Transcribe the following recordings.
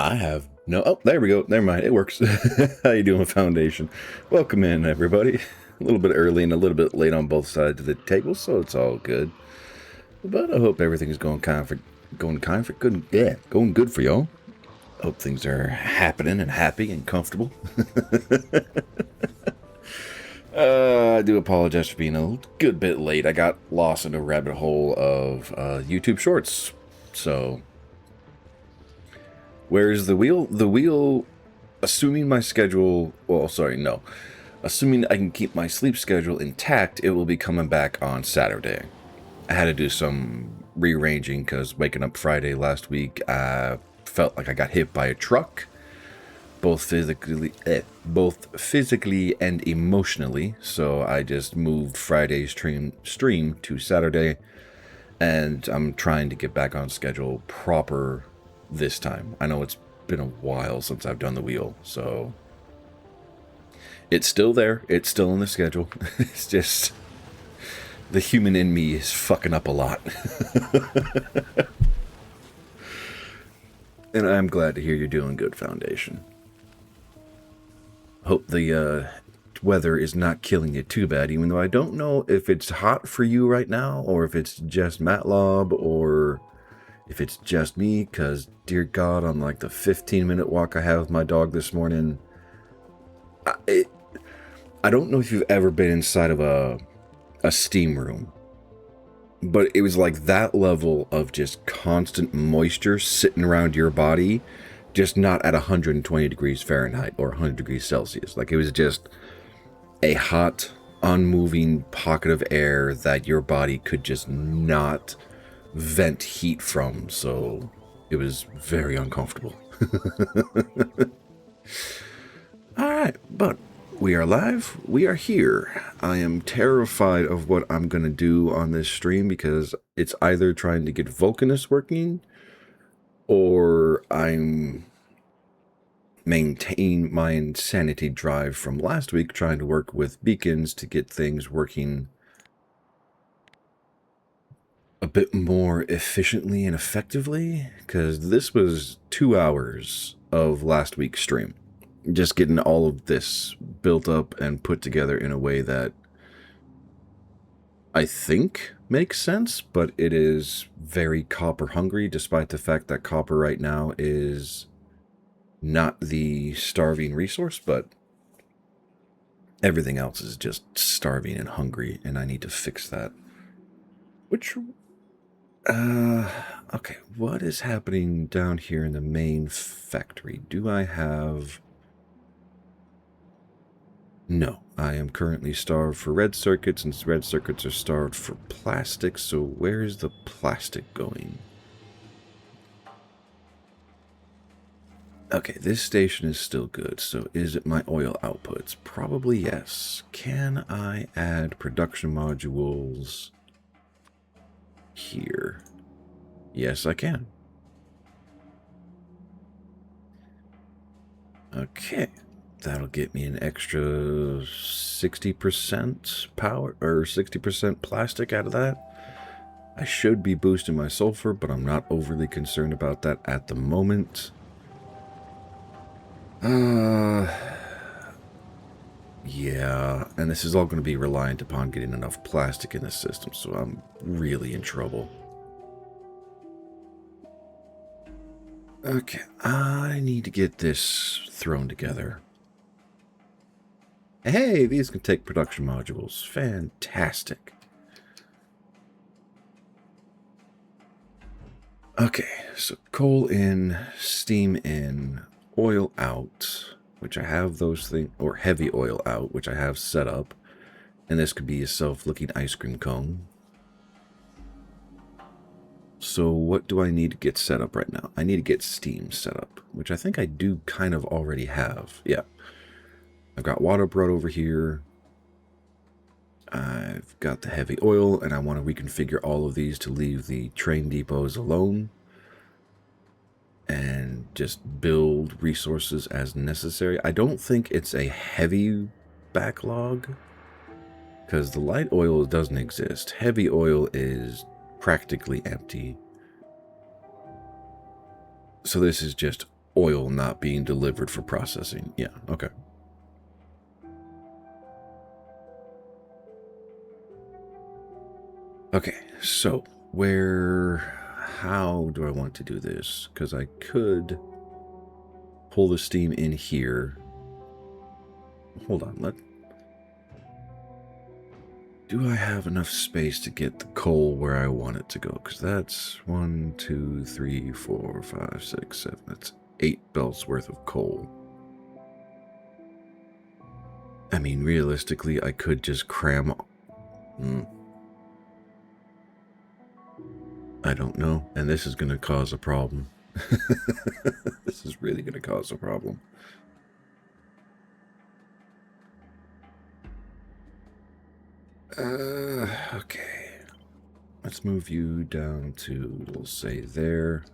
I have no... Oh, there we go. Never mind. It works. How you doing, Foundation? Welcome in, everybody. A little bit early and a little bit late on both sides of the table, so it's all good. But I hope everything is going good for y'all. Hope things are happening and happy and comfortable. I do apologize for being a good bit late. I got lost in a rabbit hole of YouTube Shorts. So, where's the wheel? The wheel, assuming my schedule... Well, sorry, no. Assuming I can keep my sleep schedule intact, it will be coming back on Saturday. I had to do some rearranging because waking up Friday last week, I felt like I got hit by a truck. Both physically and emotionally. So I just moved Friday's stream to Saturday, and I'm trying to get back on schedule proper this time. I know it's been a while since I've done the wheel, so it's still there. It's still in the schedule. It's just the human in me is fucking up a lot. And I'm glad to hear you're doing good, Foundation. Hope the weather is not killing you too bad, even though I don't know if it's hot for you right now, or if it's just Matlob, or if it's just me, because, dear God, on like the 15-minute walk I had with my dog this morning, I don't know if you've ever been inside of a steam room, but it was like that level of just constant moisture sitting around your body, just not at 120 degrees Fahrenheit or 100 degrees Celsius. Like, it was just a hot, unmoving pocket of air that your body could just not vent heat from. So it was very uncomfortable. All right, but we are live. We are here. I am terrified of what I'm going to do on this stream because it's either trying to get Vulcanus working, or I'm maintain my insanity drive from last week trying to work with beacons to get things working a bit more efficiently and effectively, because this was 2 hours of last week's stream. Just getting all of this built up and put together in a way that I think makes sense, but it is very copper hungry, despite the fact that copper right now is not the starving resource, but everything else is just starving and hungry, and I need to fix that. Which, okay, what is happening down here in the main factory? Do I have... No, I am currently starved for red circuits, and red circuits are starved for plastic, so where is the plastic going? Okay, this station is still good, so is it my oil outputs? Probably yes. Can I add production modules here? Yes, I can. Okay. That'll get me an extra 60% power, or 60% plastic out of that. I should be boosting my sulfur, but I'm not overly concerned about that at the moment. Yeah, and this is all going to be reliant upon getting enough plastic in the system, so I'm really in trouble. Okay, I need to get this thrown together. Hey, these can take production modules. Fantastic. Okay, so coal in, steam in, oil out, which I have those things, or heavy oil out, which I have set up. And this could be a self-looking ice cream cone. So what do I need to get set up right now? I need to get steam set up, which I think I do kind of already have. Yeah. I've got water brought over here. I've got the heavy oil, and I want to reconfigure all of these to leave the train depots alone and just build resources as necessary. I don't think it's a heavy backlog because the light oil doesn't exist. Heavy oil is practically empty. So this is just oil not being delivered for processing. Yeah, okay. Okay, so how do I want to do this? Because I could pull the steam in here. Hold on, do I have enough space to get the coal where I want it to go? Because that's 1, 2, 3, 4, 5, 6, 7. That's 8 belts worth of coal. I mean, realistically, I could just cram. I don't know, and this is going to cause a problem. This is really going to cause a problem. Okay. Let's move you down to, we'll say there.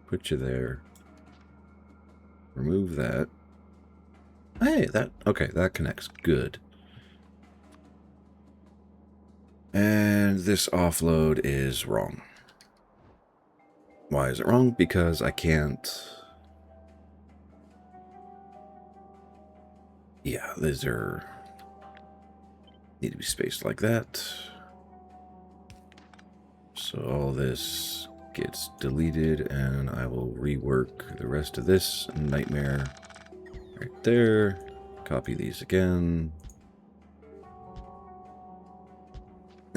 Put you there. Remove that. Hey, okay, that connects. Good. And this offload is wrong. Why is it wrong? Because I can't... Yeah, these are... need to be spaced like that. So all this gets deleted, and I will rework the rest of this nightmare right there. Copy these again.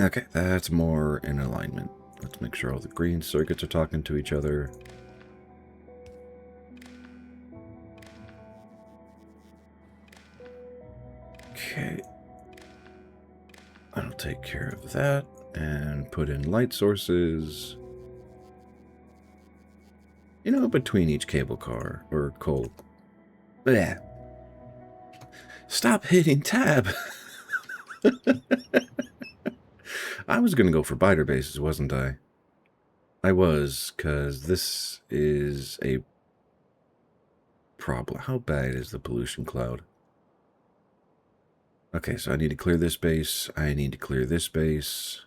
Okay, that's more in alignment. Let's make sure all the green circuits are talking to each other. Okay. I'll take care of that and put in light sources. You know, between each cable car or coal. Blech. Stop hitting tab. I was going to go for biter bases, wasn't I? I was, because this is a problem. How bad is the pollution cloud? Okay, so I need to clear this base. I need to clear this base.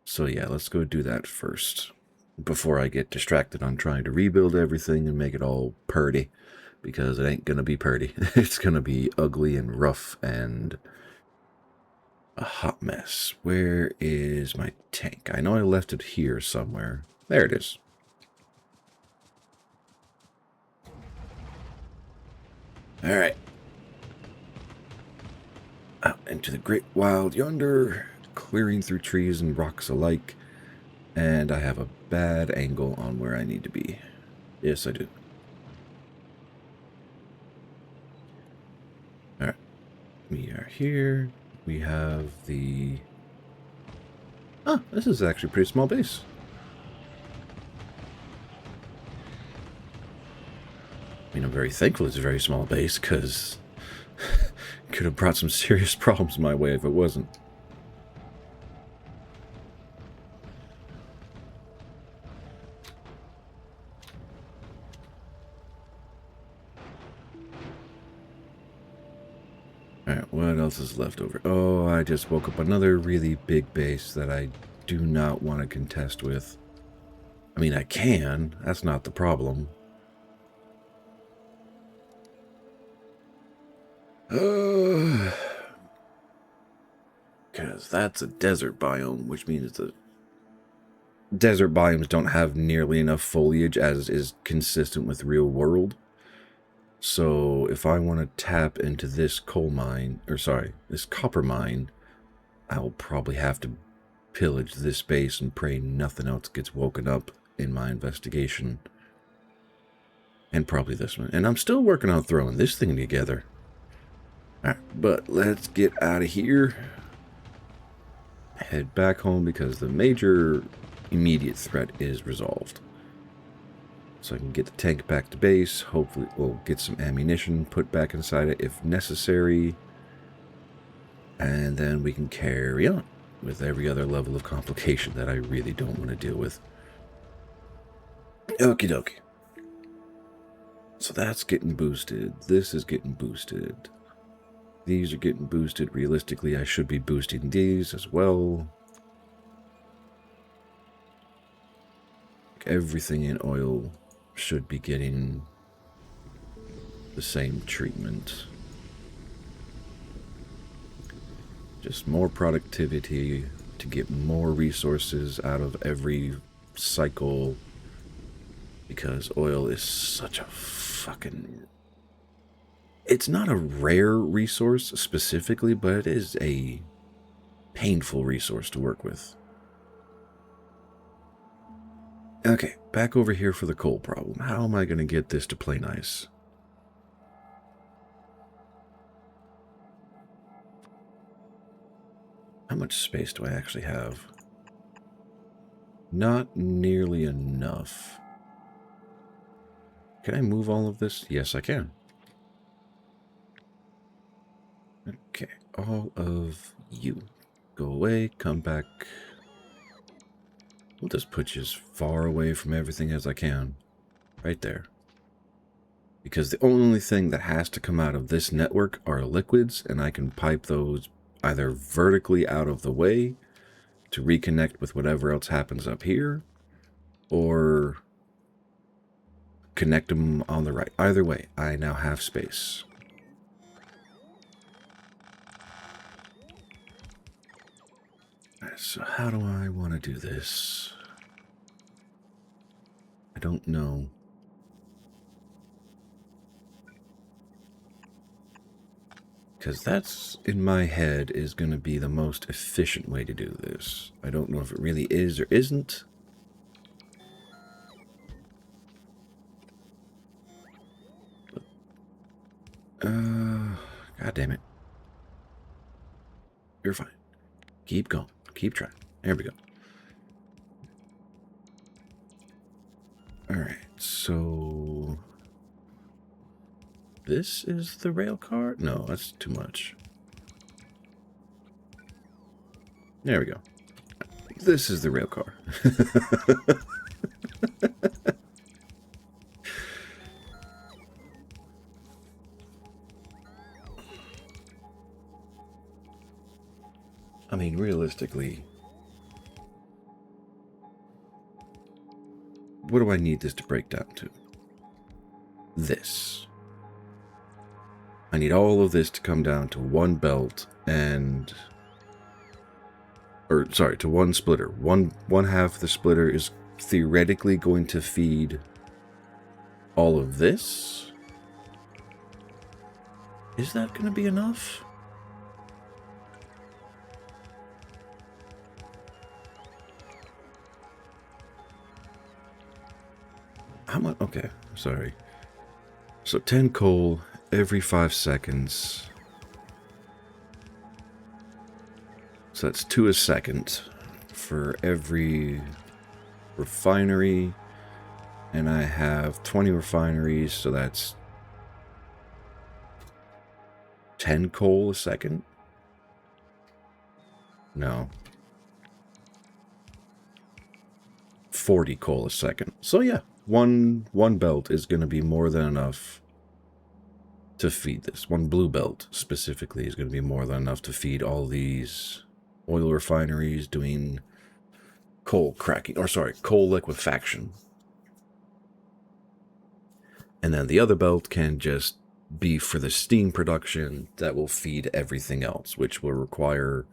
So yeah, let's go do that first. Before I get distracted on trying to rebuild everything and make it all purty. Because it ain't going to be purty. It's going to be ugly and rough and a hot mess. Where is my tank? I know I left it here somewhere. There it is. All right. Out into the great wild yonder, clearing through trees and rocks alike. And I have a bad angle on where I need to be. Yes, I do. All right. We are here. We have the... Oh, this is actually a pretty small base. I mean, I'm very thankful it's a very small base, because it could have brought some serious problems my way if it wasn't. Alright, what else is left over? Oh, I just woke up another really big base that I do not want to contest with. I mean, I can. That's not the problem. Because that's a desert biome, which means the desert biomes don't have nearly enough foliage as is consistent with real world. So if I want to tap into this coal mine, or sorry, this copper mine, I'll probably have to pillage this base and pray nothing else gets woken up in my investigation. And probably this one. And I'm still working on throwing this thing together. Alright, but let's get out of here. Head back home because the major immediate threat is resolved. So I can get the tank back to base. Hopefully we'll get some ammunition put back inside it if necessary. And then we can carry on with every other level of complication that I really don't want to deal with. Okie dokie. So that's getting boosted. This is getting boosted. These are getting boosted. Realistically, I should be boosting these as well. like everything in oil should be getting the same treatment. Just more productivity to get more resources out of every cycle, because oil is such a fucking... It's not a rare resource specifically, but it is a painful resource to work with. Okay, back over here for the coal problem. How am I going to get this to play nice? How much space do I actually have? Not nearly enough. Can I move all of this? Yes, I can. Okay, all of you. Go away, come back. We'll just put you as far away from everything as I can. Right there. Because the only thing that has to come out of this network are liquids, and I can pipe those either vertically out of the way to reconnect with whatever else happens up here, or connect them on the right. Either way, I now have space. So how do I want to do this? I don't know. Because that's, in my head, is going to be the most efficient way to do this. I don't know if it really is or isn't. God damn it. You're fine. Keep going. Keep trying. There we go. Alright, so... This is the rail car? No, that's too much. There we go. This is the rail car. I mean, realistically, what do I need this to break down to? This. I need all of this to come down to one belt and... Or, sorry, to one splitter. One half of the splitter is theoretically going to feed all of this. Is that going to be enough? How much? Okay, sorry. So 10 coal every 5 seconds. So that's 2 a second for every refinery. And I have 20 refineries, so that's 10 coal a second? No. 40 coal a second. So yeah, one belt is going to be more than enough to feed this. One blue belt specifically is going to be more than enough to feed all these oil refineries doing coal cracking, or sorry, coal liquefaction. And then the other belt can just be for the steam production that will feed everything else, which will require,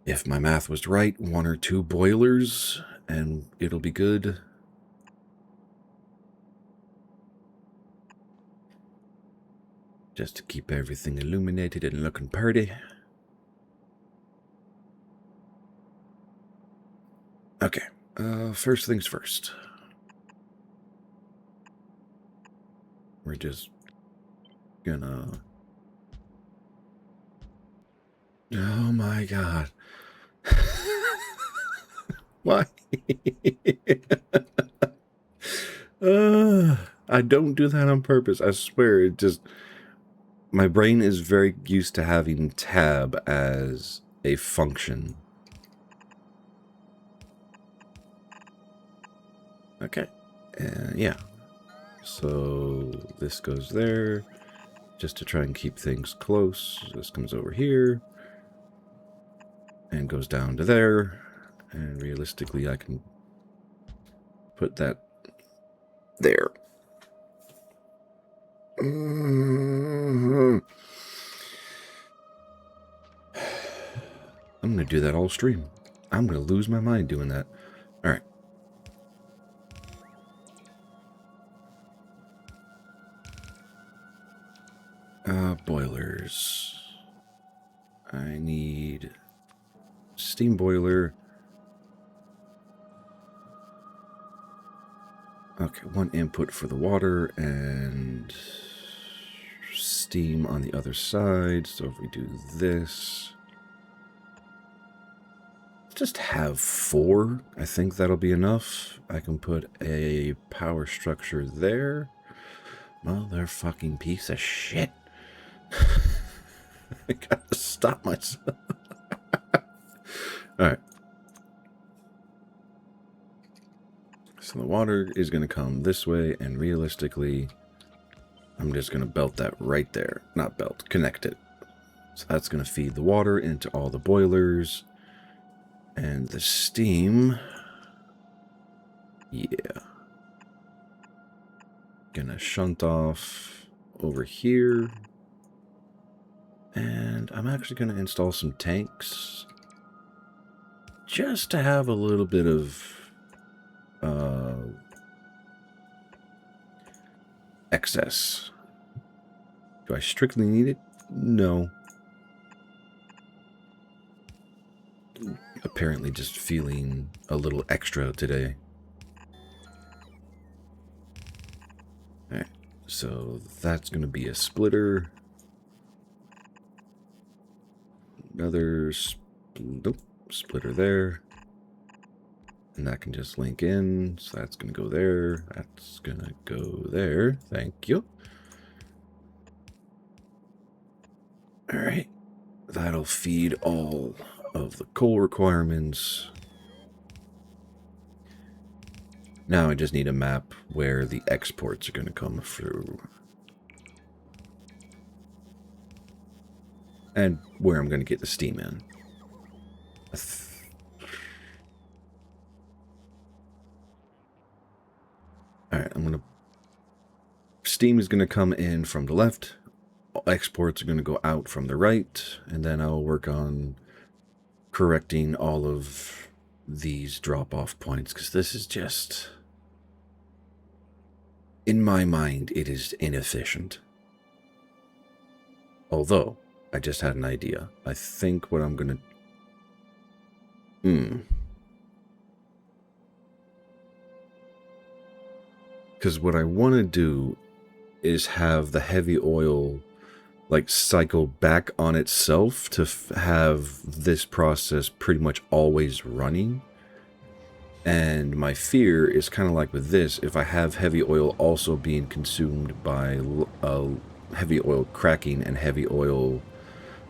if my math was right, 1 or 2 boilers, and it'll be good. Just to keep everything illuminated and looking pretty. Okay, first things first. We're just gonna... Oh my god. Why? I don't do that on purpose. I swear, it just... My brain is very used to having tab as a function. Okay. Yeah. So this goes there, just to try and keep things close. This comes over here and goes down to there. And realistically, I can put that there. I'm going to do that all stream. I'm going to lose my mind doing that. All right. Boilers. I need steam boiler. Okay, one input for the water and steam on the other side. So if we do this, just have 4. I think that'll be enough. I can put a power structure there. Motherfucking piece of shit. I gotta stop myself. Alright. So the water is going to come this way, and realistically, I'm just going to belt that right there. Not belt, connect it. So that's going to feed the water into all the boilers. And the steam, yeah. Gonna shunt off over here. And I'm actually going to install some tanks. Just to have a little bit of excess. Do I strictly need it? No. Apparently just feeling a little extra today. Alright, so that's going to be a splitter. Another splitter there. And that can just link in. So that's going to go there. That's going to go there. Thank you. Alright. That'll feed all of the coal requirements. Now I just need a map where the exports are going to come through. And where I'm going to get the steam in. Alright, steam is going to come in from the left. Exports are going to go out from the right. And then I'll work on correcting all of these drop-off points. Because this is just... in my mind, it is inefficient. Although, I just had an idea. I think what I'm going to... Because what I want to do is have the heavy oil like cycle back on itself to have this process pretty much always running. And my fear is kind of like with this, if I have heavy oil also being consumed by heavy oil cracking and heavy oil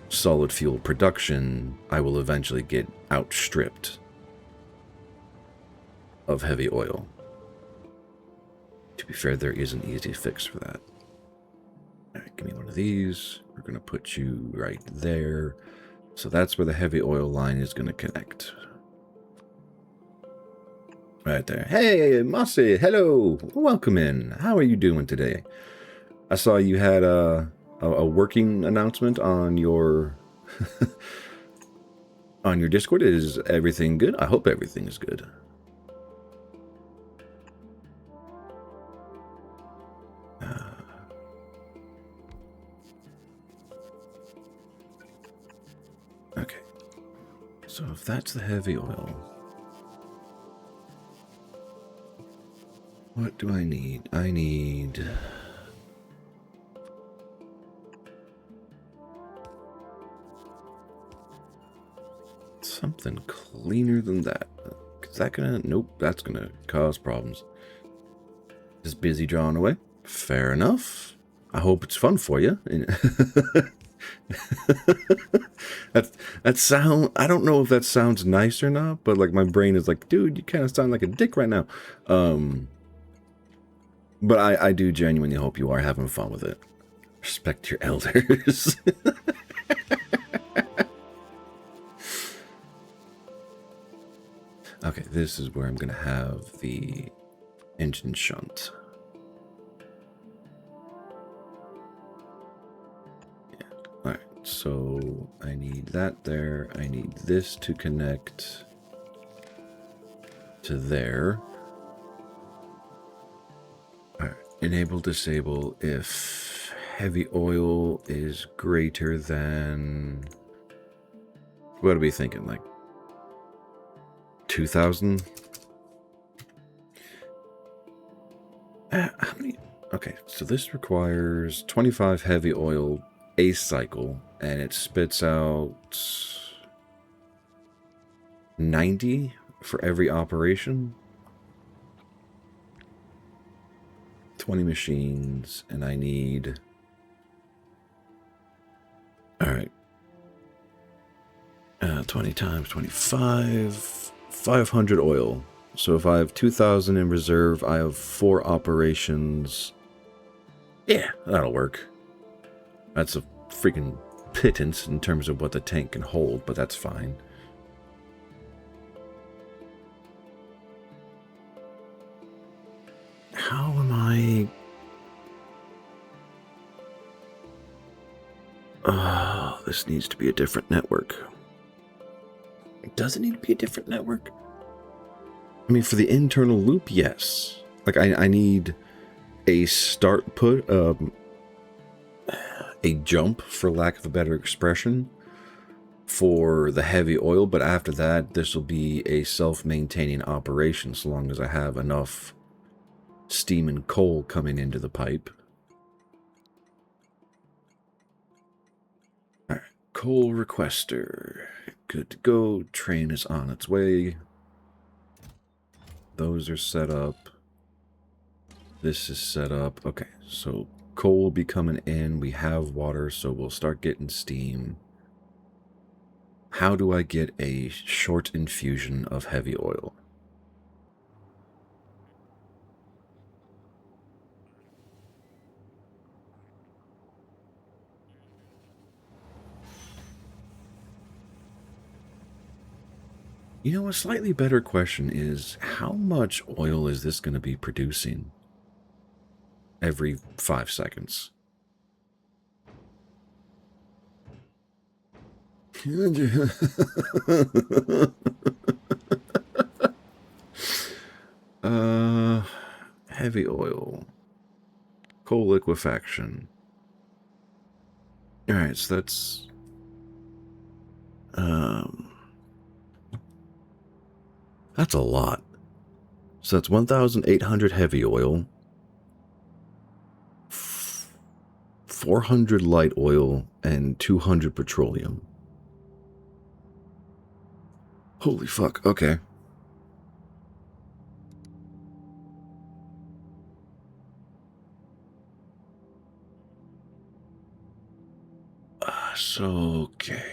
solid fuel production, I will eventually get outstripped of heavy oil. To be fair, there is an easy fix for that. Alright, give me one of these. We're going to put you right there. So that's where the heavy oil line is going to connect. Right there. Hey, Mossy, hello. Welcome in. How are you doing today? I saw you had a working announcement on your on your Discord. Is everything good? I hope everything is good. Okay. So if that's the heavy oil, what do I need? I need... something cleaner than that. Is that gonna... nope, that's gonna cause problems. Just busy drawing away. Fair enough. I hope it's fun for you. that sound, I don't know if that sounds nice or not, but like my brain is like, dude, you kind of sound like a dick right now. But I do genuinely hope you are having fun with it. Respect your elders. Okay, this is where I'm gonna have the Engine shunt. Yeah. Alright, so I need that there. I need this to connect to there. Alright, enable, disable if heavy oil is greater than... What are we thinking, like 2,000? How many? Okay, so this requires 25 heavy oil a cycle, and it spits out 90 for every operation. 20 machines, and I need... Alright. 20 times 25, 500 oil. So if I have 2,000 in reserve, I have 4 operations. Yeah, that'll work. That's a freaking pittance in terms of what the tank can hold, but that's fine. How am I... Oh, this needs to be a different network. Does it need to be a different network? I mean, for the internal loop, yes. Like, I need a start put, a jump, for lack of a better expression, for the heavy oil, but after that, this will be a self-maintaining operation, so long as I have enough steam and coal coming into the pipe. Alright, coal requester. Good to go. Train is on its way. Those are set up. This is set up. Okay, so coal will be coming in. We have water, so we'll start getting steam. How do I get a short infusion of heavy oil? You know, a slightly better question is, how much oil is this going to be producing every 5 seconds? Heavy oil. Coal liquefaction. Alright, so that's... That's a lot. So that's 1,800 heavy oil, 400 light oil, and 200 petroleum. Holy fuck, okay. Okay.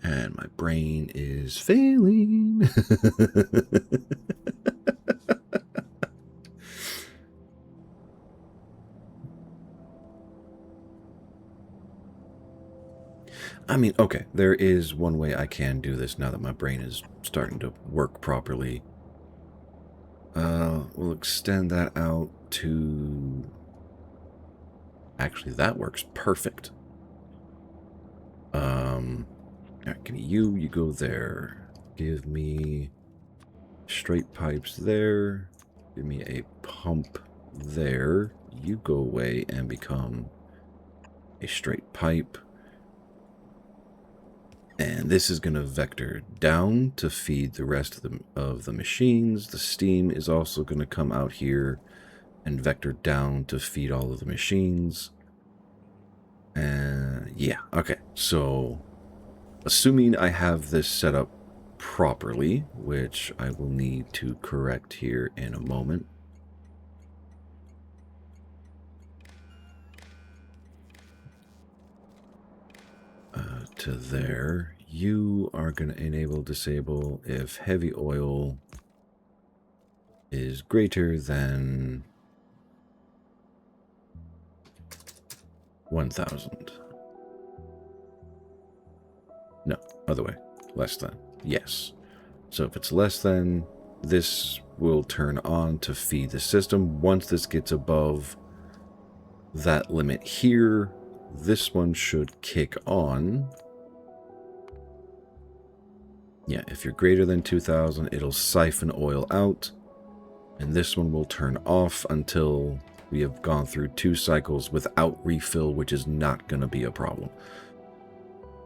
And my brain is failing. I mean, okay, there is one way I can do this now that my brain is starting to work properly. We'll extend that out to... Actually, that works perfect. Alright, give me you go there. Give me straight pipes there. Give me a pump there. You go away and become a straight pipe. And this is going to vector down to feed the rest of the machines. The steam is also going to come out here and vector down to feed all of the machines. And yeah, okay. So, assuming I have this set up properly, which I will need to correct here in a moment. To there, you are going to enable disable if heavy oil is greater than 1,000. No, other way. Less than. Yes. So if it's less than, this will turn on to feed the system. Once this gets above that limit here, this one should kick on. Yeah, if you're greater than 2,000, it'll siphon oil out. And this one will turn off until we have gone through 2 cycles without refill, which is not going to be a problem.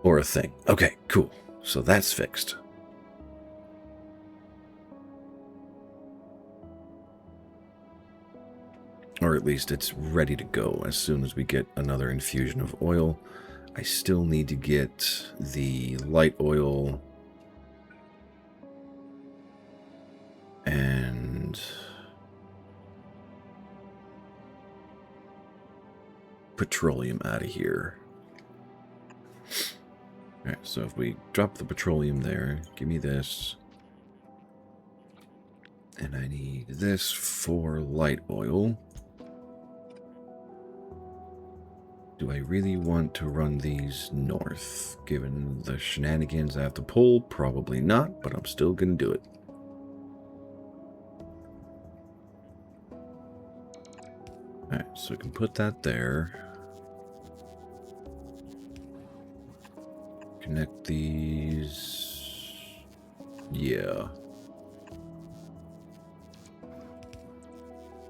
Or a thing. Okay, cool. So that's fixed. Or at least it's ready to go as soon as we get another infusion of oil. I still need to get the light oil and petroleum out of here. Alright, so if we drop the petroleum there, give me this. And I need this for light oil. Do I really want to run these north? Given the shenanigans I have to pull, probably not, but I'm still going to do it. Alright, so I can put that there. Connect these. Yeah.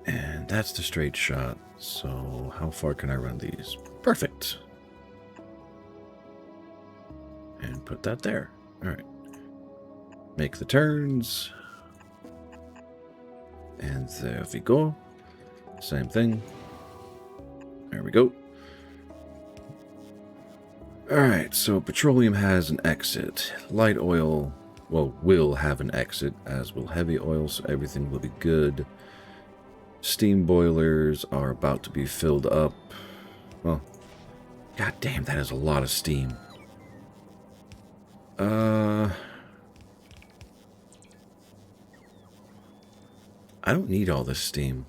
And that's the straight shot. So how far can I run these? Perfect. And put that there. Alright. Make the turns. And there we go. Same thing. There we go. Alright, so petroleum has an exit. Light oil, well, will have an exit, as will heavy oil, so everything will be good. Steam boilers are about to be filled up. Well, god damn, that is a lot of steam. I don't need all this steam.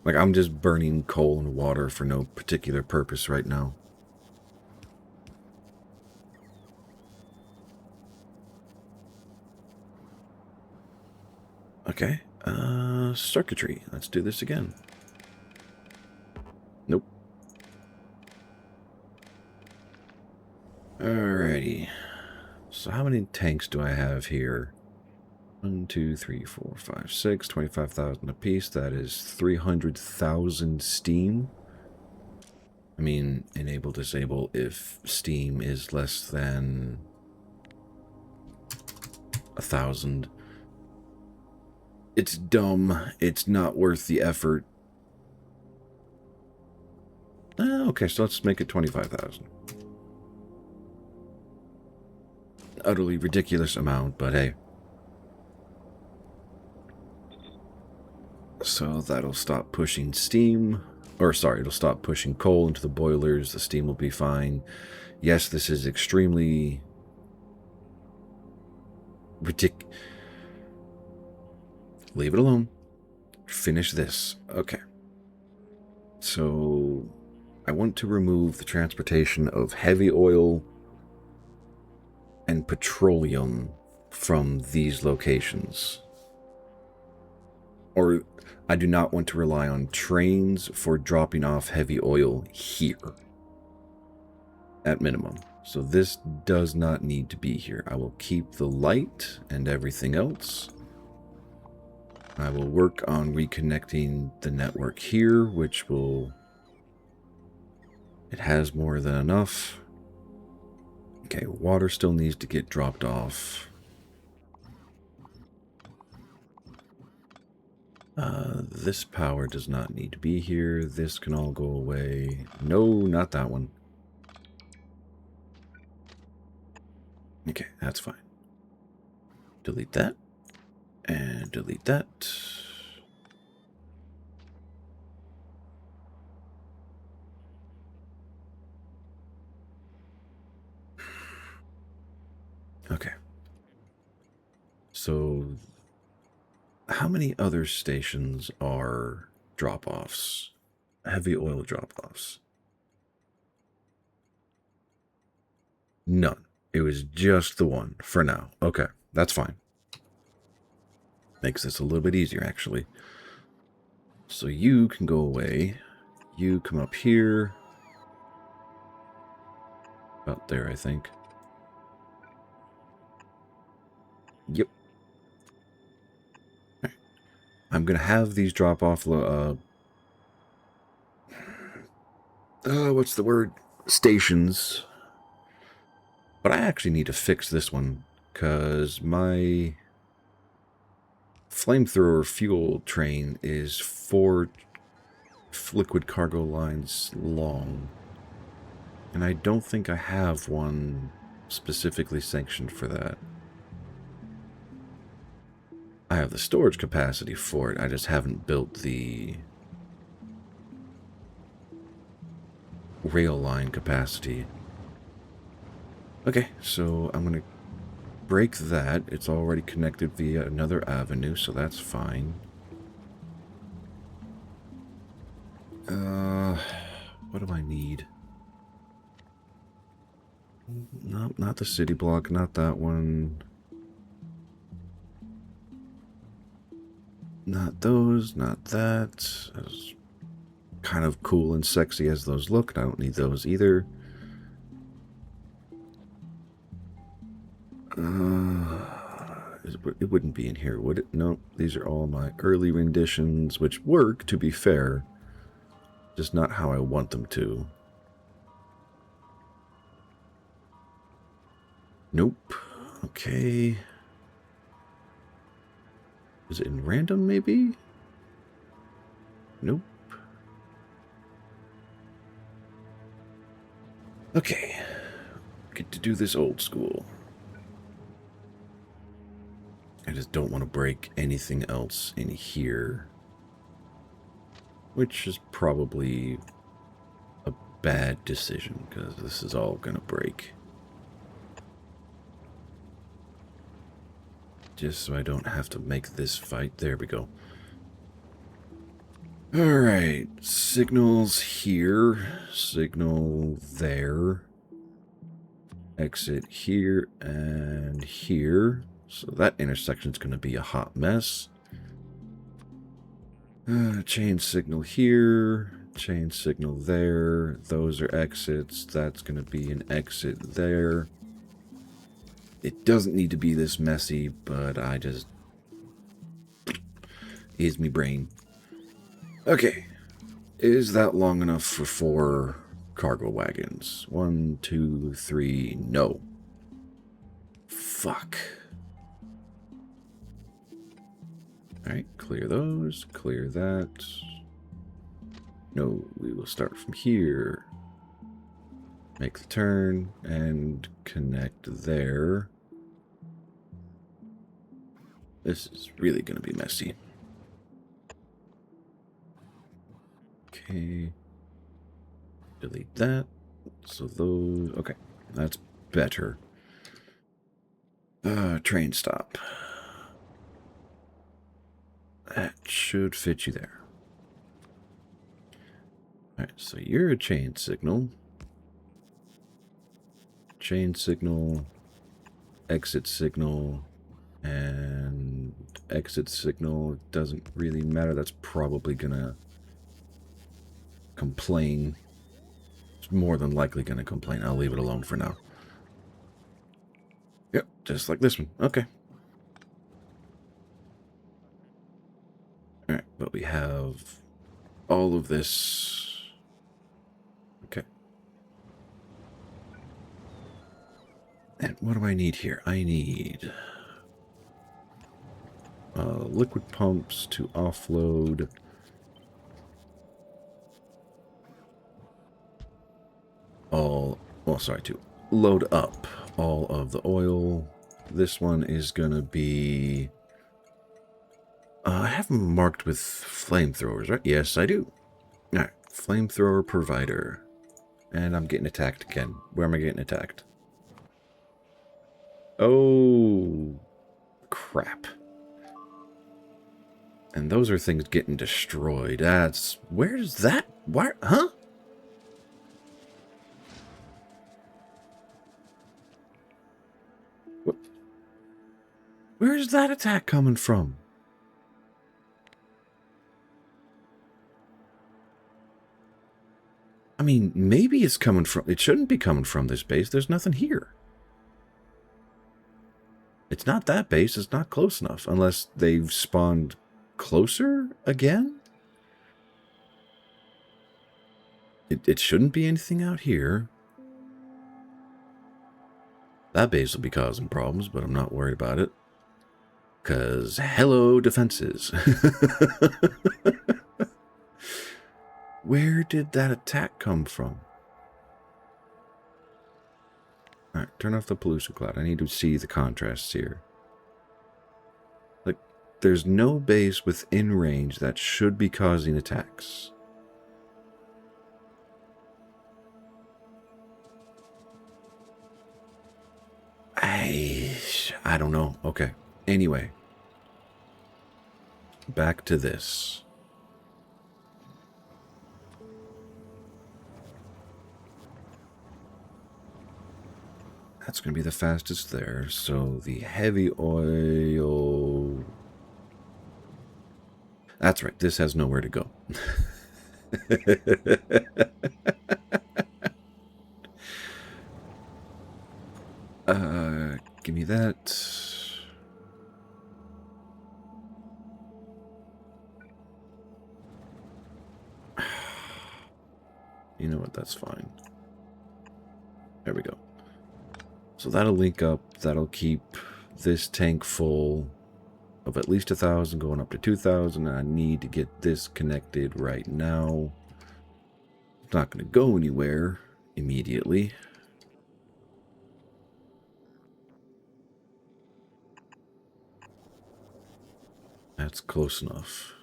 Like, I'm just burning coal and water for no particular purpose right now. Okay, circuitry. Let's do this again. Nope. Alrighty. So how many tanks do I have here? 1, 2, 3, 4, 5, 6, 25,000 apiece. That is 300,000 steam. I mean, enable, disable if steam is less than 1,000. It's dumb. It's not worth the effort. Okay, so let's make it 25,000. Utterly ridiculous amount, but hey. So that'll stop pushing steam. Or sorry, it'll stop pushing coal into the boilers. The steam will be fine. Yes, this is extremely ridiculous. Leave it alone. Finish this. Okay. So I want to remove the transportation of heavy oil and petroleum from these locations. Or I do not want to rely on trains for dropping off heavy oil here. At minimum. So this does not need to be here. I will keep the light and everything else. I will work on reconnecting the network here, which will... It has more than enough. Okay, water still needs to get dropped off. This power does not need to be here. This can all go away. No, not that one. Okay, that's fine. Delete that. And delete that. Okay. So, how many other stations are drop-offs? Heavy oil drop-offs? None. It was just the one for now. Okay, that's fine. Makes this a little bit easier, actually. So you can go away. You come up here. About there, I think. Yep. Right. I'm going to have these drop off, what's the word? Stations. But I actually need to fix this one, because my flamethrower fuel train is 4 liquid cargo lines long. And I don't think I have one specifically sanctioned for that. I have the storage capacity for it, I just haven't built the rail line capacity. Okay, so I'm going to break that. It's already connected via another avenue, so that's fine. What do I need? No, not the city block, not that one. Not those, not that. As kind of cool and sexy as those look, I don't need those either. It wouldn't be in here, would it? No, these are all my early renditions, which work, to be fair. Just not how I want them to. Nope. Okay. Is it in random, maybe? Nope. Okay. Get to do this old school. I just don't want to break anything else in here. Which is probably a bad decision, because this is all going to break. Just so I don't have to make this fight. There we go. Alright, signals here, signal there, exit here and here. So that intersection's going to be a hot mess. Chain signal here, chain signal there. Those are exits. That's going to be an exit there. It doesn't need to be this messy, but I just... is me brain. Okay. Is that long enough for 4 cargo wagons? 1, 2, 3, no. Fuck. Alright, clear those, clear that. No, we will start from here. Make the turn and connect there. This is really going to be messy. Okay. Delete that. So those... okay, that's better. Train stop. That should fit you there. Alright, so you're a chain signal. Chain signal. Exit signal. And exit signal doesn't really matter. That's probably gonna complain. It's more than likely gonna complain. I'll leave it alone for now. Yep, just like this one. Okay. Alright, but we have all of this. Okay. And what do I need here? I need liquid pumps to offload all, well, sorry, to load up all of the oil. This one is gonna be, I have them marked with flamethrowers, right? Yes, I do. Alright, flamethrower provider. And I'm getting attacked again. Where am I getting attacked? Oh, crap. And those are things getting destroyed. That's... where's that? Where? Huh? Where's that attack coming from? I mean, maybe it's coming from... It shouldn't be coming from this base. There's nothing here. It's not that base. It's not close enough. Unless they've spawned closer again? It shouldn't be anything out here. That base will be causing problems, but I'm not worried about it. Because, hello, defenses. Where did that attack come from? Alright, turn off the pollution cloud. I need to see the contrasts here. Like, there's no base within range that should be causing attacks. I don't know. Okay. Anyway. Back to this. That's going to be the fastest there. So the heavy oil... That's right. This has nowhere to go. Give me that. You know what? That's fine. There we go. So that'll link up. That'll keep this tank full of at least 1,000 going up to 2,000. I need to get this connected right now. It's not going to go anywhere immediately. That's close enough.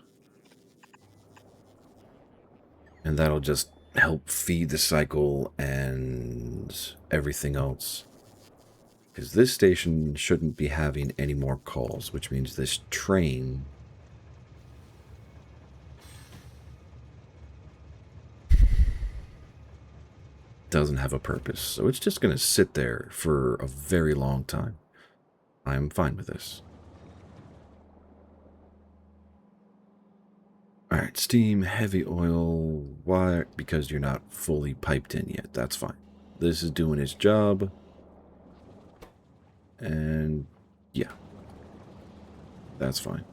And that'll just help feed the cycle and everything else. Because this station shouldn't be having any more calls, which means this train doesn't have a purpose. So it's just going to sit there for a very long time. I'm fine with this. Alright, steam, heavy oil, why? Because you're not fully piped in yet. That's fine. This is doing its job. And yeah, that's fine.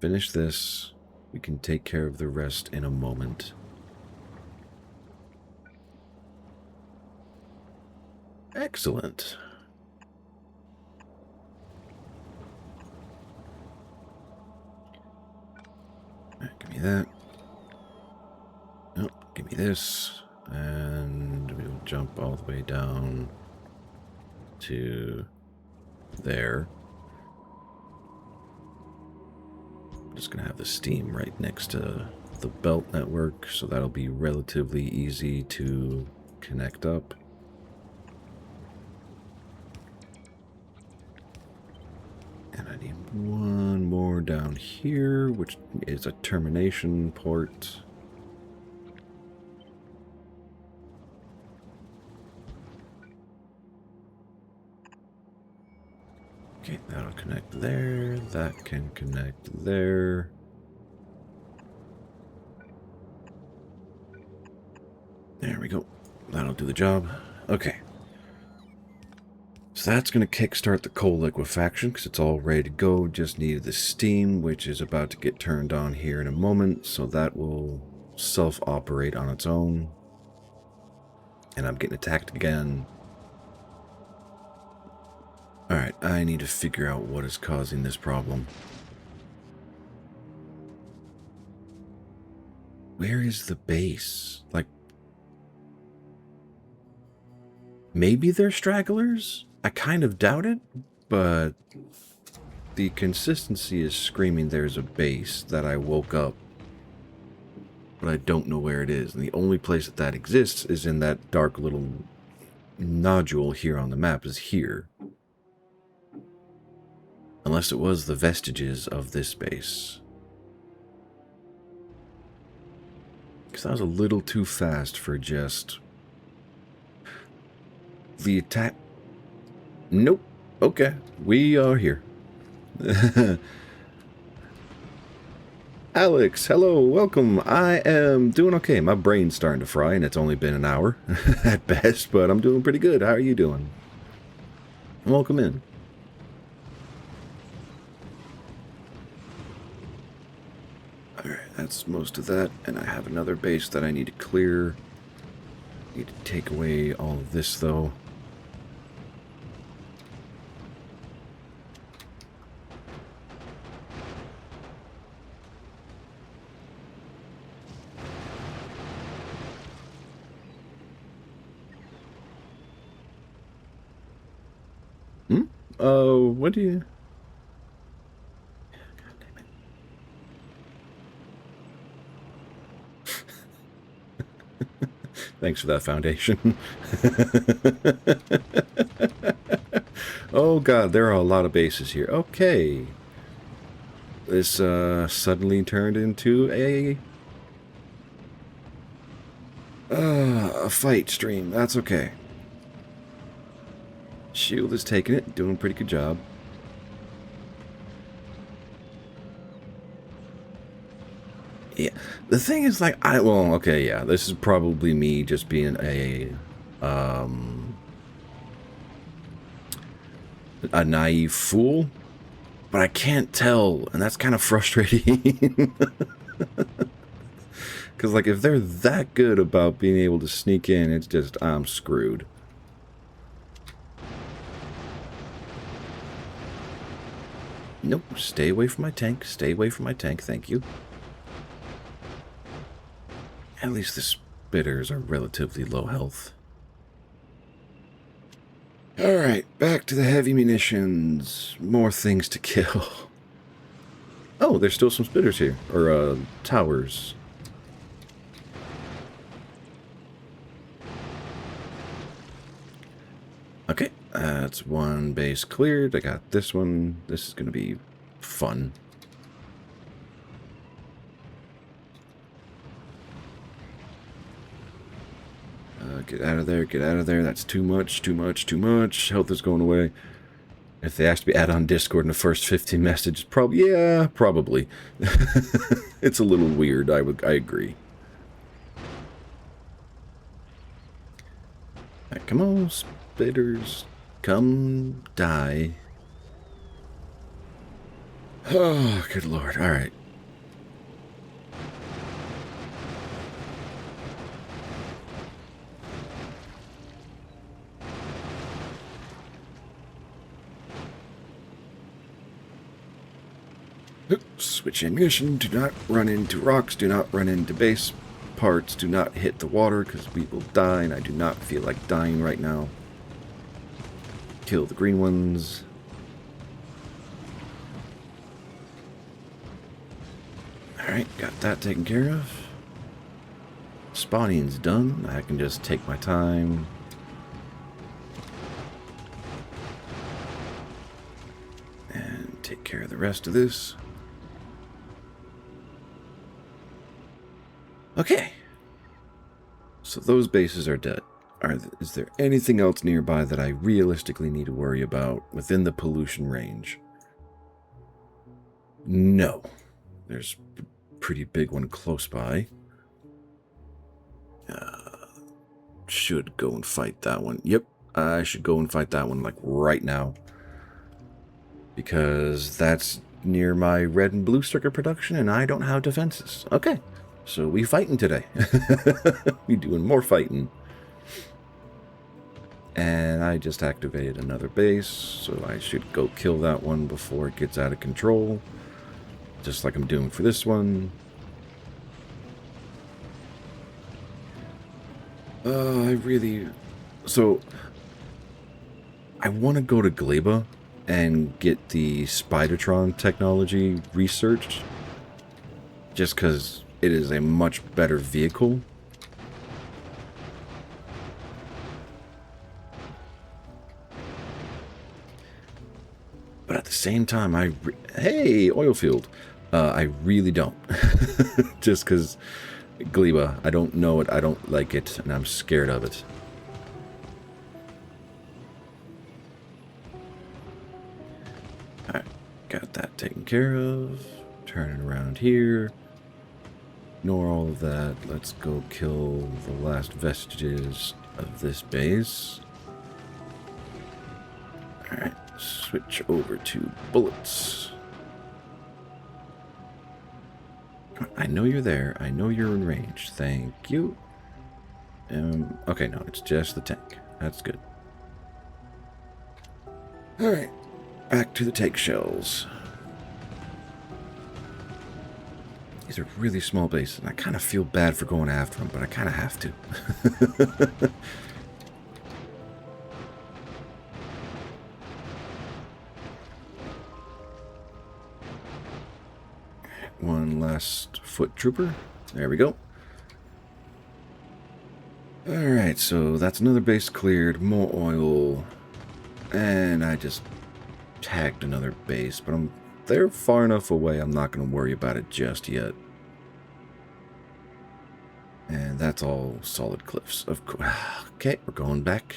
Finish this. We can take care of the rest in a moment. Excellent. Give me that. Nope, give me this. And we'll jump all the way down to there. I'm just going to have the steam right next to the belt network, so that'll be relatively easy to connect up. And I need one more down here, which is a termination port. Okay, that'll connect there. That can connect there. There we go. That'll do the job. Okay. So that's going to kickstart the coal liquefaction because it's all ready to go. Just needed the steam, which is about to get turned on here in a moment. So that will self-operate on its own. And I'm getting attacked again. Alright, I need to figure out what is causing this problem. Where is the base? Like, maybe they're stragglers? I kind of doubt it, but the consistency is screaming there's a base that I woke up, but I don't know where it is. And the only place that that exists is in that dark little nodule here on the map is here. Unless it was the vestiges of this base. Because that was a little too fast for just the attack. Nope. Okay. We are here. Alex, hello, welcome. I am doing okay. My brain's starting to fry, and it's only been an hour at best, but I'm doing pretty good. How are you doing? Welcome in. Alright, that's most of that, and I have another base that I need to clear. Need to take away all of this, though. What do you... God damn it. Thanks for that foundation. Oh god, there are a lot of bases here. Okay. This suddenly turned into a fight stream. That's okay. Shield is taking it, doing a pretty good job. Yeah, the thing is, like, well, okay, yeah, this is probably me just being a naive fool, but I can't tell, and that's kind of frustrating. Because, like, if they're that good about being able to sneak in, it's just, I'm screwed. Nope, stay away from my tank, stay away from my tank, thank you. At least the spitters are relatively low health. Alright, back to the heavy munitions. More things to kill. Oh, there's still some spitters here. Or, towers. Okay, that's one base cleared. I got this one. This is going to be fun. Get out of there, get out of there. That's too much, too much, too much. Health is going away. If they asked to be added on Discord in the first 15 messages, probably, yeah, probably. It's a little weird, I agree. Right, come on, spitters. Come die. Oh, good lord. Alright. Switch ammunition. Do not run into rocks. Do not run into base parts. Do not hit the water because we will die, and I do not feel like dying right now. Kill the green ones. Alright, got that taken care of. Spawning's done. I can just take my time. And take care of the rest of this. Okay. So those bases are dead. Is there anything else nearby that I realistically need to worry about within the pollution range? No. There's a pretty big one close by. Should go and fight that one. Yep, I should go and fight that one, like, right now. Because that's near my red and blue circuit production, and I don't have defenses. Okay, so we fighting today. We doing more fighting. And I just activated another base, so I should go kill that one before it gets out of control. Just like I'm doing for this one. So, I want to go to Gleba and get the Spidertron technology researched. Just because it is a much better vehicle. But at the same time, hey, oil field. I really don't. Just because Gleba, I don't know it, I don't like it, and I'm scared of it. Alright, got that taken care of. Turning around here. ignore all of that. Let's go kill the last vestiges of this base. Alright, switch over to bullets. I know you're there. I know you're in range. Thank you. Okay, no, it's just the tank. That's good. Alright, back to the tank shells. These are really small bases, and I kind of feel bad for going after them, but I kind of have to. One last foot trooper. There we go. Alright, so that's another base cleared. More oil. And I just tagged another base, but they're far enough away I'm not going to worry about it just yet. And that's all solid cliffs. Of course. Okay, we're going back.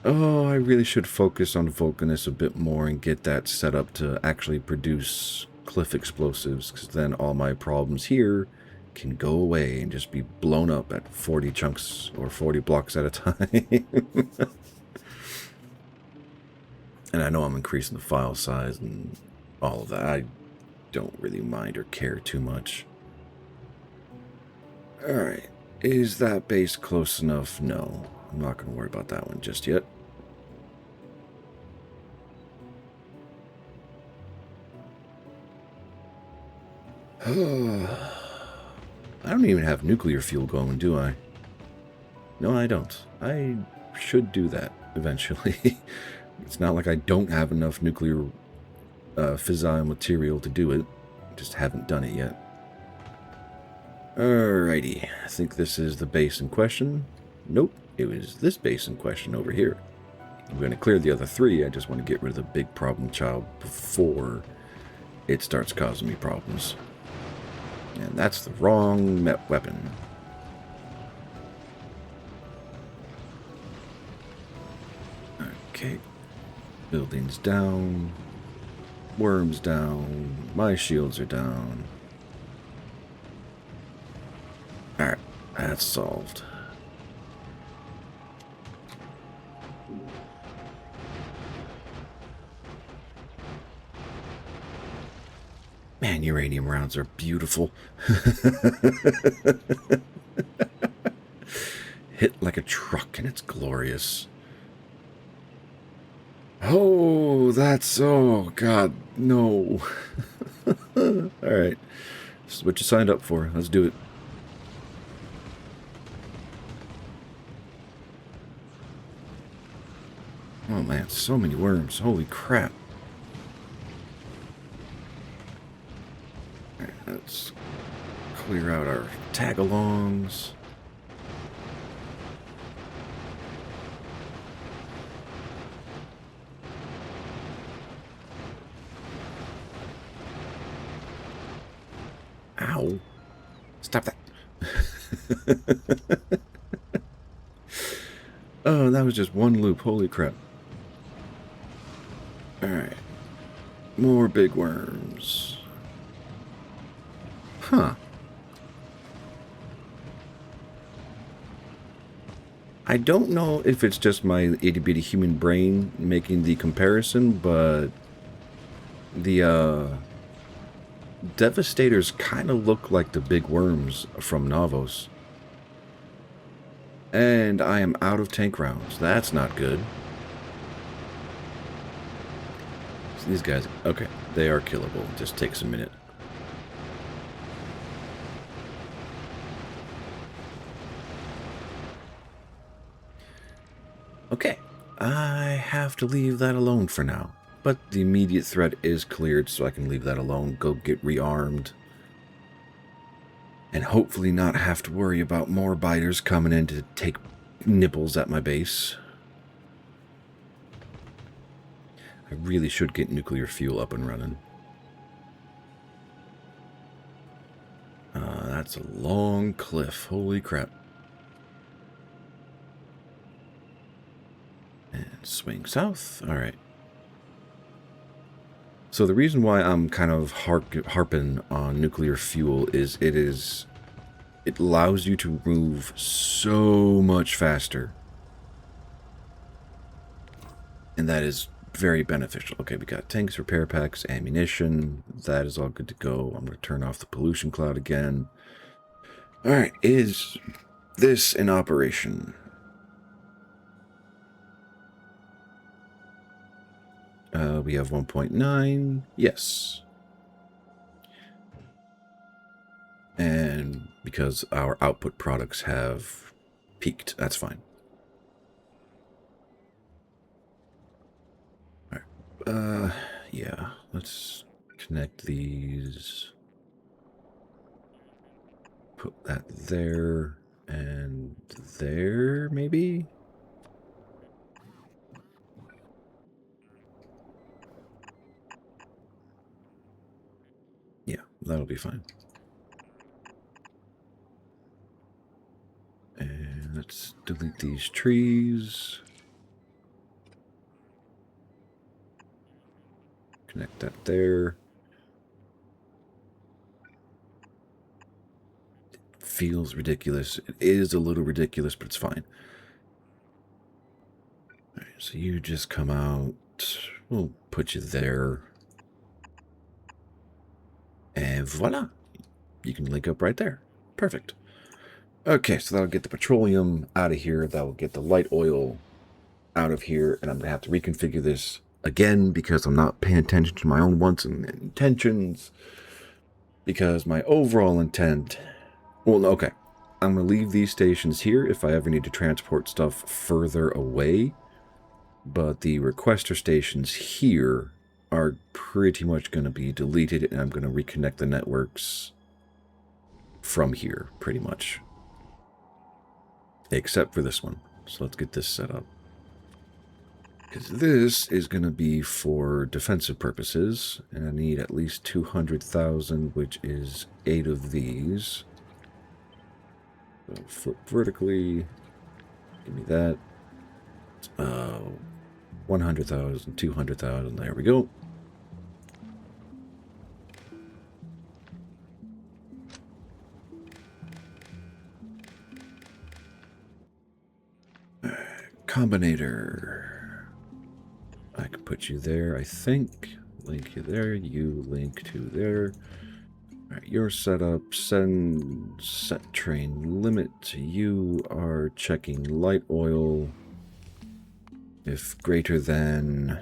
Oh, I really should focus on Vulcanus a bit more and get that set up to actually produce cliff explosives, because then all my problems here can go away and just be blown up at 40 chunks or 40 blocks at a time. And I know I'm increasing the file size and all of that. I don't really mind or care too much. Alright, is that base close enough? No, I'm not going to worry about that one just yet. I don't even have nuclear fuel going, do I? No, I don't. I should do that eventually. It's not like I don't have enough nuclear fissile material to do it. Just haven't done it yet. Alrighty. I think this is the base in question. Nope. It was this base in question over here. I'm going to clear the other three. I just want to get rid of the big problem child before it starts causing me problems. And that's the wrong weapon. Okay. Buildings down. Worms down. My shields are down. Alright, that's solved. Man, uranium rounds are beautiful. Hit like a truck and it's glorious. Oh, that's... oh, God, no. Alright. This is what you signed up for. Let's do it. Oh, man, so many worms. Holy crap. Alright, let's clear out our tag-alongs. Ow. Stop that. Oh, that was just one loop. Holy crap. Alright. More big worms. Huh. I don't know if it's just my itty-bitty human brain making the comparison, but the Devastators kind of look like the big worms from Navos. And I am out of tank rounds. That's not good. So these guys, okay, they are killable. It just takes a minute. Okay, I have to leave that alone for now. But the immediate threat is cleared, so I can leave that alone, go get rearmed. And hopefully not have to worry about more biters coming in to take nibbles at my base. I really should get nuclear fuel up and running. That's a long cliff. Holy crap. And swing south. Alright. So the reason why I'm kind of harping on nuclear fuel is it allows you to move so much faster. And that is very beneficial. Okay, we got tanks, repair packs, ammunition. That is all good to go. I'm going to turn off the pollution cloud again. All right, is this in operation? We have 1.9. Yes. And because our output products have peaked, that's fine. All right. Yeah, let's connect these. Put that there and there, maybe? Yeah, that'll be fine. And let's delete these trees. Connect that there. It feels ridiculous. It is a little ridiculous, but it's fine. All right, so you just come out. We'll put you there. And voila. You can link up right there. Perfect. Okay, so that'll get the petroleum out of here. That'll get the light oil out of here. And I'm going to have to reconfigure this again because I'm not paying attention to my own wants and intentions. Because my overall intent... Well, okay. I'm going to leave these stations here if I ever need to transport stuff further away. But the requester stations here are pretty much going to be deleted, and I'm going to reconnect the networks from here, pretty much. Except for this one. So let's get this set up. Because this is going to be for defensive purposes, and I need at least 200,000, which is 8 of these. So flip vertically. Give me that. 100,000, 200,000. There we go. Combinator. I can put you there, I think. Link you there. You link to there. All right, your setup. Send set train limit. You are checking light oil. If greater than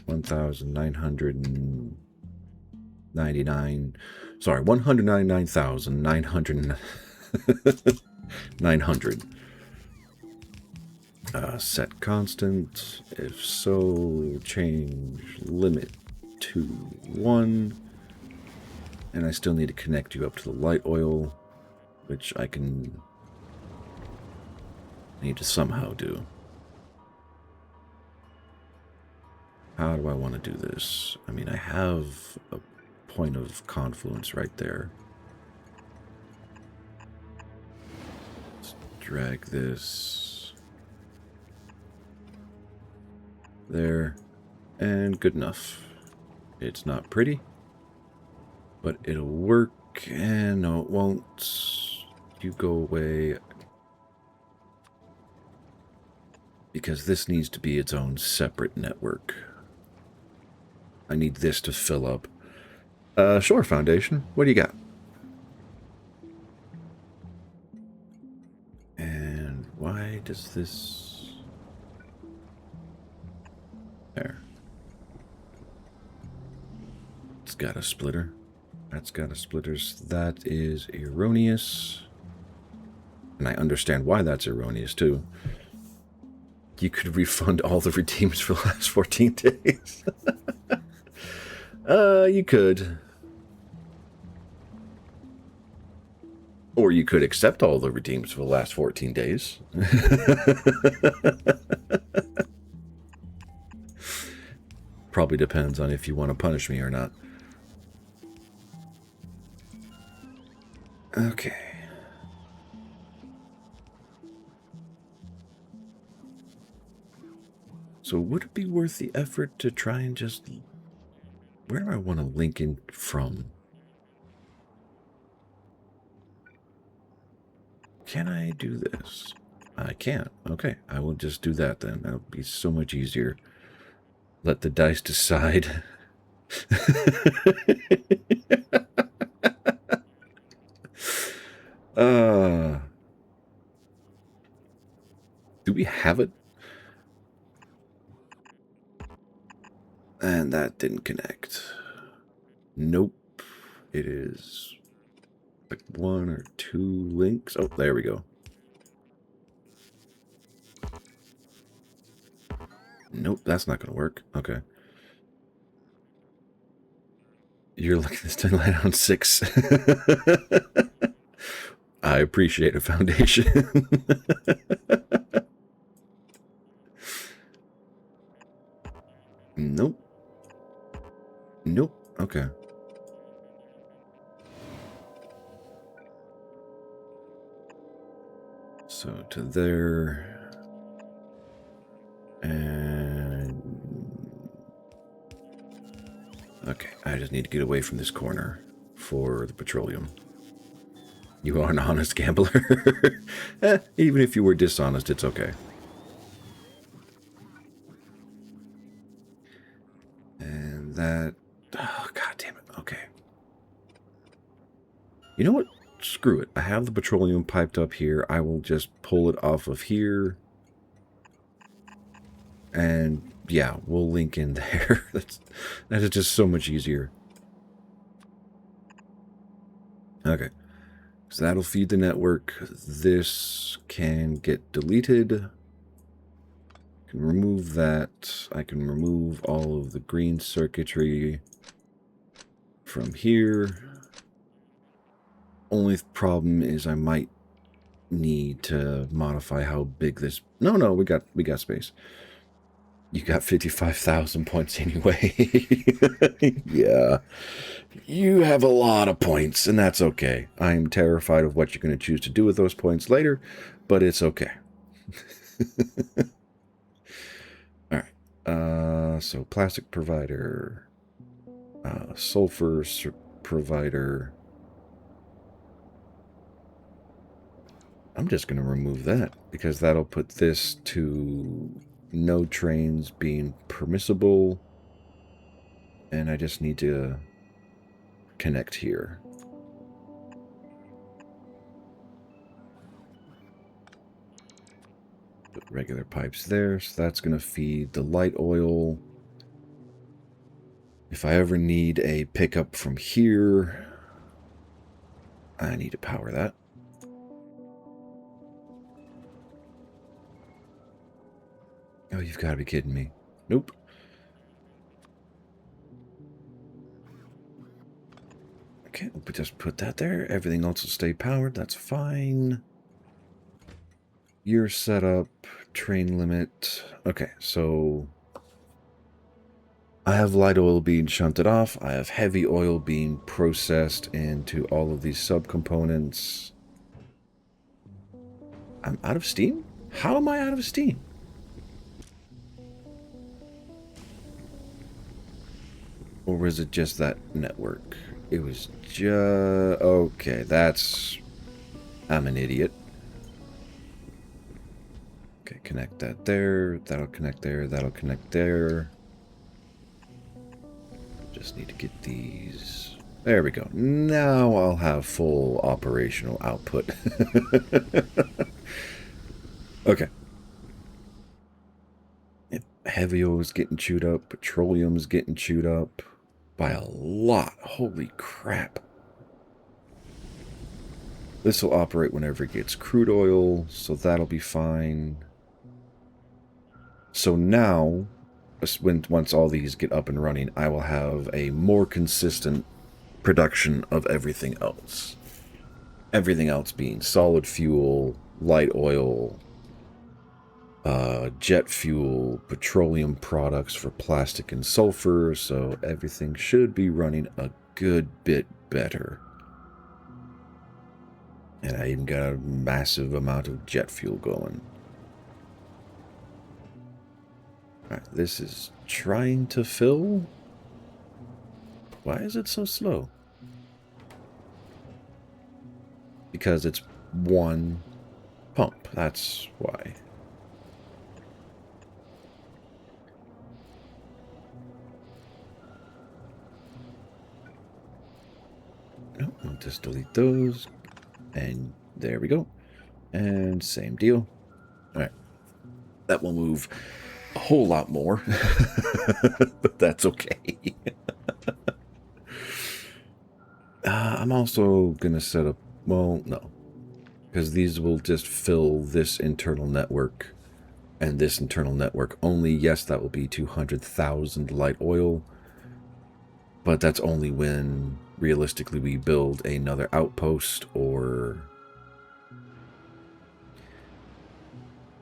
1,999, sorry, 199,900. 900. Set constant. If so, change limit to 1. And I still need to connect you up to the light oil, which I need to somehow do. How do I want to do this? I mean, I have a point of confluence right there. Let's drag this there, and good enough. It's not pretty, but it'll work, and no, it won't. You go away. Because this needs to be its own separate network. I need this to fill up. Sure, Foundation. What do you got? And why does this... There. It's got a splitter. That's got a splitter. That is erroneous. And I understand why that's erroneous, too. You could refund all the redeems for the last 14 days. You could. Or you could accept all the redeems for the last 14 days. Probably depends on if you want to punish me or not. Okay. So would it be worth the effort to try and just where do I want to link in from? Can I do this? I can't. Okay, I will just do that then. That'll be so much easier. Let the dice decide. Do we have it? And that didn't connect. Nope. It is like 1 or 2 links. Oh, there we go. Nope, that's not going to work. Okay. You're looking this to land on 6. I appreciate a foundation. Nope. Nope. Okay. So to there. And... okay, I just need to get away from this corner for the petroleum. You are an honest gambler. Even if you were dishonest, it's okay. And that... oh, god damn it. Okay. You know what? Screw it. I have the petroleum piped up here. I will just pull it off of here. And yeah, we'll link in there. That is just so much easier. Okay. So that'll feed the network. This can get deleted. I can remove that. I can remove all of the green circuitry from here. Only problem is I might need to modify how big this... no, we got space. You got 55,000 points anyway. Yeah. You have a lot of points, and that's okay. I'm terrified of what you're going to choose to do with those points later, but it's okay. Alright. So plastic provider. Sulfur provider. I'm just going to remove that, because that'll put this to no trains being permissible. And I just need to connect here. Put regular pipes there, so that's going to feed the light oil. If I ever need a pickup from here, I need to power that. Oh, you've got to be kidding me. Nope. Okay, we'll just put that there. Everything else will stay powered. That's fine. Year setup, train limit. Okay, so I have light oil being shunted off. I have heavy oil being processed into all of these subcomponents. I'm out of steam? How am I out of steam? Or was it just that network? It was just... okay, that's... I'm an idiot. Okay, connect that there. That'll connect there. That'll connect there. Just need to get these... there we go. Now I'll have full operational output. Okay. Yep. Heavy oil is getting chewed up. Petroleum is getting chewed up. By a lot. Holy crap. This will operate whenever it gets crude oil, so that'll be fine. So now, once all these get up and running, I will have a more consistent production of everything else. Everything else being solid fuel, light oil, jet fuel, petroleum products for plastic and sulfur, so everything should be running a good bit better. And I even got a massive amount of jet fuel going. Alright, this is trying to fill. Why is it so slow? Because it's one pump. That's why. No, I'll just delete those. And there we go. And same deal. All right. That will move a whole lot more. But that's okay. I'm also going to set up... Well, no. Because these will just fill this internal network and this internal network only. Yes, that will be 200,000 light oil. But that's only when, realistically, we build another outpost or...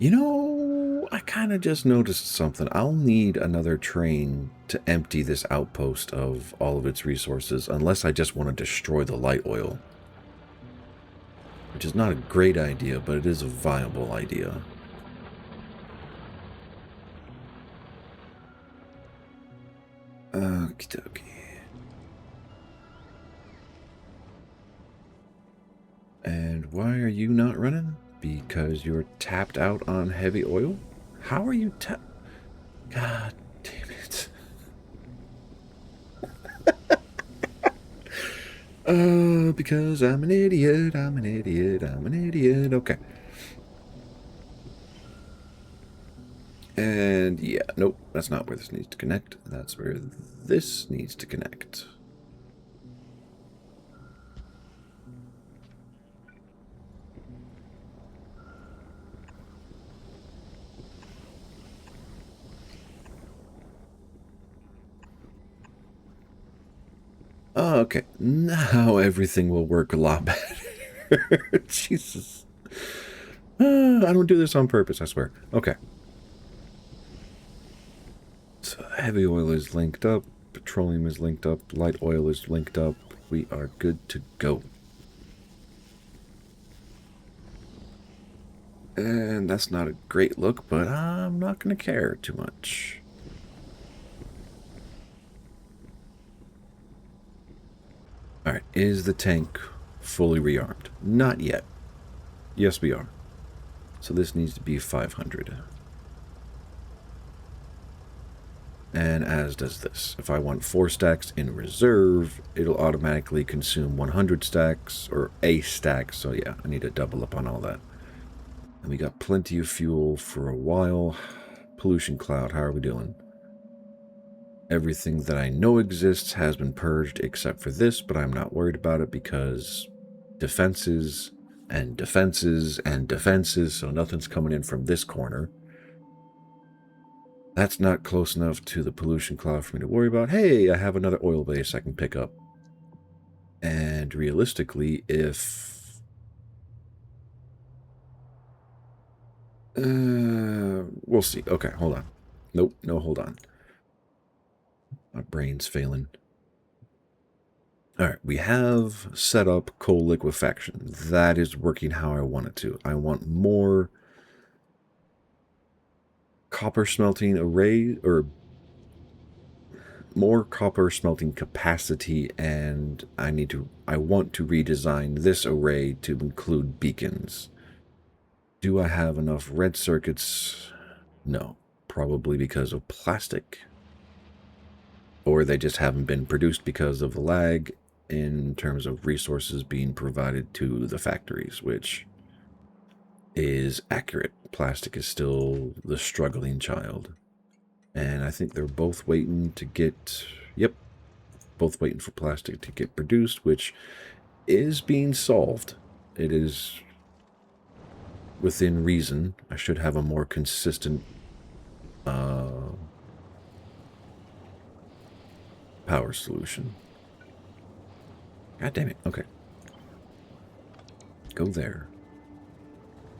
You know, I kind of just noticed something. I'll need another train to empty this outpost of all of its resources, unless I just want to destroy the light oil. Which is not a great idea, but it is a viable idea. Okie dokie. And why are you not running? Because you're tapped out on heavy oil? How are you tapped? God damn it. Because I'm an idiot, I'm an idiot, I'm an idiot. Okay. And yeah, nope, that's not where this needs to connect. That's where this needs to connect. Oh, okay. Now everything will work a lot better. Jesus. I don't do this on purpose, I swear. Okay. So heavy oil is linked up. Petroleum is linked up. Light oil is linked up. We are good to go. And that's not a great look, but I'm not going to care too much. Alright, is the tank fully rearmed? Not yet. Yes, we are. So this needs to be 500. And as does this. If I want 4 stacks in reserve, it'll automatically consume 100 stacks, or a stack. So yeah, I need to double up on all that. And we got plenty of fuel for a while. Pollution cloud, how are we doing? Everything that I know exists has been purged except for this, but I'm not worried about it because defenses and defenses and defenses, so nothing's coming in from this corner. That's not close enough to the pollution cloud for me to worry about. Hey, I have another oil base I can pick up. And realistically, if... we'll see. Okay, hold on. Nope, no, hold on. My brain's failing. Alright, we have set up coal liquefaction. That is working how I want it to. I want more copper smelting array, or more copper smelting capacity, and I want to redesign this array to include beacons. Do I have enough red circuits? No, probably because of plastic. Or they just haven't been produced because of the lag in terms of resources being provided to the factories, which is accurate. Plastic is still the struggling child. And I think they're both waiting to get... Yep, both waiting for plastic to get produced, which is being solved. It is within reason. I should have a more consistent power solution. God damn it. Okay. Go there.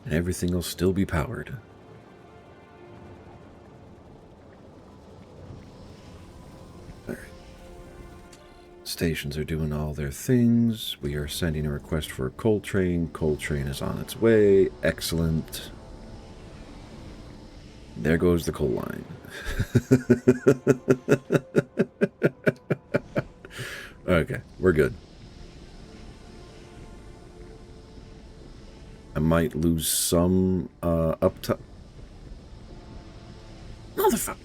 And everything will still be powered. Alright. Stations are doing all their things. We are sending a request for a coal train. Coal train is on its way. Excellent. There goes the coal line. Okay, we're good. I might lose some uptime. Motherfucker.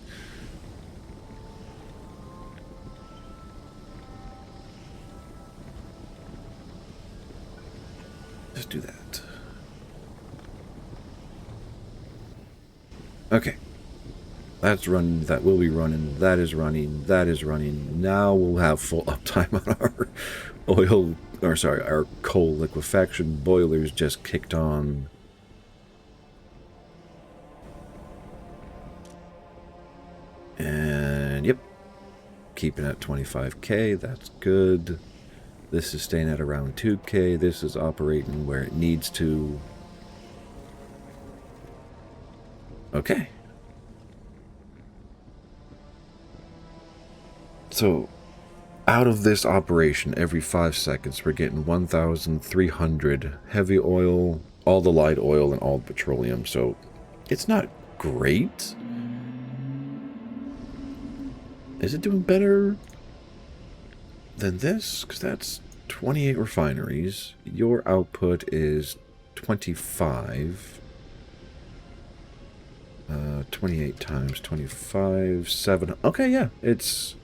Just do that. Okay. That's running, that will be running, that is running, that is running. Now we'll have full uptime on our oil, or sorry, our coal liquefaction boilers just kicked on. And yep, keeping at 25K, that's good. This is staying at around 2K. This is operating where it needs to. Okay. So, out of this operation, every 5 seconds, we're getting 1,300 heavy oil, all the light oil, and all the petroleum. So, it's not great. Is it doing better than this? Because that's 28 refineries. Your output is 25. 28 times 25, 7. Okay, yeah, it's...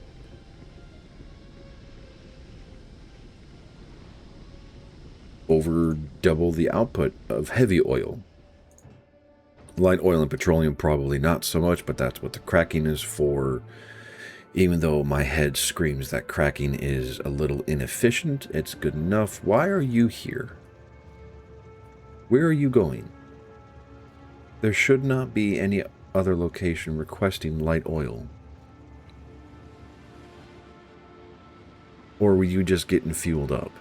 over double the output of heavy oil. Light oil and petroleum probably not so much, but that's what the cracking is for. Even though my head screams that cracking is a little inefficient, it's good enough. Why are you here? Where are you going? There should not be any other location requesting light oil. Or were you just getting fueled up?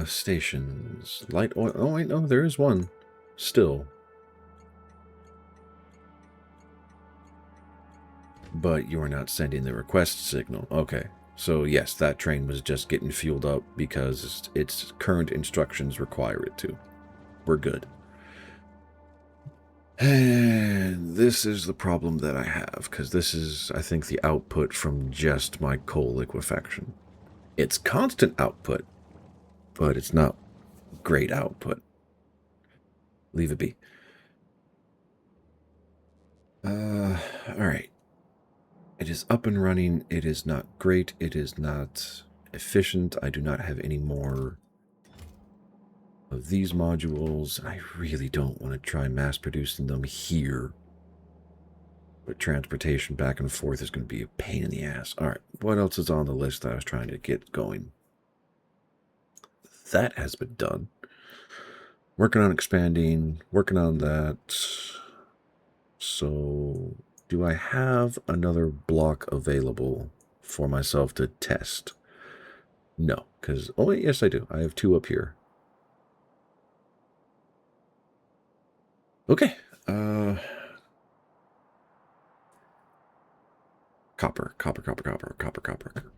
Stations. Light oil. Oh, wait, no, there is one. Still. But you are not sending the request signal. Okay. So, yes, that train was just getting fueled up because its current instructions require it to. We're good. And this is the problem that I have, because this is, I think, the output from just my coal liquefaction. It's constant output, but it's not great output. Leave it be. Alright. It is up and running. It is not great. It is not efficient. I do not have any more of these modules. I really don't want to try mass producing them here. But transportation back and forth is going to be a pain in the ass. Alright, what else is on the list that I was trying to get going? That has been done. Working on expanding, working on that. So, do I have another block available for myself to test? No, because, oh wait, yes I do. I have 2 up here. Okay, copper,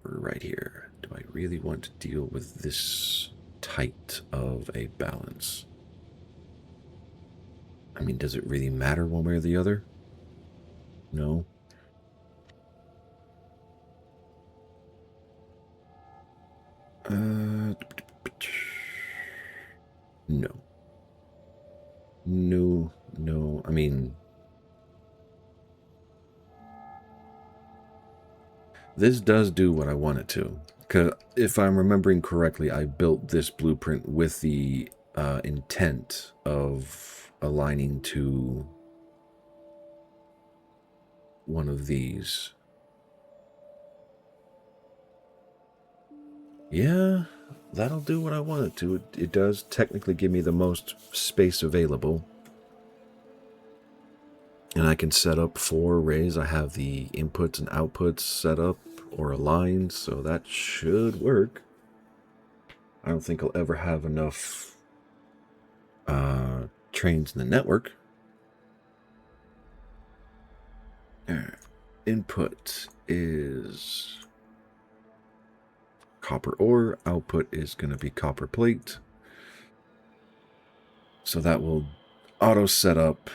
right here. Do I really want to deal with this tight of a balance? I mean, does it really matter one way or the other? No. No. No. I mean, this does do what I want it to. Because if I'm remembering correctly, I built this blueprint with the intent of aligning to one of these. Yeah, that'll do what I want it to. It does technically give me the most space available. And I can set up 4 arrays. I have the inputs and outputs set up or aligned, so that should work. I don't think I'll ever have enough trains in the network. Input is copper ore. Output is going to be copper plate. So that will auto set up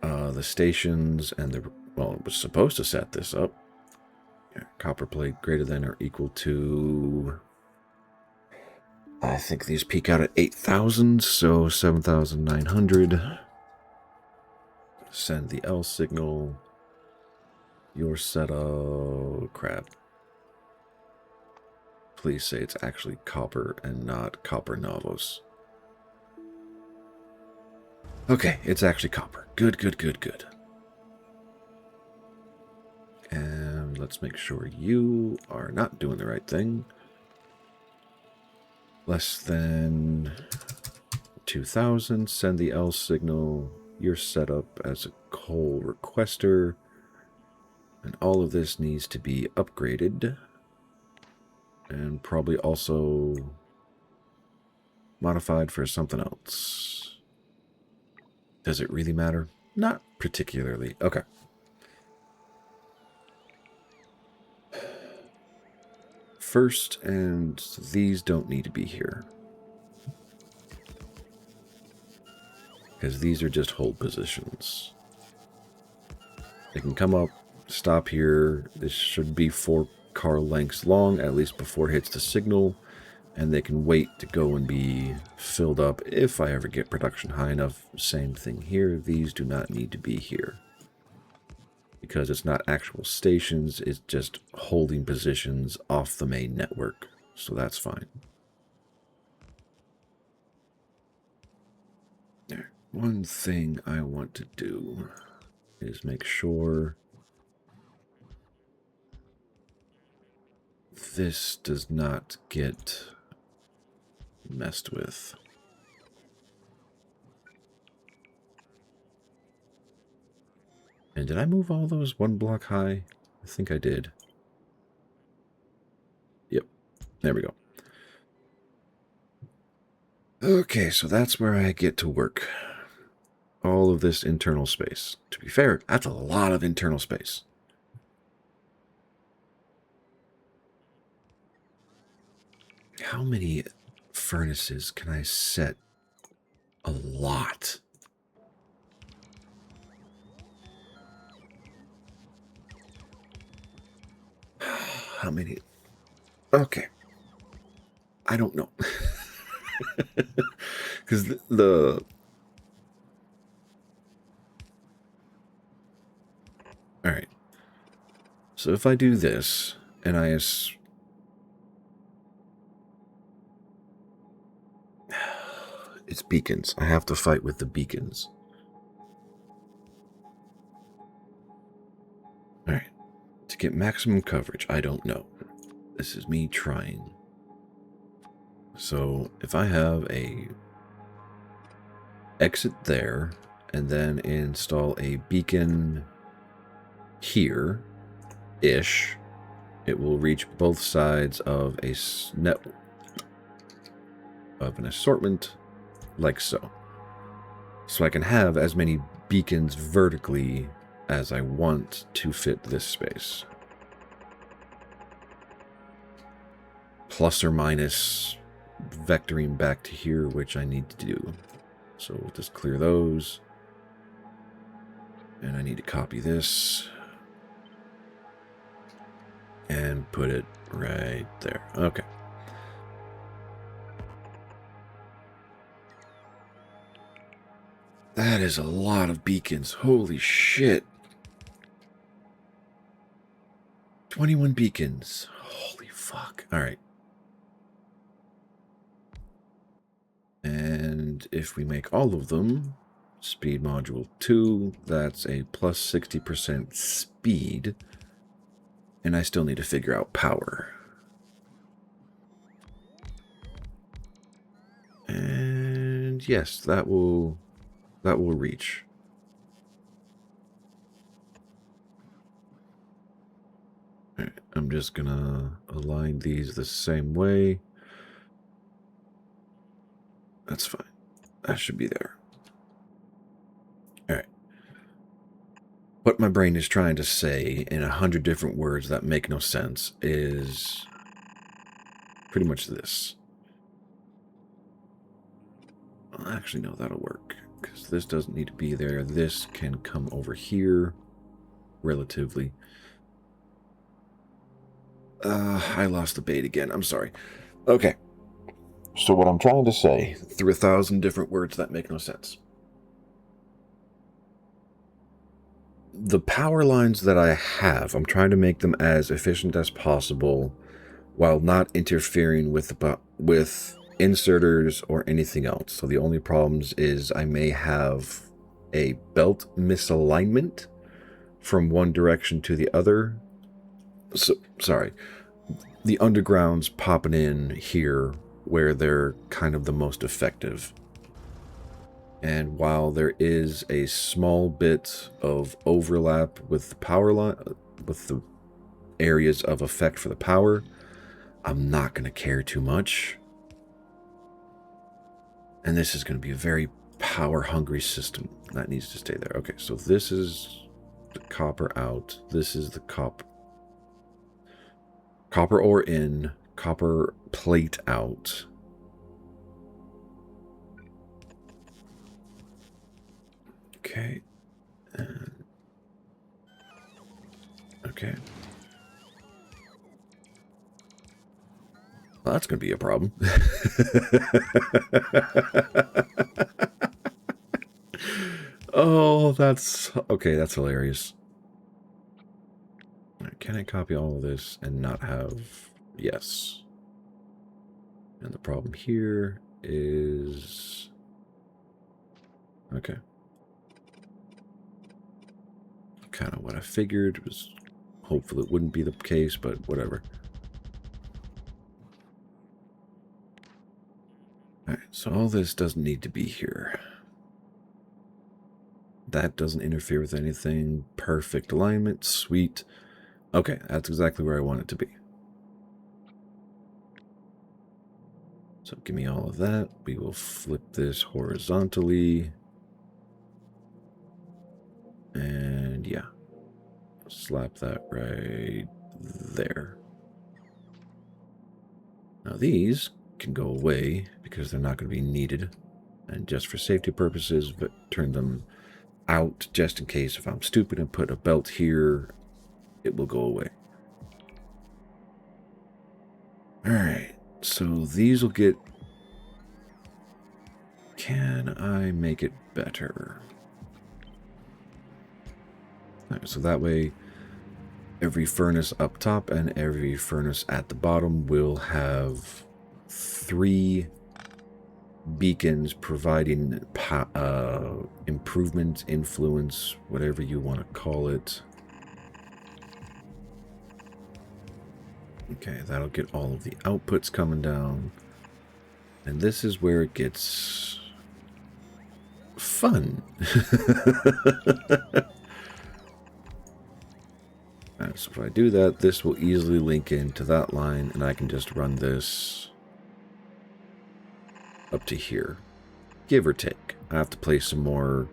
The stations and the... Well, it was supposed to set this up. Yeah, copper plate greater than or equal to... I think these peak out at 8,000, so 7,900. Send the L signal. Your setup... Crap. Please say it's actually copper and not copper novos. Okay, it's actually copper. Good, good, good, good. And let's make sure you are not doing the right thing. Less than 2,000. Send the L signal. You're set up as a coal requester. And all of this needs to be upgraded. And probably also modified for something else. Does it really matter? Not particularly. Okay. First, and these don't need to be here. Because these are just hold positions. They can come up, stop here. This should be 4 car lengths long, at least before it hits the signal. And they can wait to go and be filled up if I ever get production high enough. Same thing here. These do not need to be here. Because it's not actual stations, it's just holding positions off the main network. So that's fine. There. One thing I want to do is make sure this does not get messed with. And did I move all those 1 block high? I think I did. Yep, there we go. Okay, so that's where I get to work. All of this internal space. To be fair, that's a lot of internal space. How many furnaces can I set? A lot. How many? Okay. I don't know. Because the all right. So if I do this, and it's beacons. I have to fight with the beacons. All right. To get maximum coverage, I don't know. This is me trying. So if I have a exit there, and then install a beacon here-ish, it will reach both sides of a net of an assortment like so. So I can have as many beacons vertically as I want to fit this space. Plus or minus vectoring back to here, which I need to do. So we'll just clear those. And I need to copy this. And put it right there. Okay. That is a lot of beacons. Holy shit. 21 beacons. Holy fuck. All right. And if we make all of them, speed module 2, that's a plus 60% speed. And I still need to figure out power. And yes, that will reach. All right, I'm just gonna align these the same way. That's fine. That should be there. All right. What my brain is trying to say in 100 different words that make no sense is pretty much this. Well, actually, no, that'll work. because this doesn't need to be there. This can come over here relatively. I lost the bait again. I'm sorry. Okay. So what I'm trying to say, through 1,000 different words that make no sense. The power lines that I have, I'm trying to make them as efficient as possible while not interfering with inserters or anything else. So the only problems is I may have a belt misalignment from one direction to the other. So, sorry. The underground's popping in here where they're kind of the most effective. And while there is a small bit of overlap with the power line, with the areas of effect for the power, I'm not going to care too much. And this is going to be a very power-hungry system. That needs to stay there. Okay, so this is the copper out. This is the copper ore in, copper plate out. Okay. Okay. Well, that's going to be a problem. Oh, that's... Okay, that's hilarious. Can I copy all of this and not have... Yes. And the problem here is... Okay. Kind of what I figured. Was hopefully it wouldn't be the case, but whatever. Alright, so all this doesn't need to be here. That doesn't interfere with anything. Perfect alignment. Sweet. Okay, that's exactly where I want it to be. So give me all of that. We will flip this horizontally. And yeah. Slap that right there. Now these can go away because they're not going to be needed. And just for safety purposes, but turn them out just in case if I'm stupid and put a belt here, it will go away. Alright, so these will get... Can I make it better? Alright, so that way every furnace up top and every furnace at the bottom will have 3 beacons providing improvement, influence, whatever you want to call it. Okay, that'll get all of the outputs coming down. And this is where it gets fun. Alright, so if I do that, this will easily link into that line, and I can just run this up to here, give or take. I have to play some more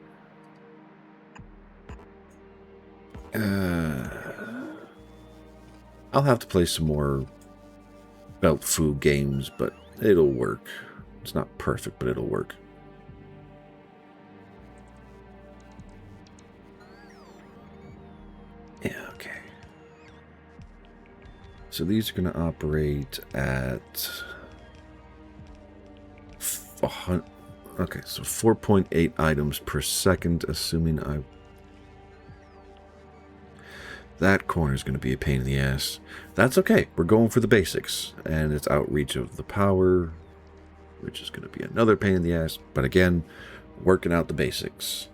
I'll have to play some more belt foo games, but it'll work. It's not perfect, but it'll work. Yeah, okay. So these are going to operate at... Okay, so 4.8 items per second, assuming I... That corner is going to be a pain in the ass. That's okay. We're going for the basics. And it's outreach of the power, which is going to be another pain in the ass. But again, working out the basics.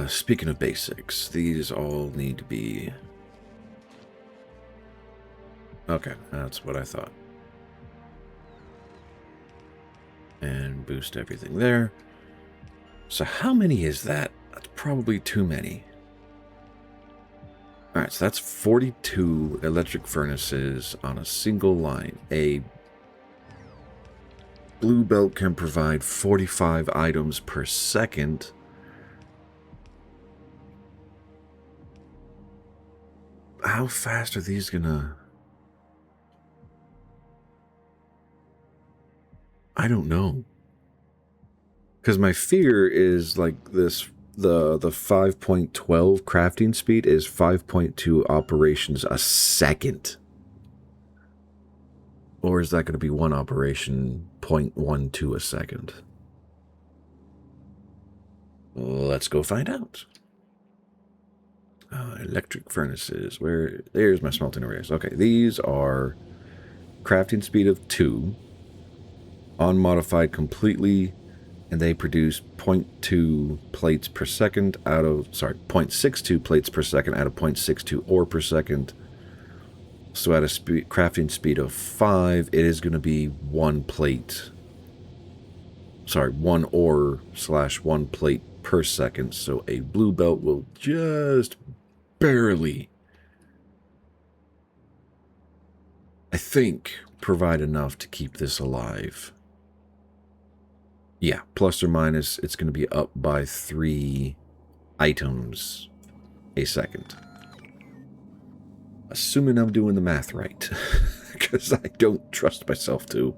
Speaking of basics, these all need to be... Okay, that's what I thought. And boost everything there. So how many is that? That's probably too many. Alright, so that's 42 electric furnaces on a single line. A blue belt can provide 45 items per second. How fast are these gonna... I don't know. Because my fear is like this, the 5.12 crafting speed is 5.2 operations a second. Or is that going to be one operation 0.12 a second? Let's go find out. Electric furnaces. There's my smelting arrays. Okay, these are crafting speed of 2, unmodified completely, and they produce 0.2 plates per second out of, 0.62 plates per second out of 0.62 ore per second. So at a crafting speed of 5, it is going to be 1 plate. 1 ore / 1 plate per second. So a blue belt will just barely, I think, provide enough to keep this alive. Yeah, plus or minus, it's going to be up by 3 items a second. Assuming I'm doing the math right, because I don't trust myself to.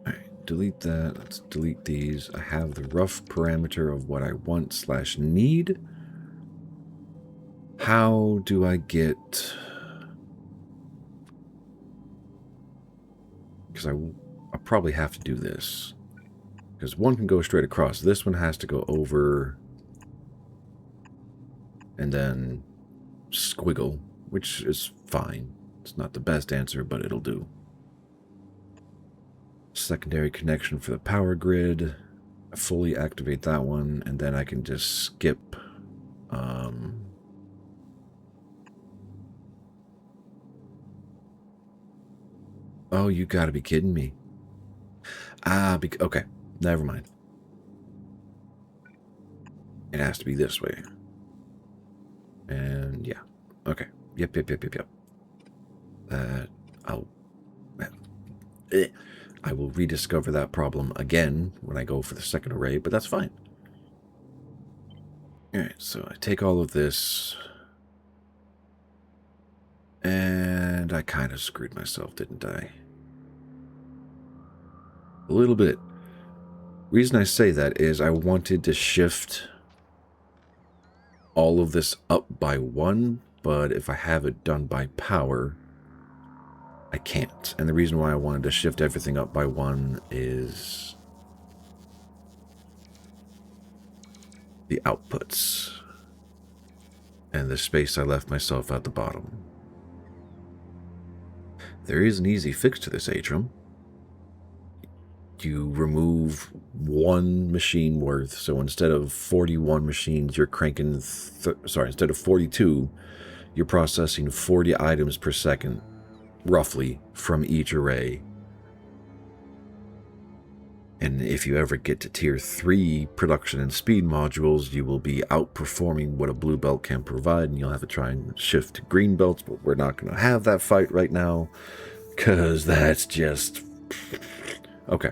Alright, delete that. Let's delete these. I have the rough parameter of what I want / need. How do I get... Because I probably have to do this. Because one can go straight across. This one has to go over... and then squiggle, which is fine. It's not the best answer, but it'll do. Secondary connection for the power grid. I fully activate that one, and then I can just skip. Oh, you gotta be kidding me. Okay, never mind. It has to be this way. And yeah, okay. Yep. I will rediscover that problem again when I go for the second array, but that's fine. Alright, so I take all of this. And I kind of screwed myself, didn't I? A little bit. Reason I say that is I wanted to shift all of this up by 1, but if I have it done by power, I can't. And the reason why I wanted to shift everything up by 1 is the outputs and the space I left myself at the bottom. There is an easy fix to this, Atrum. You remove 1 machine worth, so instead of 41 machines, you're cranking, instead of 42, you're processing 40 items per second, roughly, from each array. And if you ever get to tier 3 production and speed modules, you will be outperforming what a blue belt can provide, and you'll have to try and shift to green belts, but we're not going to have that fight right now, because that's just... Okay.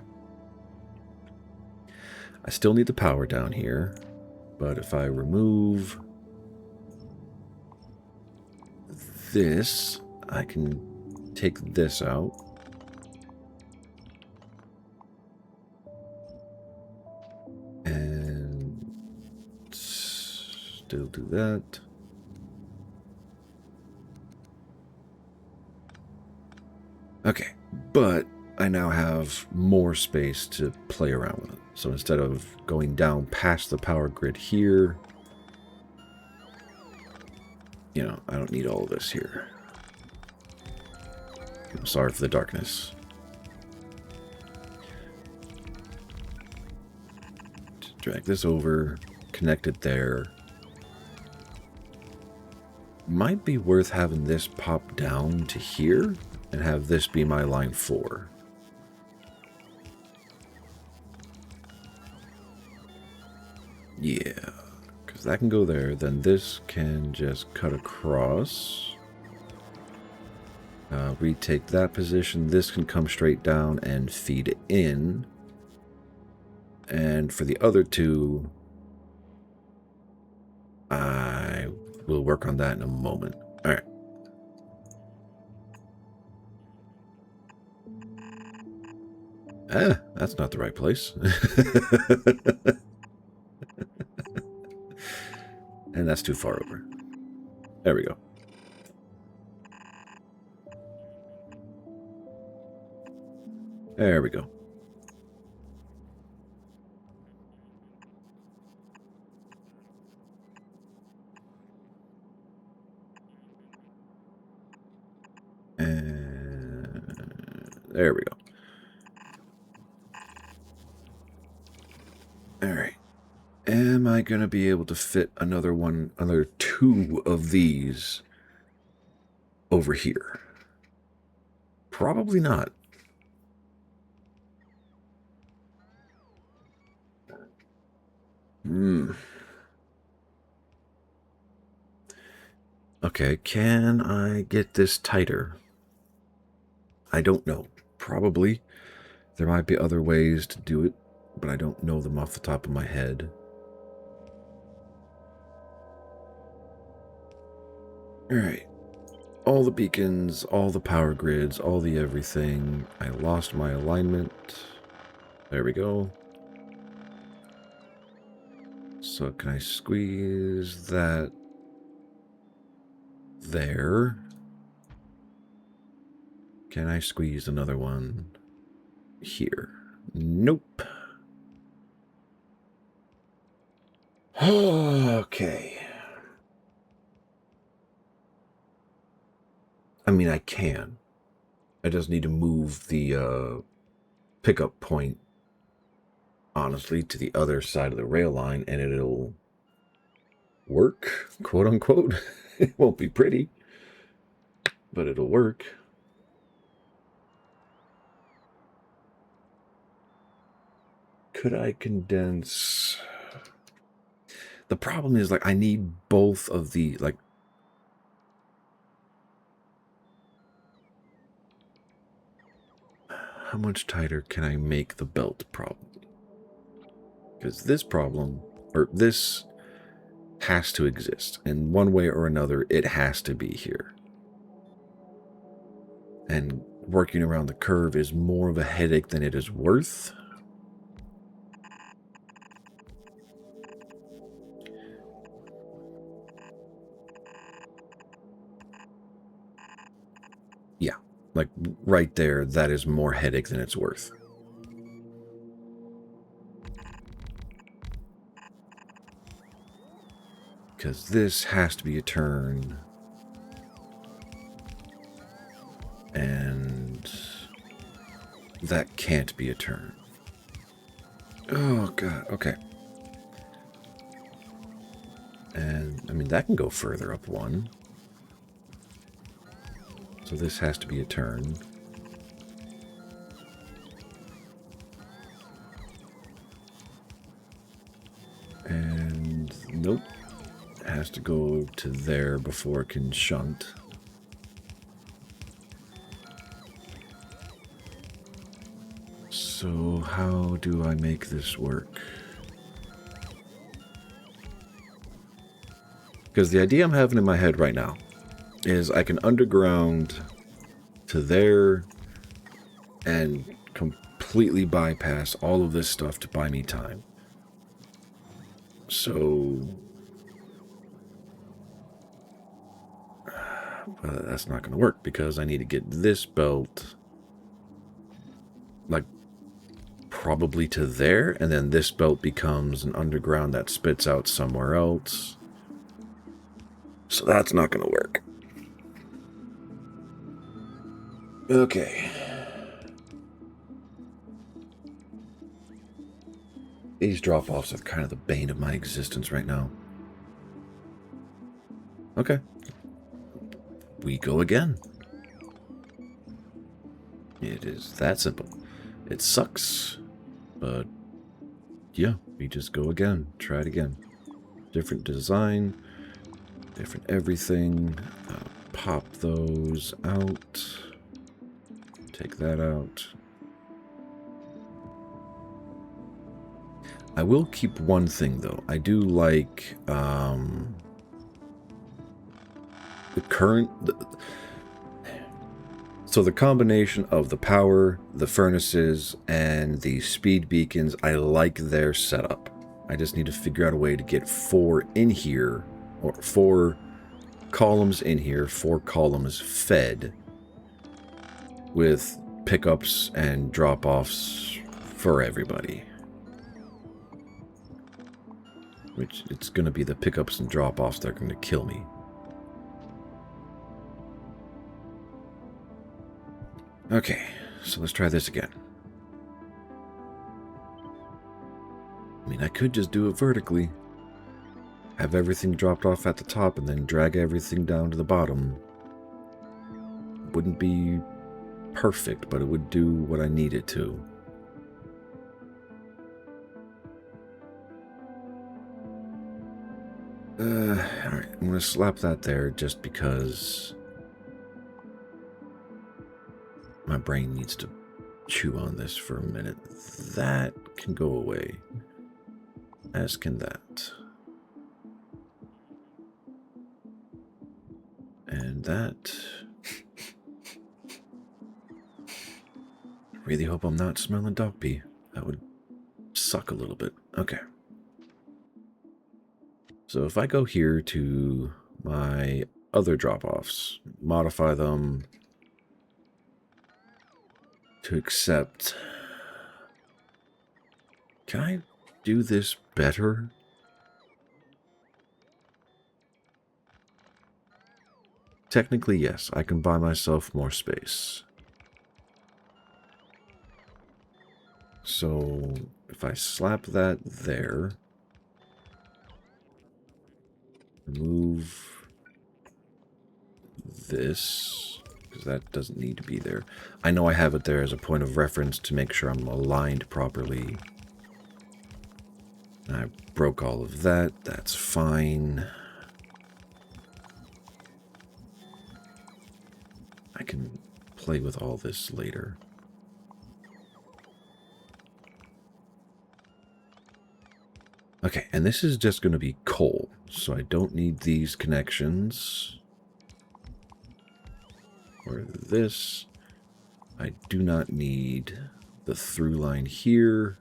I still need the power down here, but if I remove this, I can take this out. And still do that. Okay, but I now have more space to play around with it. So instead of going down past the power grid here, you know, I don't need all of this here. I'm sorry for the darkness. Just drag this over, connect it there. Might be worth having this pop down to here and have this be my line 4. Yeah, because that can go there. Then this can just cut across. Retake that position. This can come straight down and feed in. And for the other two, I will work on that in a moment. All right. That's not the right place. And that's too far over. There we go. There we go. And there we go. All right. Am I going to be able to fit another 2 of these over here? Probably not. Okay, can I get this tighter? I don't know. Probably. There might be other ways to do it, but I don't know them off the top of my head. Alright. All the beacons, all the power grids, all the everything. I lost my alignment. There we go. So can I squeeze that there? Can I squeeze another one here? Nope. Okay. I mean, I can. I just need to move the pickup point, honestly, to the other side of the rail line, and it'll work, quote unquote. It won't be pretty, but it'll work. Could I condense? The problem is, like, I need both of the, like, how much tighter can I make the belt problem? Because this problem, or this has to exist. In one way or another, it has to be here. And working around the curve is more of a headache than it is worth. Yeah, like right there, that is more headache than it's worth. Because this has to be a turn. And that can't be a turn. Oh, God. Okay. And, I mean, that can go further up one. So this has to be a turn. And, nope. It has to go to there before it can shunt. So how do I make this work? Because the idea I'm having in my head right now is I can underground to there and completely bypass all of this stuff to buy me time. So that's not going to work because I need to get this belt like probably to there, and then this belt becomes an underground that spits out somewhere else. So that's not going to work. Okay. These drop-offs are kind of the bane of my existence right now. Okay. We go again. It is that simple. It sucks, but yeah, we just go again. Try it again. Different design, different everything. Pop those out. Take that out. I will keep one thing, though. I do like the current... So the combination of the power, the furnaces, and the speed beacons, I like their setup. I just need to figure out a way to get 4 in here, or 4 columns in here, 4 columns fed, with pickups and drop-offs for everybody. Which, it's going to be the pickups and drop-offs that are going to kill me. Okay, so let's try this again. I mean, I could just do it vertically. Have everything dropped off at the top and then drag everything down to the bottom. Wouldn't be perfect, but it would do what I need it to. Alright, I'm going to slap that there just because my brain needs to chew on this for a minute. That can go away, as can that. And that... I really hope I'm not smelling dog pee. That would suck a little bit. Okay. So if I go here to my other drop-offs, modify them to accept... Can I do this better? Technically, yes. I can buy myself more space. So if I slap that there, remove this, because that doesn't need to be there. I know I have it there as a point of reference to make sure I'm aligned properly. I broke all of that. That's fine. I can play with all this later. Okay, and this is just going to be coal, so I don't need these connections. Or this. I do not need the through line here.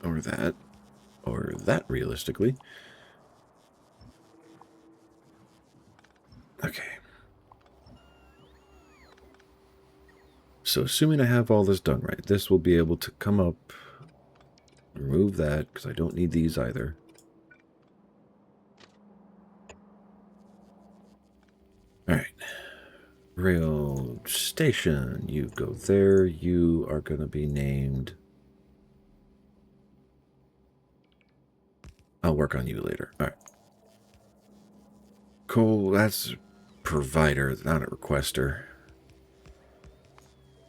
Or that realistically. Okay. So assuming I have all this done right, this will be able to come up, remove that, because I don't need these either. Alright. Rail station, you go there. You are going to be named... I'll work on you later. Alright. Cool, that's provider, not a requester.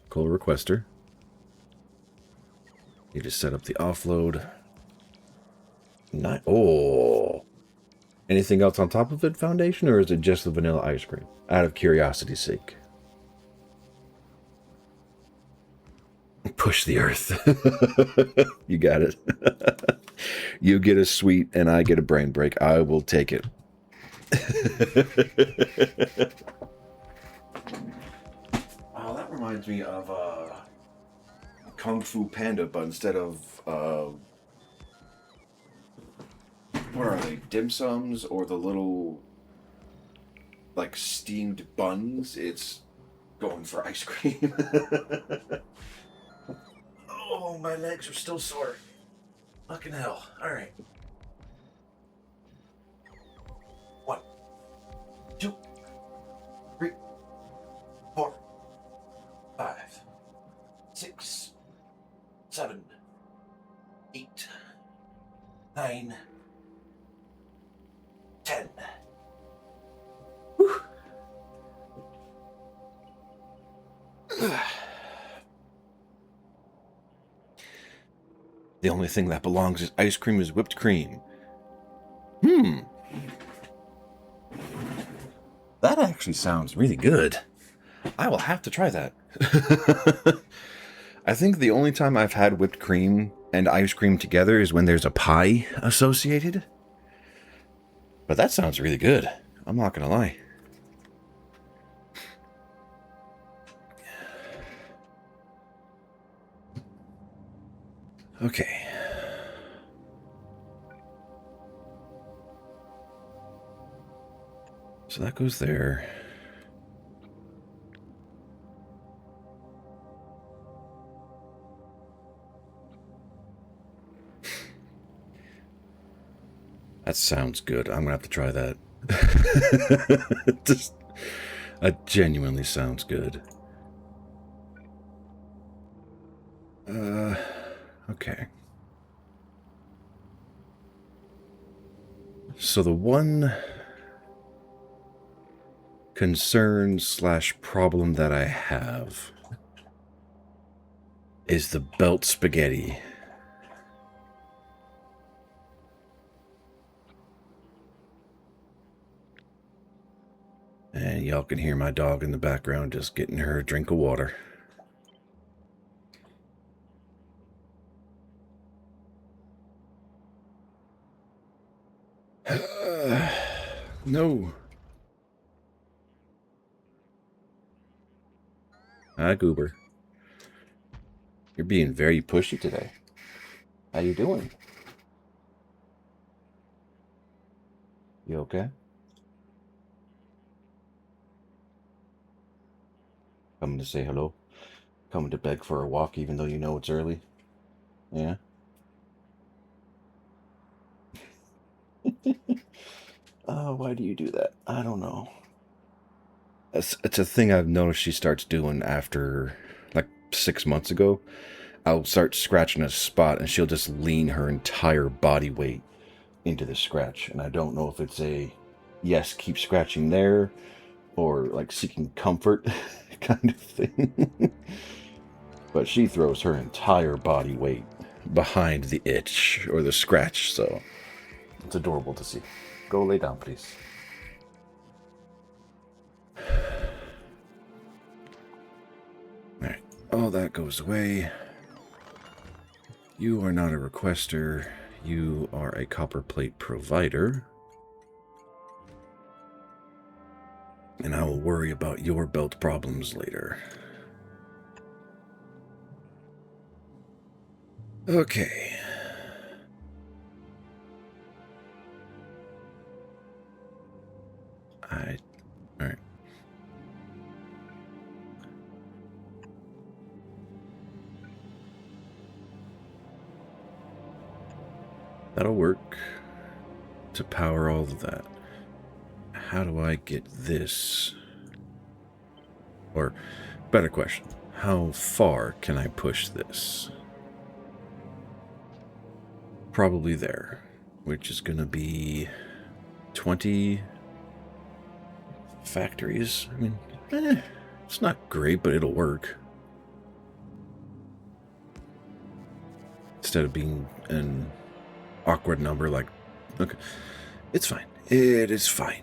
Coal requester. You just set up the offload. Not, oh. Anything else on top of it, Foundation, or is it just the vanilla ice cream? Out of curiosity's sake. Push the earth. You got it. You get a sweet and I get a brain break. I will take it. Oh, that reminds me of Kung Fu Panda, but instead of what are they? Dim sums or the little like steamed buns? It's going for ice cream. Oh, my legs are still sore. Fucking hell. Alright. 1, 2, 3, 4, 5, 6, 7, 8, 9, 10. Whew. The only thing that belongs is ice cream is whipped cream. That actually sounds really good. I will have to try that. I think the only time I've had whipped cream and ice cream together is when there's a pie associated. But that sounds really good. I'm not gonna lie. Okay. So that goes there. That sounds good. I'm gonna have to try that. That genuinely sounds good. Okay. So the one concern / problem that I have is the belt spaghetti. And y'all can hear my dog in the background just getting her a drink of water. No. Hi, Goober. You're being very pushy today. How you doing? You okay? Coming to say hello? Coming to beg for a walk even though you know it's early? Yeah? Why do you do that? I don't know. It's a thing I've noticed she starts doing after, like, 6 months ago. I'll start scratching a spot and she'll just lean her entire body weight into the scratch. And I don't know if it's a, yes, keep scratching there, or like seeking comfort kind of thing. But she throws her entire body weight behind the itch or the scratch, so it's adorable to see. Go lay down, please. Alright, all that goes away. You are not a requester. You are a copper plate provider. And I will worry about your belt problems later. Okay. Alright. That'll work to power all of that. How do I get this? Or, better question, how far can I push this? Probably there, which is going to be 20 factories. I mean, it's not great, but it'll work. Instead of being an awkward number like, okay, it's fine. It is fine.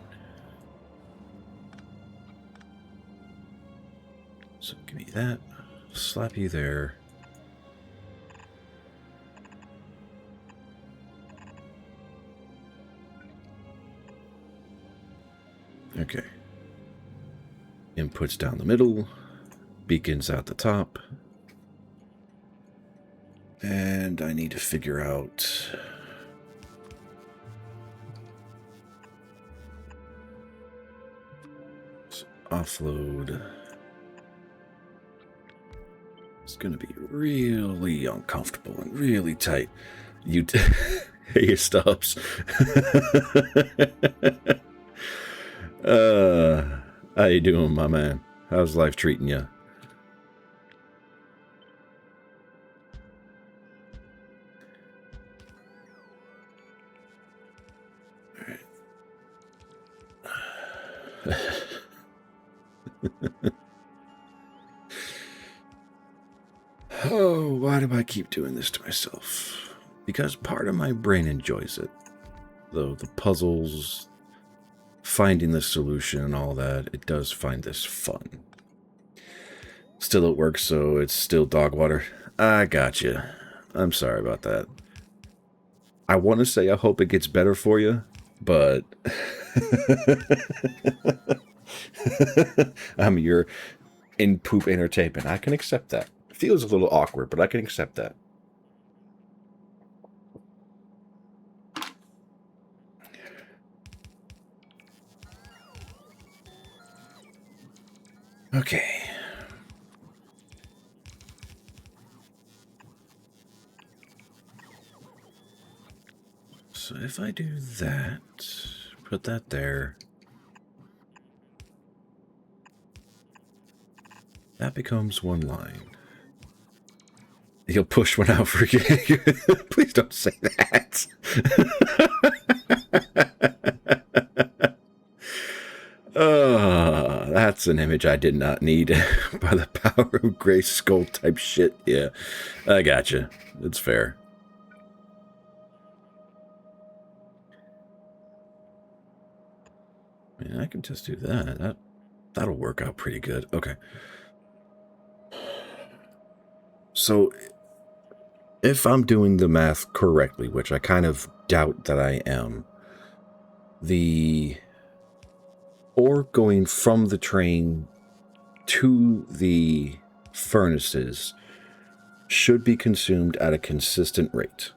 So give me that. Slap you there. Okay. Inputs down the middle. Beacons out the top. And I need to figure out... offload. It's going to be really uncomfortable and really tight. You... Hey, it stops. How you doing, my man? How's life treating you? Oh, why do I keep doing this to myself? Because part of my brain enjoys it. Though the puzzles, finding the solution and all that, it does find this fun. Still at work, so it's still dog water. I got you. I'm sorry about that. I want to say I hope it gets better for you, but I'm your in poop entertainment. I can accept that. It feels a little awkward, but I can accept that. Okay. So if I do that, put that there. That becomes one line. He'll push one out for you. Please don't say that. That's an image I did not need. By the power of Gray Skull type shit. Yeah, I gotcha. It's fair. Yeah, I can just do that. That'll work out pretty good. Okay. So, if I'm doing the math correctly, which I kind of doubt that I am, the ore going from the train to the furnaces should be consumed at a consistent rate.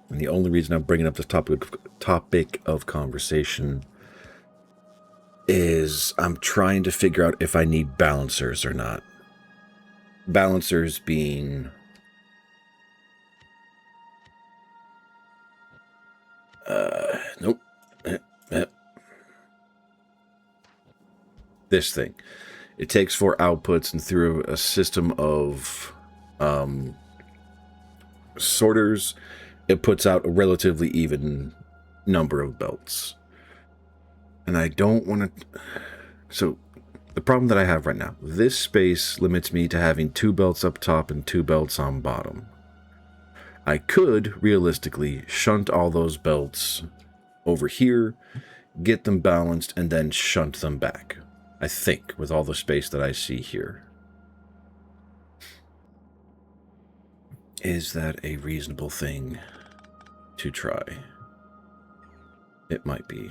And the only reason I'm bringing up this topic of conversation is I'm trying to figure out if I need balancers or not. Balancers being nope. This thing. It takes 4 outputs, and through a system of sorters, it puts out a relatively even number of belts. And I don't want to... So, the problem that I have right now, this space limits me to having 2 belts up top and 2 belts on bottom. I could, realistically, shunt all those belts over here, get them balanced, and then shunt them back. I think, with all the space that I see here. Is that a reasonable thing to try? It might be.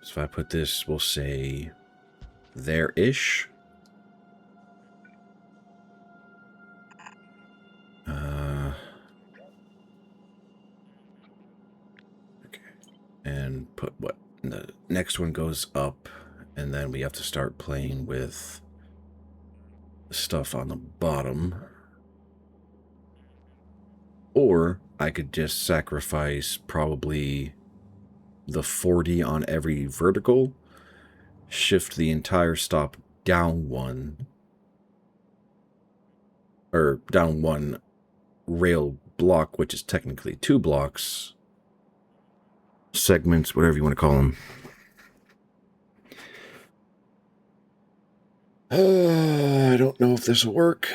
So if I put this, we'll say there-ish. Okay. And put what? The next one goes up, and then we have to start playing with stuff on the bottom. Or I could just sacrifice probably the 40 on every vertical, shift the entire stop down 1, or down 1 rail block, which is technically 2 blocks, segments, whatever you want to call them. I don't know if this will work.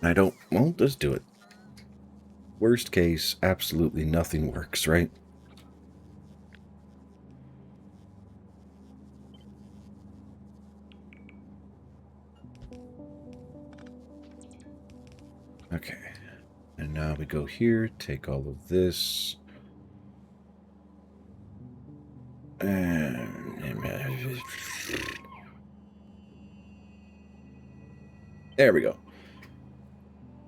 Well, let's do it. Worst case, absolutely nothing works, right? Okay. And now we go here, take all of this. There we go.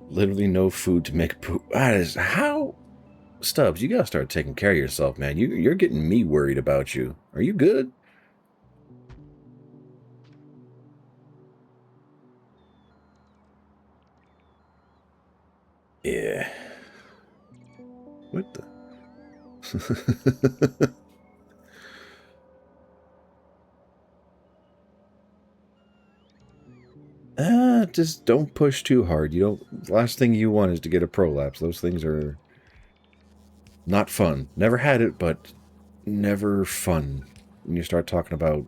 Literally no food to make poop. That is how... Stubbs, you gotta start taking care of yourself, man. You're getting me worried about you. Are you good? Yeah. What the... Just don't push too hard. You don't... Last thing you want is to get a prolapse. Those things are not fun. Never had it, but never fun when you start talking about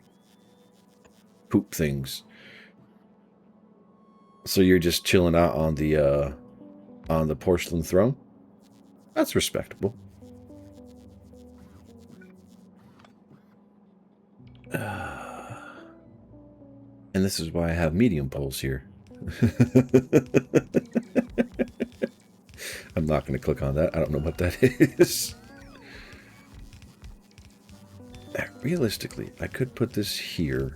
poop things. So you're just chilling out on the porcelain throne? That's respectable. And this is why I have medium poles here. I'm not going to click on that. I don't know what that is. Realistically, I could put this here.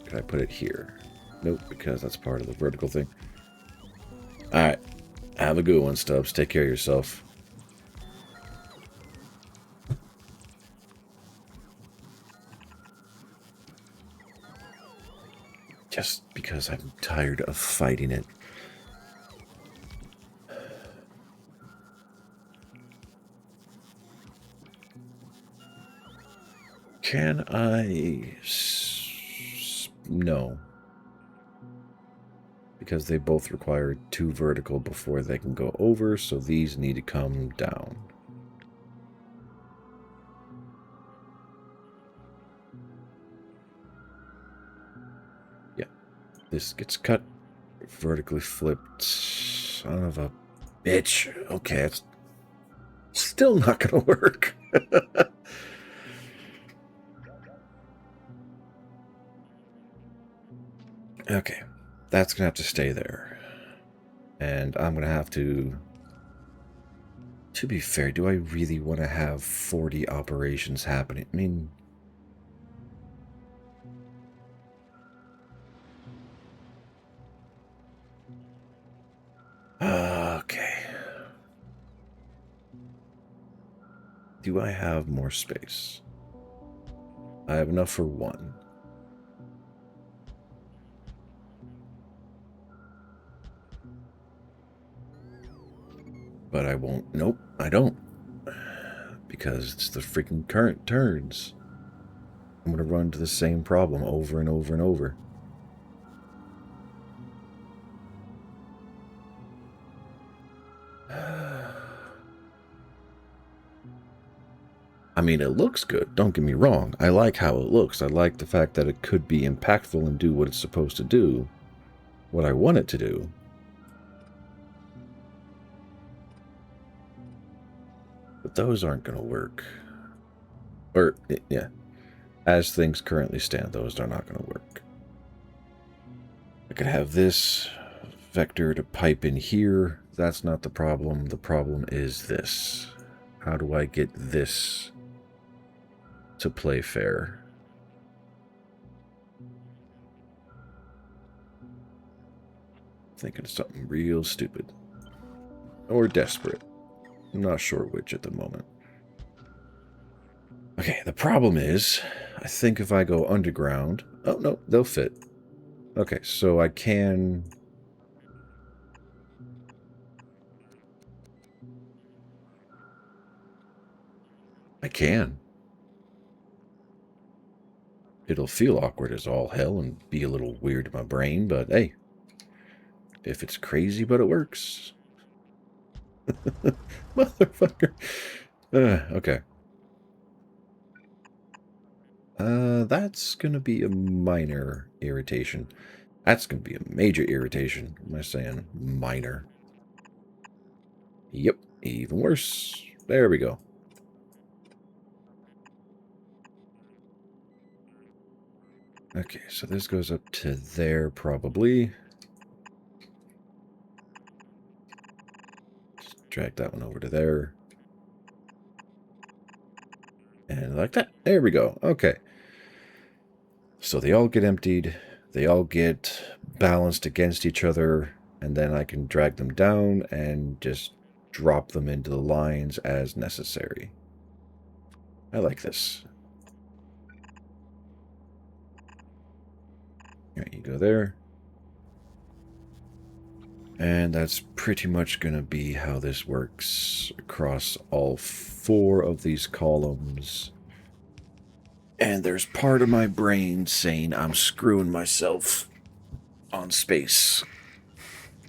Could I put it here? Nope, because that's part of the vertical thing. Alright. Have a good one, Stubbs. Take care of yourself. Just because I'm tired of fighting it. Can I... No. Because they both require 2 vertical before they can go over, so these need to come down. Yeah. This gets cut. Vertically flipped. Son of a bitch. Okay, it's still not going to work. Okay. That's going to have to stay there. And I'm going to have to... To be fair, do I really want to have 40 operations happening? I mean... Okay. Do I have more space? I have enough for 1. But I won't. Nope, I don't. Because it's the freaking current turns. I'm going to run into the same problem over and over and over. I mean, it looks good. Don't get me wrong. I like how it looks. I like the fact that it could be impactful and do what it's supposed to do. What I want it to do. But those aren't going to work. Or, yeah. As things currently stand, those are not going to work. I could have this vector to pipe in here. That's not the problem. The problem is this. How do I get this to play fair? Thinking of something real stupid. Or desperate. I'm not sure which at the moment. Okay, the problem is, I think if I go underground... Oh, no, they'll fit. Okay, so I can... I can. It'll feel awkward as all hell and be a little weird in my brain, but hey. If it's crazy, but it works. Motherfucker. Okay. That's going to be a minor irritation. That's going to be a major irritation. What am I saying? Minor. Yep, even worse. There we go. Okay, so this goes up to there probably. Just drag that one over to there. And like that. There we go. Okay. So they all get emptied. They all get balanced against each other. And then I can drag them down and just drop them into the lines as necessary. I like this. All right, you go there. And that's pretty much going to be how this works across all 4 of these columns. And there's part of my brain saying I'm screwing myself on space.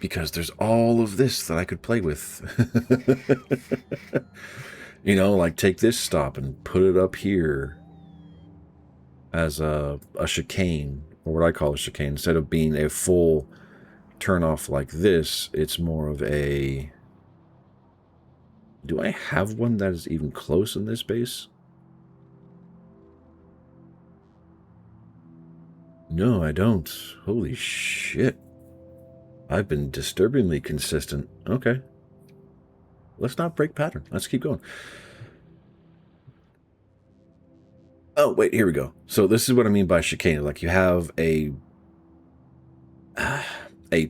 Because there's all of this that I could play with. You know, like take this stop and put it up here as a chicane, or what I call a chicane. Instead of being a full turn off like this, it's more of a... Do I have one that is even close in this base? No, I don't. Holy shit. I've been disturbingly consistent. Okay. Let's not break pattern. Let's keep going. Oh, wait, here we go. So this is what I mean by chicane. Like you have a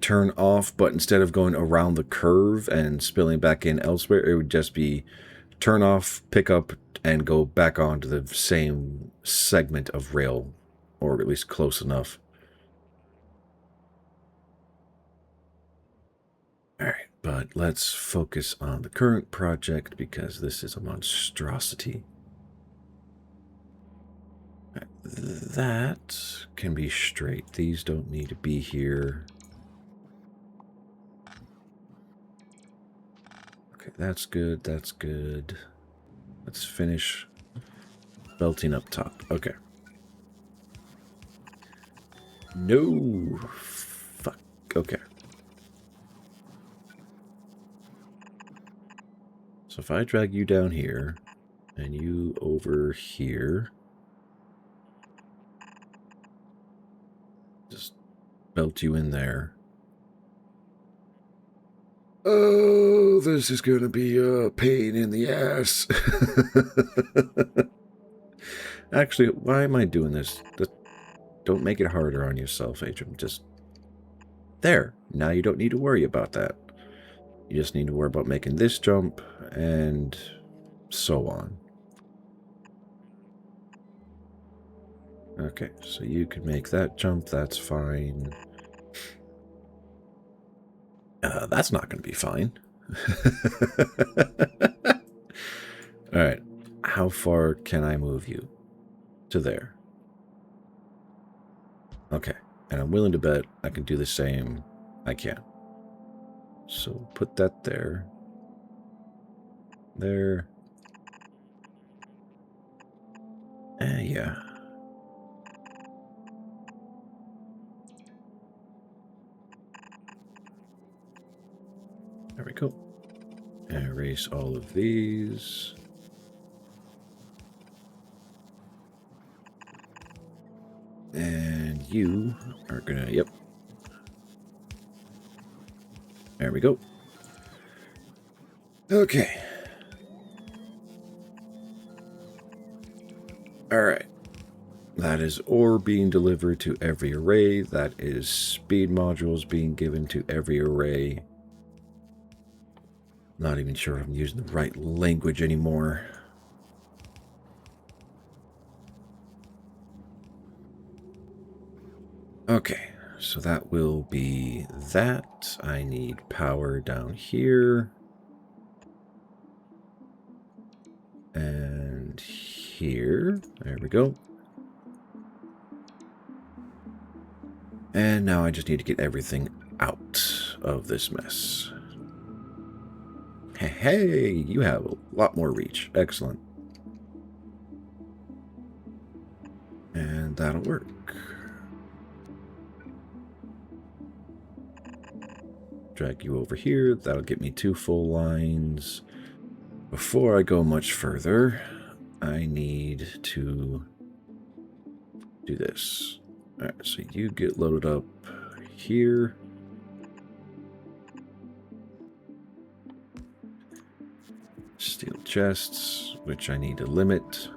turn off, but instead of going around the curve and spilling back in elsewhere, it would just be turn off, pick up, and go back onto the same segment of rail, or at least close enough. Alright, but let's focus on the current project because this is a monstrosity. That can be straight. These don't need to be here. Okay, that's good, that's good. Let's finish belting up top. Okay. No. Fuck. Okay. So if I drag you down here, and you over here, just belt you in there. Oh, this is going to be a pain in the ass. Actually, why am I doing this? Don't make it harder on yourself, Atrum. Just there. Now you don't need to worry about that. You just need to worry about making this jump and so on. Okay, so you can make that jump. That's fine. That's not going to be fine. All right. How far can I move you? To there. Okay. And I'm willing to bet I can do the same. I can. So put that there. There. Yeah. There we go. And erase all of these. And you are gonna, yep. There we go. Okay. Alright. That is ore being delivered to every array. That is speed modules being given to every array. Not even sure if I'm using the right language anymore. Okay, so that will be that. I need power down here. And here. There we go. And now I just need to get everything out of this mess. Hey, you have a lot more reach. Excellent. And that'll work. Drag you over here. That'll get me 2 full lines. Before I go much further, I need to do this. Alright, so you get loaded up here. Steel chests, which I need to limit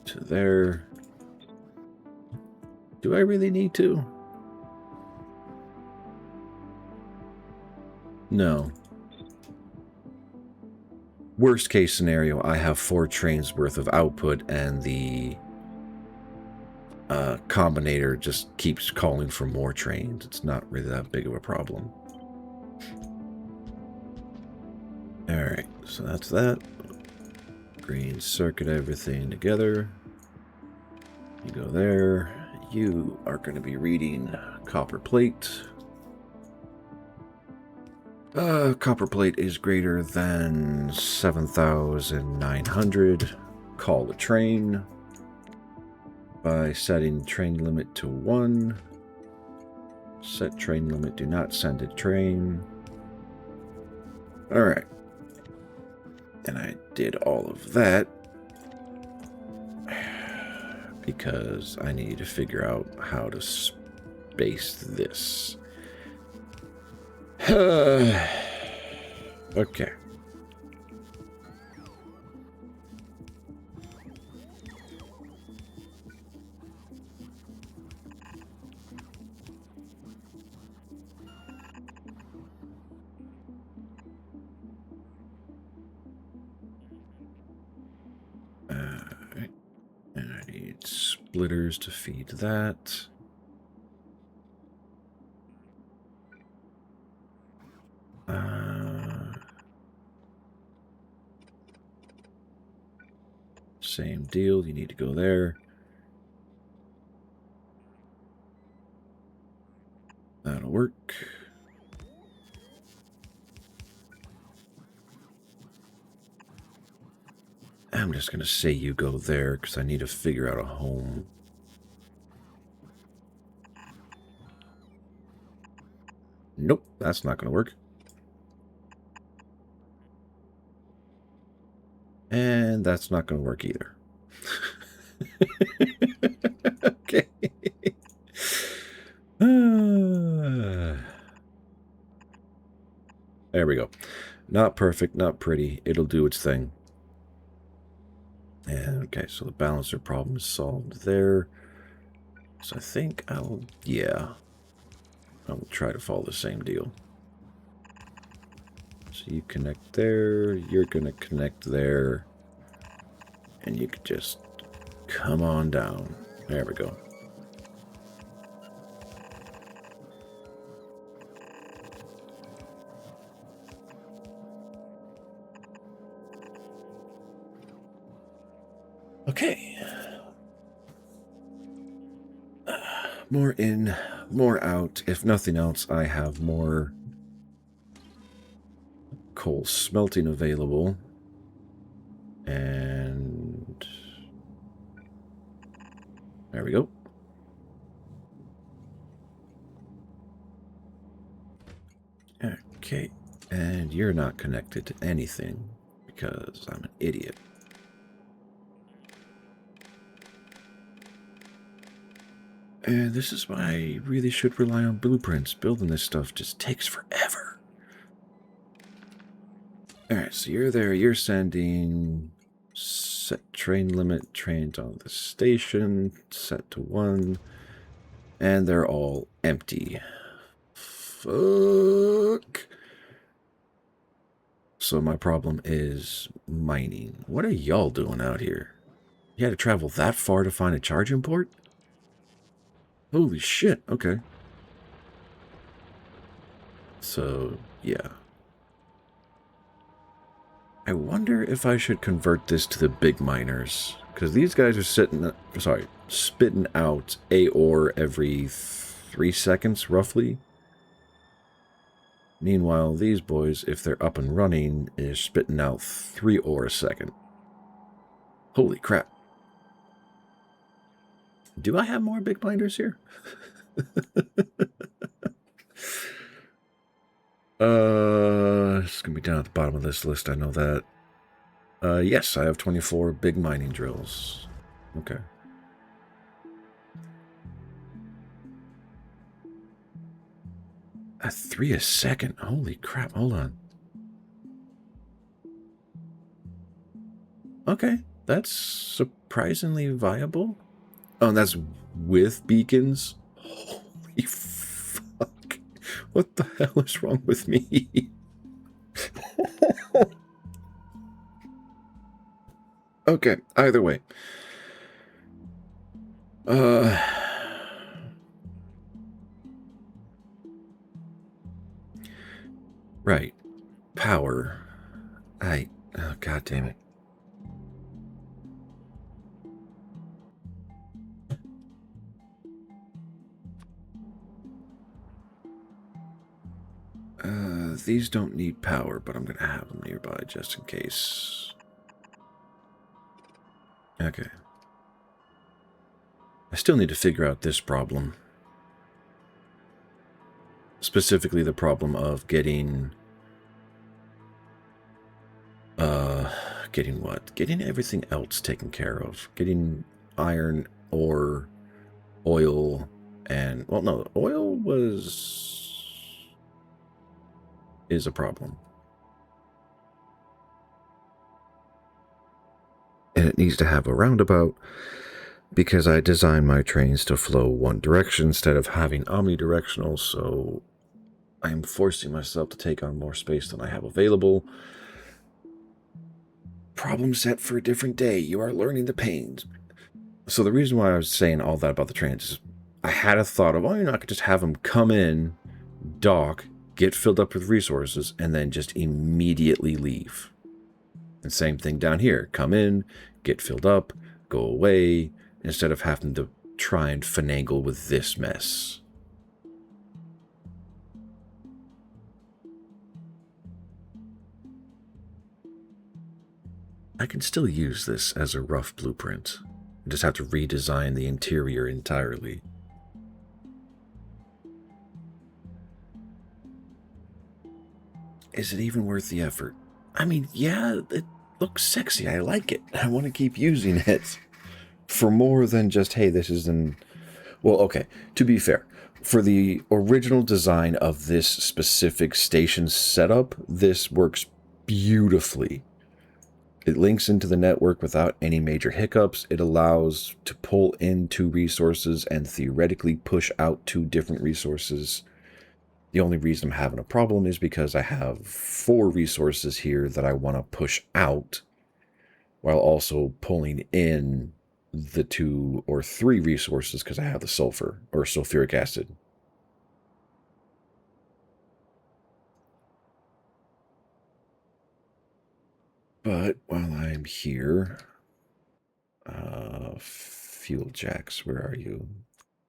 to there. Do I really need to? No. Worst case scenario, I have 4 trains worth of output and the combinator just keeps calling for more trains. It's not really that big of a problem. Alright, so that's that. Green circuit everything together. You go there. You are going to be reading copper plate. Copper plate is greater than 7,900. Call the train by setting train limit to 1. Set train limit, do not send a train. Alright. And I did all of that because I need to figure out how to base this. Okay. Alright. And I need splitters to feed that. Same deal. You need to go there. That'll work. I'm just going to say you go there because I need to figure out a home. Nope, that's not going to work. And that's not going to work either. Okay. There we go. Not perfect, not pretty. It'll do its thing. And okay, so the balancer problem is solved there. So I think I'll try to follow the same deal. So you connect there, you're going to connect there, and you could just come on down. There we go. Okay. More in, more out. If nothing else, I have more coal smelting available. And there we go. Okay. And you're not connected to anything because I'm an idiot. And this is why I really should rely on blueprints. Building this stuff just takes forever. Alright, so you're there. You're sending... Set train limit. Trains on the station. Set to 1. And they're all empty. Fuck. So my problem is mining. What are y'all doing out here? You had to travel that far to find a charging port? Holy shit, okay. So, yeah. I wonder if I should convert this to the big miners. Because these guys are spitting out a ore every 3 seconds, roughly. Meanwhile, these boys, if they're up and running, is spitting out 3 ore a second. Holy crap. Do I have more big miners here? It's going to be down at the bottom of this list, I know that. Yes, I have 24 big mining drills. Okay. At 3 a second? Holy crap, hold on. Okay, that's surprisingly viable. Oh, and that's with beacons? Holy fuck. What the hell is wrong with me? Okay, either way. Right. Power. Oh, god damn it. These don't need power, but I'm going to have them nearby just in case. Okay. I still need to figure out this problem. Specifically the problem of getting... getting what? Getting everything else taken care of. Getting iron, ore, oil, And, well, no, oil is a problem. And it needs to have a roundabout because I designed my trains to flow one direction instead of having omnidirectional, so I'm forcing myself to take on more space than I have available. Problem set for a different day. You are learning the pains. So the reason why I was saying all that about the trains is I had a thought of, oh, you know, I could just have them come in, dock, get filled up with resources, and then just immediately leave. And same thing down here. Come in, get filled up, go away, instead of having to try and finagle with this mess. I can still use this as a rough blueprint. I just have to redesign the interior entirely. Is it even worth the effort? I mean, yeah, it looks sexy. I like it. I want to keep using it for more than just, hey, this is an... Well, okay, to be fair, for the original design of this specific station setup, this works beautifully. It links into the network without any major hiccups. It allows to pull in 2 resources and theoretically push out 2 different resources. The only reason I'm having a problem is because I have 4 resources here that I want to push out while also pulling in the 2 or 3 resources because I have the sulfur or sulfuric acid. But while I'm here, fuel jacks, where are you?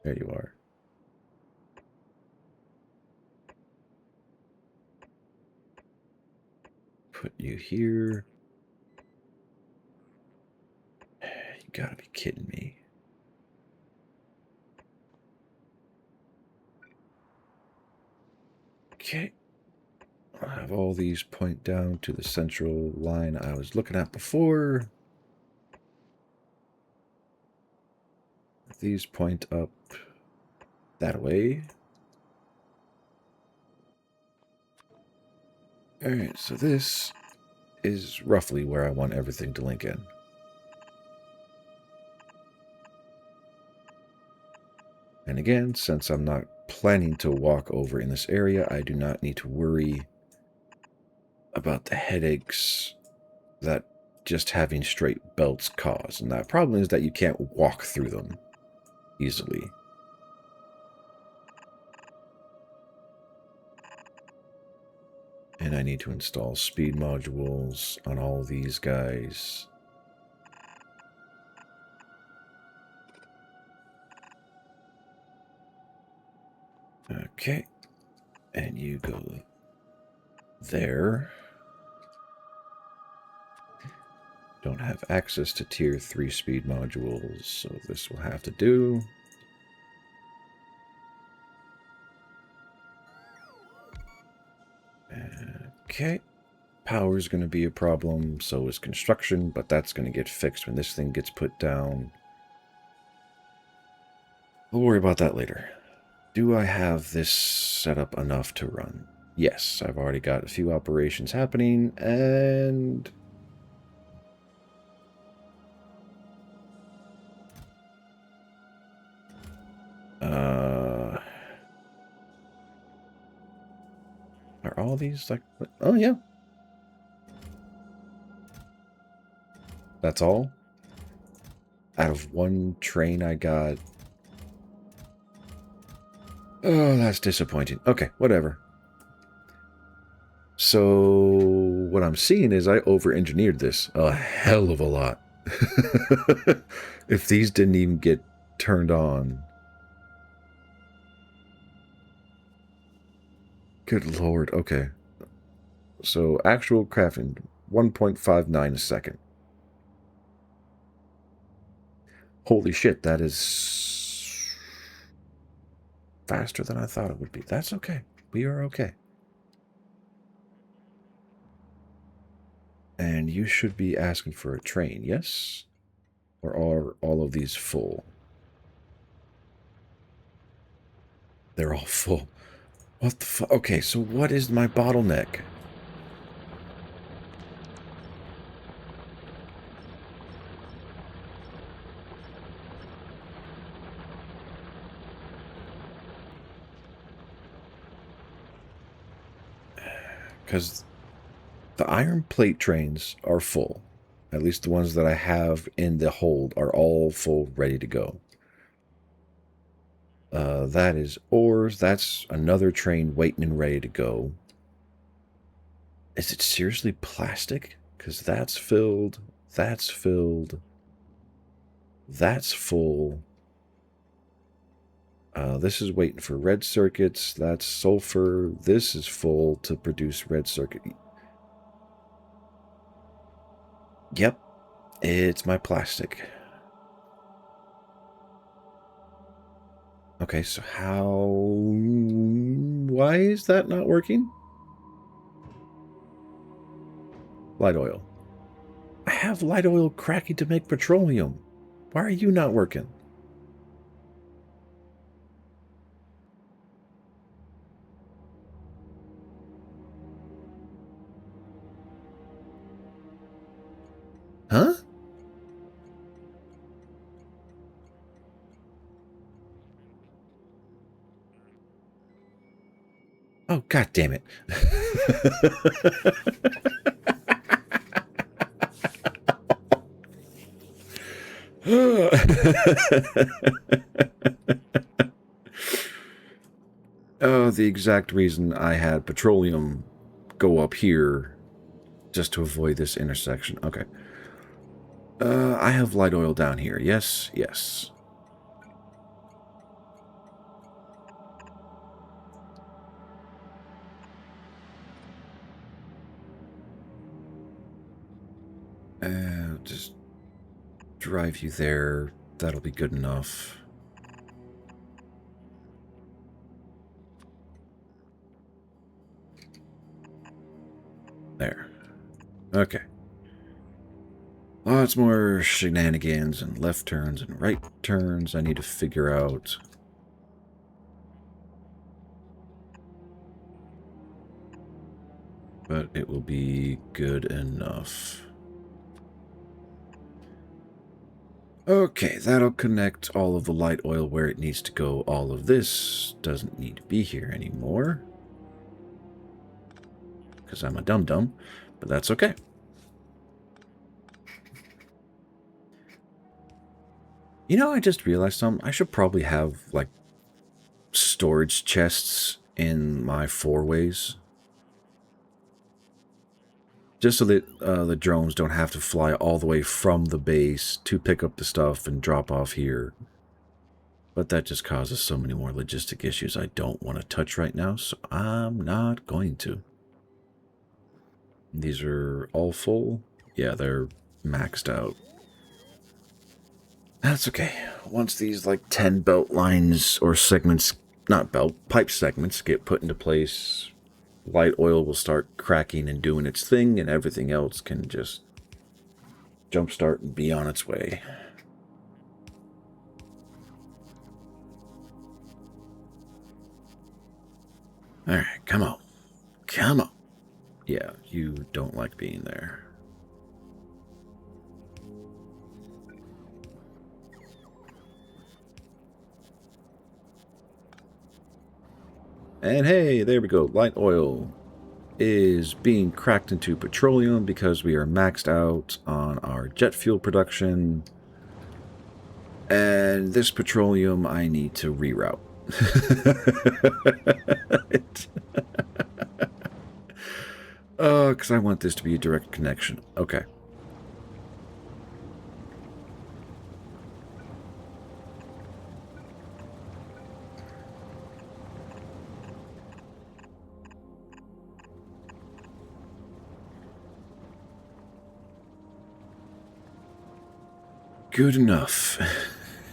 There you are. Put you here. You gotta be kidding me. Okay. I'll have all these point down to the central line I was looking at before. These point up that way. Alright, so this is roughly where I want everything to link in. And again, since I'm not planning to walk over in this area, I do not need to worry about the headaches that just having straight belts cause. And that problem is that you can't walk through them easily. And I need to install speed modules on all these guys. Okay. And you go there. Don't have access to tier 3 speed modules, so this will have to do. Okay. Power is going to be a problem, so is construction, but that's going to get fixed when this thing gets put down. We'll worry about that later. Do I have this set up enough to run? Yes, I've already got a few operations happening, and... Are all these like... Oh, yeah. That's all? Out of one train I got... Oh, that's disappointing. Okay, whatever. So, what I'm seeing is I over-engineered this a hell of a lot. If these didn't even get turned on... Good lord, okay. So, actual crafting, 1.59 a second. Holy shit, that is faster than I thought it would be. That's okay. We are okay. And you should be asking for a train, yes? Or are all of these full? They're all full. What the fuck? Okay, so what is my bottleneck? Because the iron plate trains are full. At least the ones that I have in the hold are all full, ready to go. That is ores. That's another train waiting and ready to go. Is it seriously plastic? Because that's filled. That's filled. That's full. This is waiting for red circuits. That's sulfur. This is full to produce red circuit. Yep, it's my plastic. Okay, so why is that not working? Light oil. I have light oil cracking to make petroleum. Why are you not working? Huh? Oh, god damn it. Oh, the exact reason I had petroleum go up here just to avoid this intersection. Okay. I have light oil down here. Yes, yes. Just drive you there. That'll be good enough. There. Okay. Lots more shenanigans and left turns and right turns I need to figure out. But it will be good enough. Okay, that'll connect all of the light oil where it needs to go. All of this doesn't need to be here anymore. Because I'm a dum-dum, but that's okay. You know, I just realized something. I should probably have, like, storage chests in my four-ways. Just so that the drones don't have to fly all the way from the base to pick up the stuff and drop off here. But that just causes so many more logistic issues I don't want to touch right now, so I'm not going to. These are all full. Yeah, they're maxed out. That's okay. Once these, like, 10 belt lines or segments, not belt, pipe segments get put into place, light oil will start cracking and doing its thing, and everything else can just jumpstart and be on its way. Alright, come on. Come on. Yeah, you don't like being there. And hey, there we go. Light oil is being cracked into petroleum because we are maxed out on our jet fuel production. And this petroleum I need to reroute. Because I want this to be a direct connection. Okay. Good enough.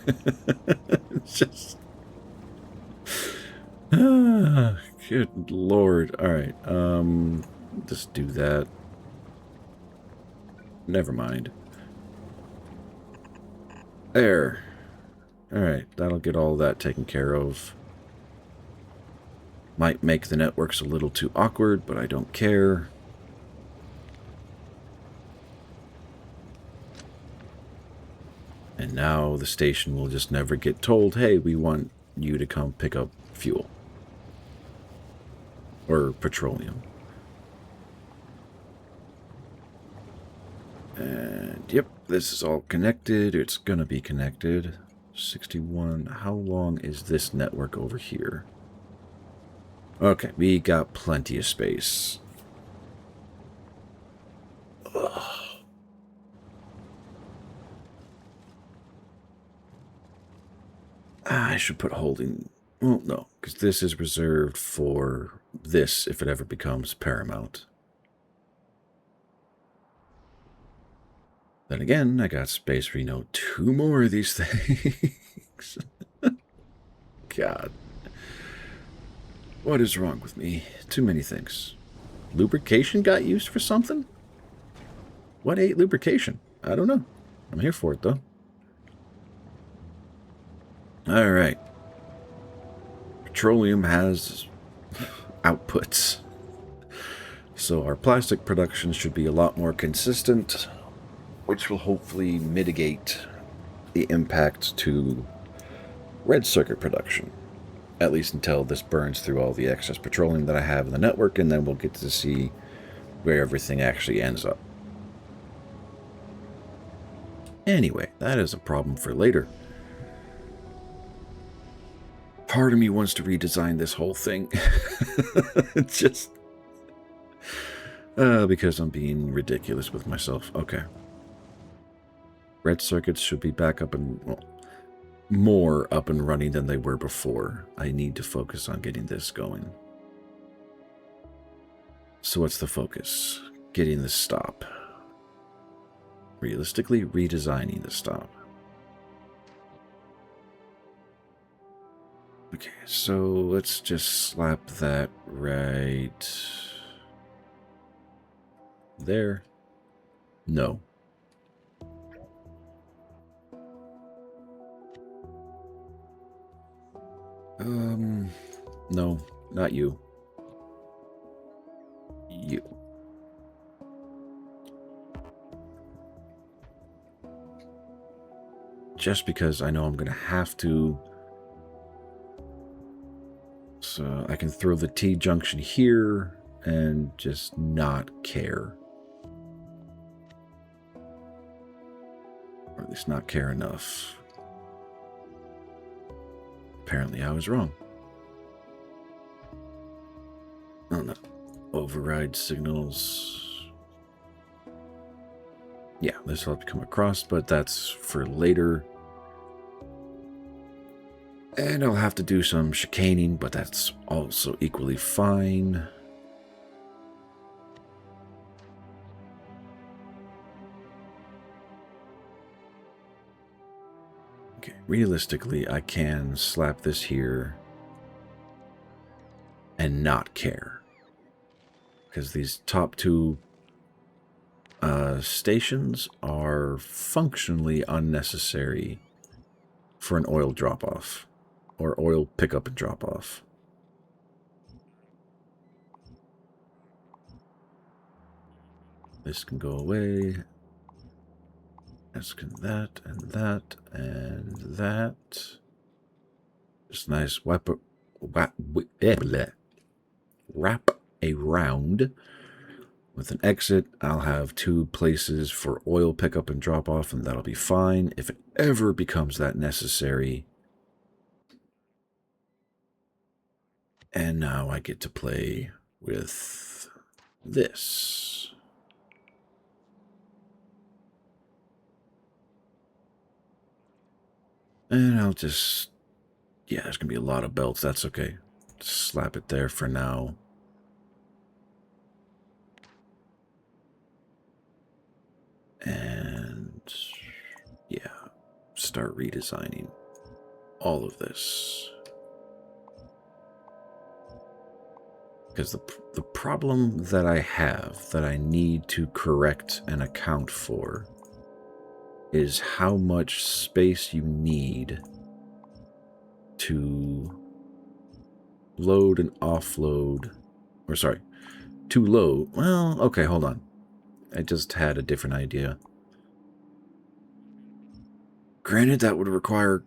It's just... good lord. Alright, just do that. Never mind. There. Alright, that'll get all that taken care of. Might make the networks a little too awkward, but I don't care. And now the station will just never get told, hey, we want you to come pick up fuel. Or petroleum. And yep, this is all connected. It's gonna be connected. 61. How long is this network over here? Okay, we got plenty of space. Ugh. I should put holding... Well, no, because this is reserved for this if it ever becomes paramount. Then again, I got space for, 2 more of these things. God. What is wrong with me? Too many things. Lubrication got used for something? What ate lubrication? I don't know. I'm here for it, though. Alright. Petroleum has outputs. So our plastic production should be a lot more consistent, which will hopefully mitigate the impact to red circuit production. At least until this burns through all the excess petroleum that I have in the network, and then we'll get to see where everything actually ends up. Anyway, that is a problem for later. Part of me wants to redesign this whole thing. Just because I'm being ridiculous with myself. Okay. Red circuits should be back up and... Well, more up and running than they were before. I need to focus on getting this going. So what's the focus? Getting the stop. Realistically, redesigning the stop. Okay, so let's just slap that right there. No. No, not you. You. Just because I know I'm going to have to. So I can throw the T-junction here and just not care. Or at least not care enough. Apparently I was wrong. Oh no. Override signals. Yeah, this will have to come across, but that's for later. And I'll have to do some chicaning, but that's also equally fine. Okay, realistically, I can slap this here and not care. Because these top two stations are functionally unnecessary for an oil drop-off. Or oil pickup and drop-off. This can go away. This can that, and that, and that. Just nice wrap around. With an exit, I'll have 2 places for oil pickup and drop-off, and that'll be fine. If it ever becomes that necessary... And now I get to play with this. And I'll just... Yeah, there's going to be a lot of belts. That's okay. Just slap it there for now. And... Yeah. Start redesigning all of this. Because the problem that I have, that I need to correct and account for, is how much space you need to load and offload. Or sorry, to load. Well, okay, hold on. I just had a different idea. Granted, that would require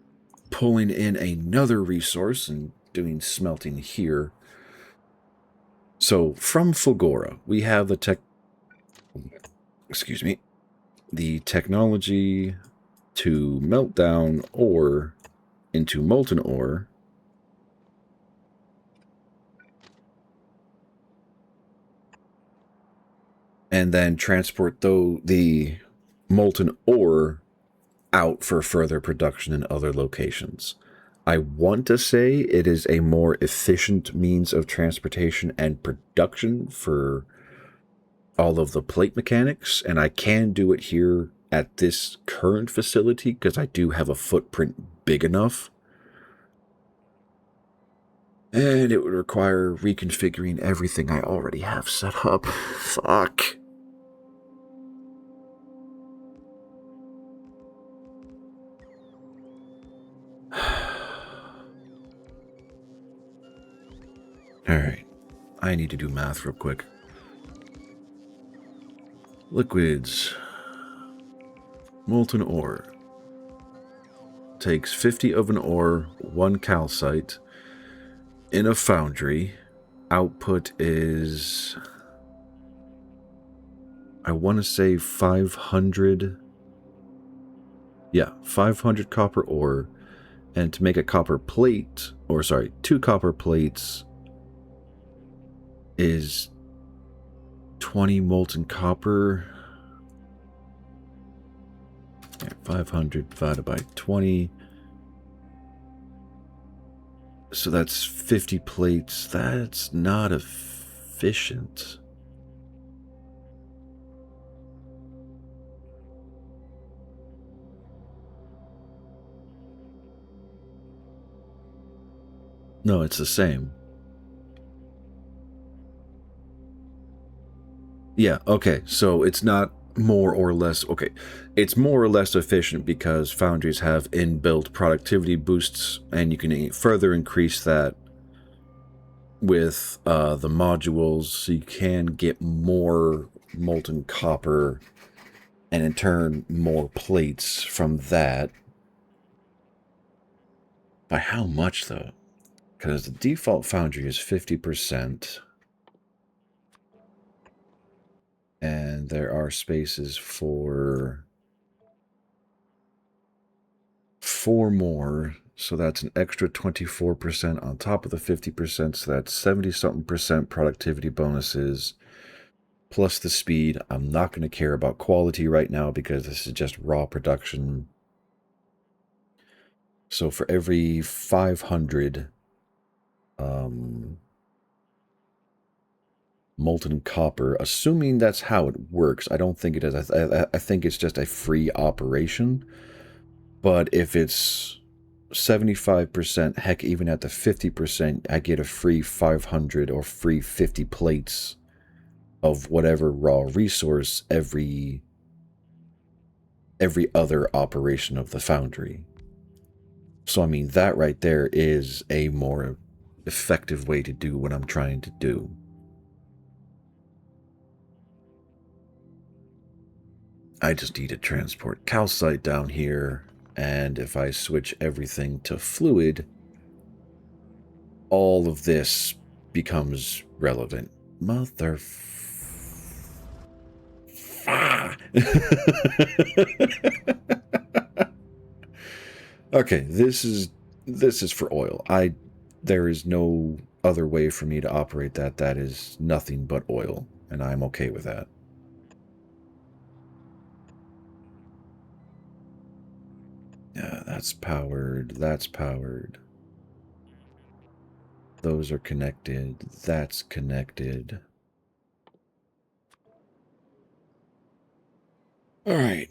pulling in another resource and doing smelting here. So from Fulgora, we have the the technology to melt down ore into molten ore. And then transport the molten ore out for further production in other locations. I want to say it is a more efficient means of transportation and production for all of the plate mechanics, and I can do it here at this current facility because I do have a footprint big enough. And it would require reconfiguring everything I already have set up. Fuck. Alright. I need to do math real quick. Liquids. Molten ore. Takes 50 of an ore, 1 calcite. In a foundry. Output is... I want to say 500... Yeah, 500 copper ore. And to make a copper plate, or sorry, 2 copper plates is 20 molten copper. 500 divided by 20. So that's 50 plates. That's not efficient. No, it's the same. Yeah, okay, so it's not more or less... Okay, it's more or less efficient because foundries have inbuilt productivity boosts, and you can further increase that with the modules, so you can get more molten copper, and in turn, more plates from that. By how much, though? Because the default foundry is 50%. And there are spaces for 4 more. So that's an extra 24% on top of the 50%. So that's 70-something% productivity bonuses. Plus the speed. I'm not going to care about quality right now because this is just raw production. So for every 500 molten copper, assuming that's how it works, I don't think it is. I think it's just a free operation. But if it's 75%, heck, even at the 50%, I get a free 500 or free 50 plates of whatever raw resource every other operation of the foundry. So, I mean, that right there is a more effective way to do what I'm trying to do. I just need to transport calcite down here, and if I switch everything to fluid, all of this becomes relevant. Mother... Okay, this is for oil. There is no other way for me to operate that. That is nothing but oil, and I'm okay with that. Yeah, that's powered. That's powered. Those are connected. That's connected. All right.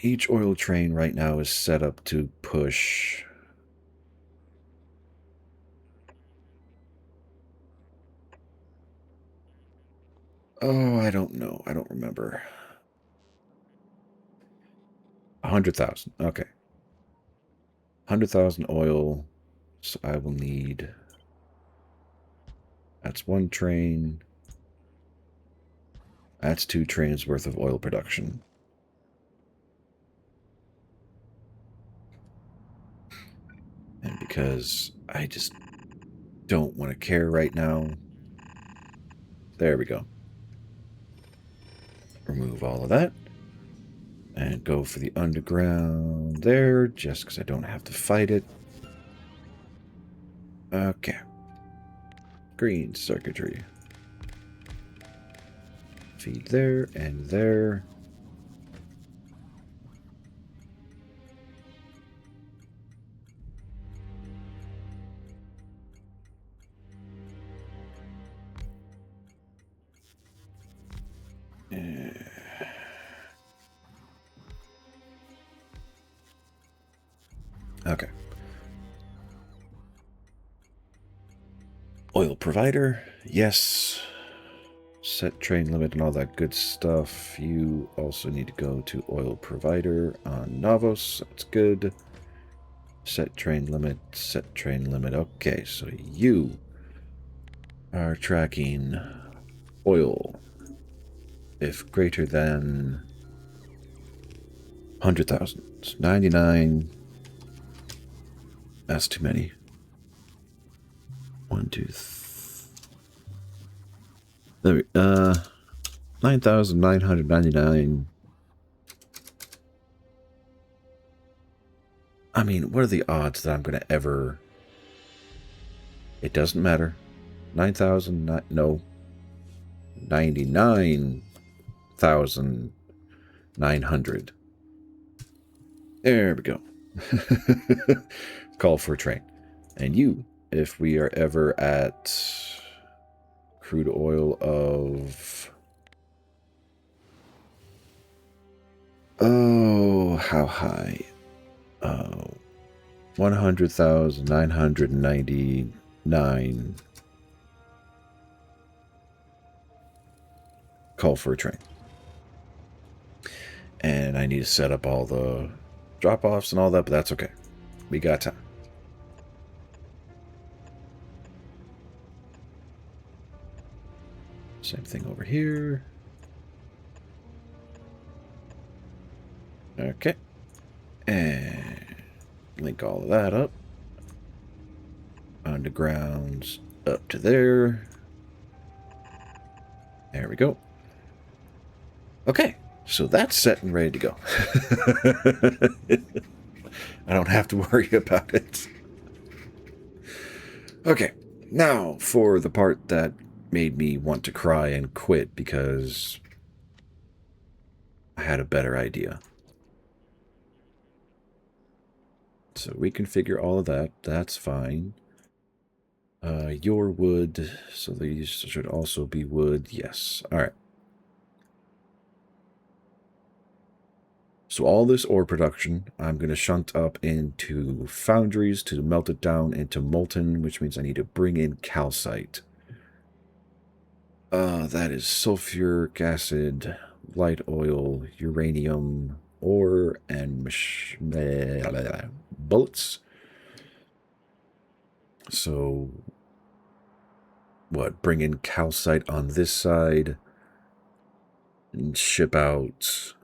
Each oil train right now is set up to push... Oh, I don't know. I don't remember. 100,000. Okay. 100,000 oil. So I will need That's 1 train. That's 2 trains worth of oil production. And because I just don't want to care right now, there we go. Remove all of that. And go for the underground there, just because I don't have to fight it. Okay. Green circuitry. Feed there and there. Okay. Oil provider, yes. Set train limit and all that good stuff. You also need to go to oil provider on Navos. That's good. Set train limit, set train limit. Okay, so you are tracking oil if greater than 100,000. 99. That's too many. 1, 2, 3. 9,999. I mean, what are the odds that I'm going to ever... It doesn't matter. 9,000, no. 99,900. There we go. Call for a train. And you, if we are ever at crude oil of... Oh, how high? 100,999. Call for a train. And I need to set up all the drop-offs and all that, but that's okay. We got time. Same thing over here. Okay. And link all of that up. Undergrounds up to there. There we go. Okay, so that's set and ready to go. I don't have to worry about it. Okay, now for the part that made me want to cry and quit because I had a better idea. So reconfigure all of that. That's fine. Your wood. So these should also be wood. Yes. All right. So all this ore production, I'm going to shunt up into foundries to melt it down into molten, which means I need to bring in calcite. That is sulfuric acid, light oil, uranium, ore, and bullets. So, what? Bring in calcite on this side and ship out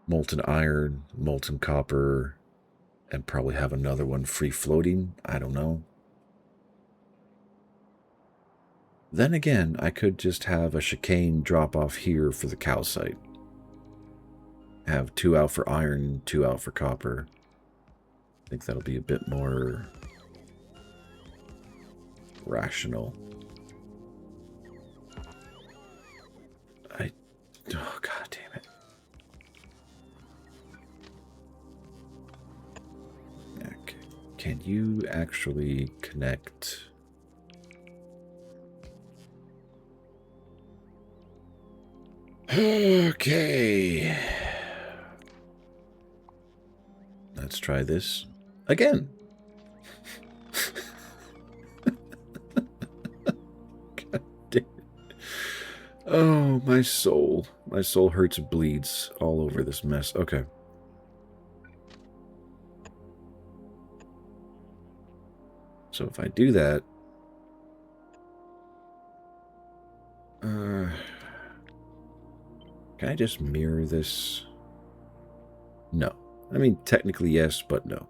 molten iron, molten copper, and probably have another one free floating. I don't know. Then again, I could just have a chicane drop off here for the calcite. Have 2 out for iron, 2 out for copper. I think that'll be a bit more rational. Oh, god damn it. Okay. Can you actually connect? Okay. Let's try this again. God damn it. Oh, my soul. My soul hurts and bleeds all over this mess. Okay. So if I do that, can I just mirror this? No. I mean, technically yes, but no.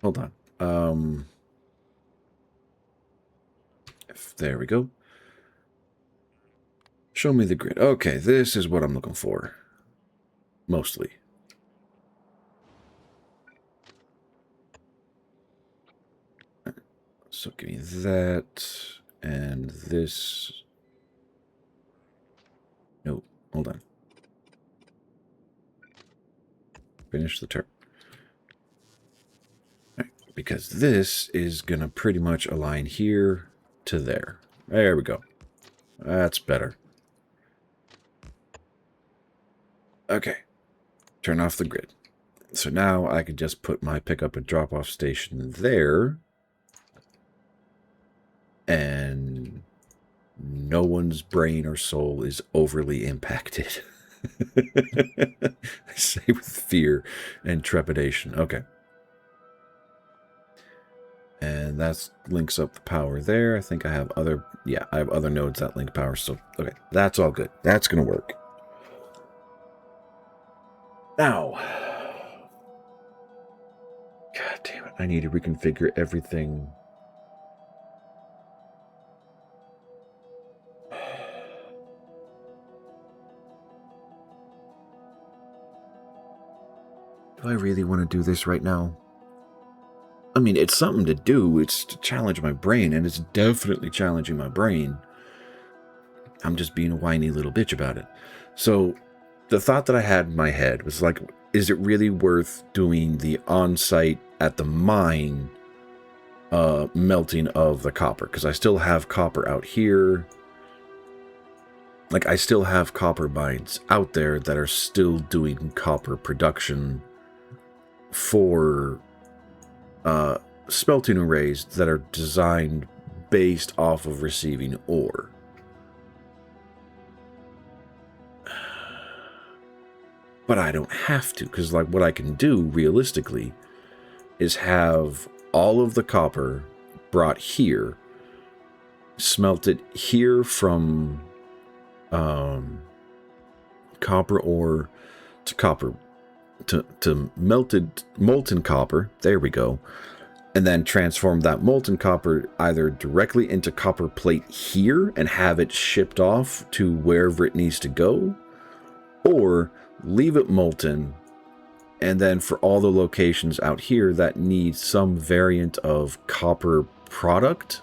Hold on. There we go. Show me the grid. Okay, this is what I'm looking for. Mostly. So give me that and this. No, hold on. Finish the turn. Right, because this is going to pretty much align here to there. There we go. That's better. Okay. Turn off the grid. So now I can just put my pickup and drop-off station there. And no one's brain or soul is overly impacted. I say with fear and trepidation. Okay. And that links up the power there. I think I have other... Yeah, I have other nodes that link power. So, okay. That's all good. That's going to work. Now... God damn it. I need to reconfigure everything... Do I really want to do this right now? I mean, it's something to do. It's to challenge my brain, and it's definitely challenging my brain. I'm just being a whiny little bitch about it. So, the thought that I had in my head was like, is it really worth doing the on-site at the mine melting of the copper? Because I still have copper out here. Like, I still have copper mines out there that are still doing copper production for smelting arrays that are designed based off of receiving ore. But I don't have to, because like what I can do realistically is have all of the copper brought here, smelted here from copper ore to copper to molten copper, there we go, and then transform that molten copper either directly into copper plate here and have it shipped off to wherever it needs to go, or leave it molten, and then for all the locations out here that need some variant of copper product,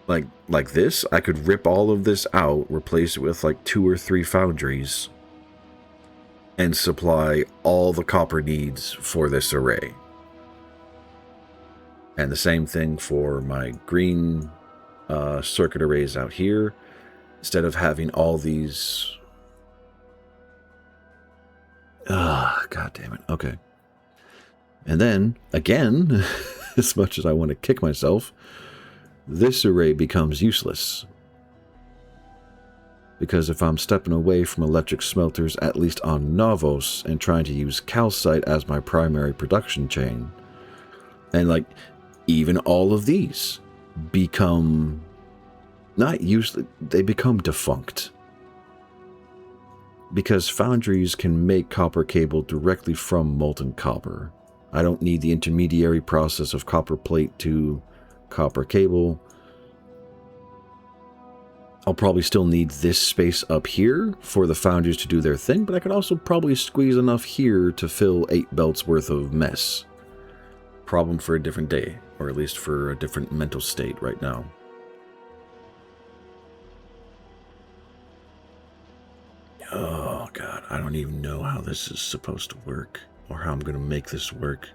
like this, I could rip all of this out, replace it with like 2 or 3 foundries, and supply all the copper needs for this array. And the same thing for my green circuit arrays out here. Instead of having all these... God damn it. Okay. And then, again, as much as I want to kick myself, this array becomes useless. Because if I'm stepping away from electric smelters, at least on Novos, and trying to use calcite as my primary production chain, and like, even all of these become not useless, they become defunct. Because foundries can make copper cable directly from molten copper. I don't need the intermediary process of copper plate to copper cable. I'll probably still need this space up here for the foundries to do their thing, but I could also probably squeeze enough here to fill 8 belts worth of mess. Problem for a different day, or at least for a different mental state right now. Oh god, I don't even know how this is supposed to work, or how I'm going to make this work.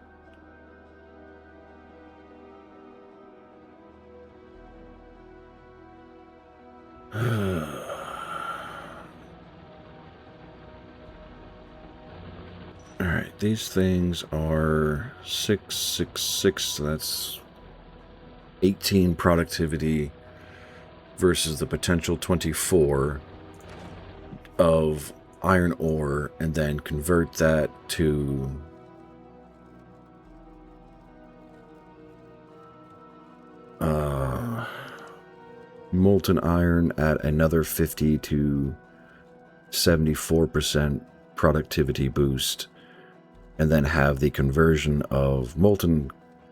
Alright, these things are 6, 6, 6, so that's 18 productivity. versus the potential 24 of iron ore, and then convert that to molten iron at another 50 to 74% productivity boost, and then have the conversion of molten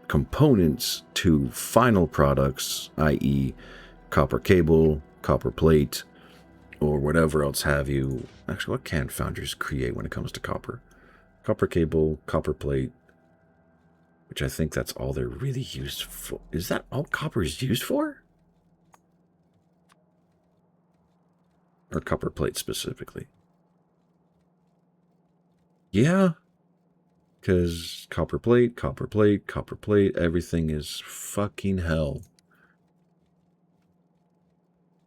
components to final products, i.e. copper cable, copper plate, or whatever else have you. Actually, what can foundries create when it comes to copper? Copper cable, copper plate, which I think that's all they're really used for. Is that all copper is used for? Or copper plate specifically? Yeah. Because copper plate, copper plate, copper plate, everything is fucking hell.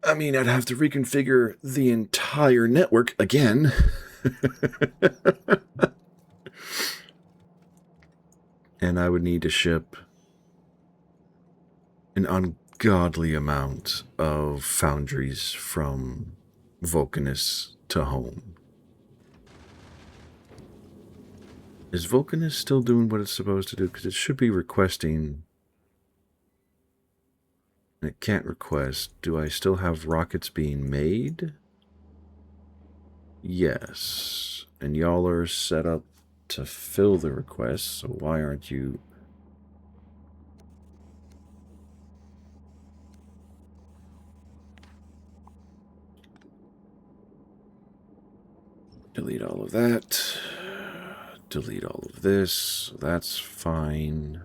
I mean, I'd have to reconfigure the entire network again. And I would need to ship an ungodly amount of foundries from Vulcanus to home. Is Vulcanus still doing what it's supposed to do? Because it should be requesting. It can't request. Do I still have rockets being made? Yes. And y'all are set up to fill the request, so why aren't you? Delete all of that. Delete all of this. That's fine.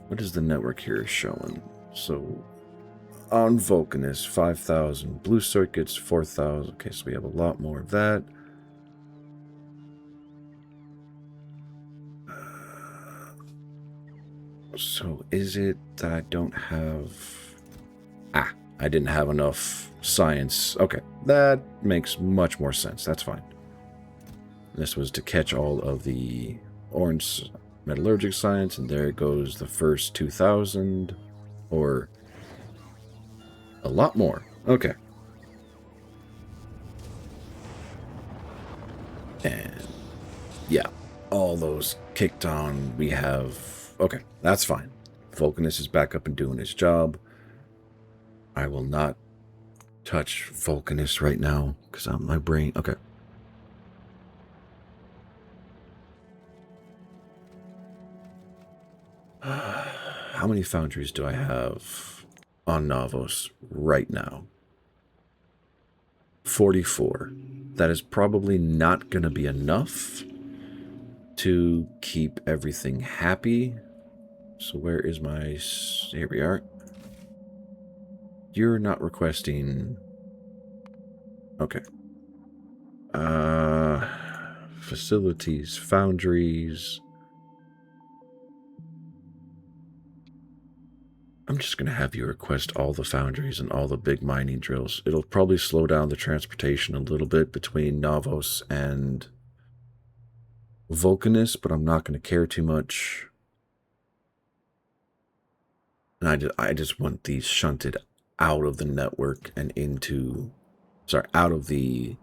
What is the network here showing? So, on Vulcanus, 5,000. Blue circuits, 4,000. Okay, so we have a lot more of that. So, is it that I don't have... I didn't have enough science. Okay, that makes much more sense. That's fine. This was to catch all of the orange metallurgic science, and there goes the first 2,000, or a lot more. Okay. And yeah, all those kicked on. We have... Okay, that's fine. Vulcanus is back up and doing his job. I will not touch Vulcanus right now, because my brain... Okay. How many foundries do I have on Navos right now? 44. That is probably not going to be enough to keep everything happy. So where is my... Here we are. You're not requesting... Okay. Facilities, foundries... I'm just going to have you request all the foundries and all the big mining drills. It'll probably slow down the transportation a little bit between Navos and Vulcanus, but I'm not going to care too much. And I just want these shunted out of the network and into... Sorry, out of the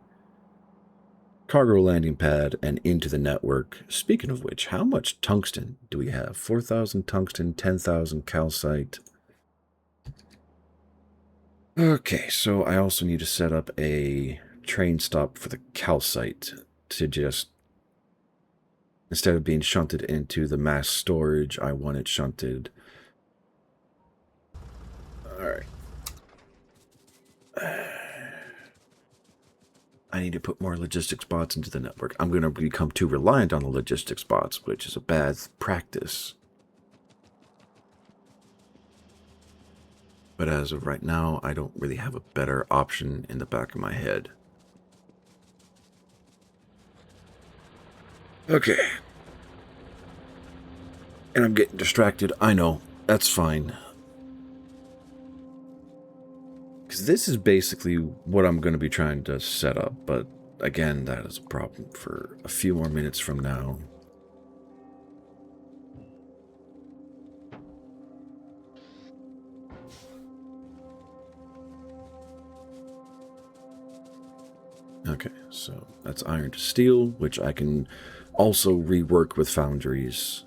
cargo landing pad and into the network. Speaking of which, how much tungsten do we have? 4,000 tungsten, 10,000 calcite... Okay, so I also need to set up a train stop for the calcite to just, instead of being shunted into the mass storage, I want it shunted. Alright. I need to put more logistics bots into the network. I'm going to become too reliant on the logistics bots, which is a bad practice. But as of right now, I don't really have a better option in the back of my head. Okay. And I'm getting distracted. I know. That's fine. Because this is basically what I'm going to be trying to set up. But again, that is a problem for a few more minutes from now. Okay, so that's iron to steel, which I can also rework with foundries.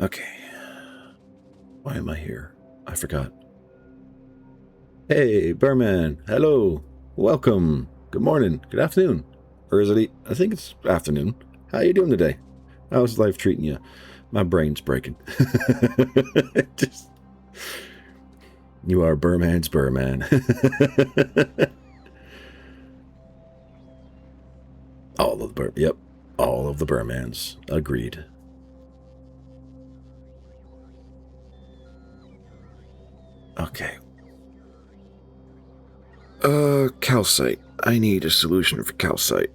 Okay. Why am I here? I forgot. Hey, Burman. Hello. Welcome. Good morning. Good afternoon. Or is it? I think it's afternoon. How you doing today? How's life treating you? My brain's breaking. You are Burman's Burman. All of the yep. All of the Burmans. Agreed. Okay. Calcite. I need a solution for calcite.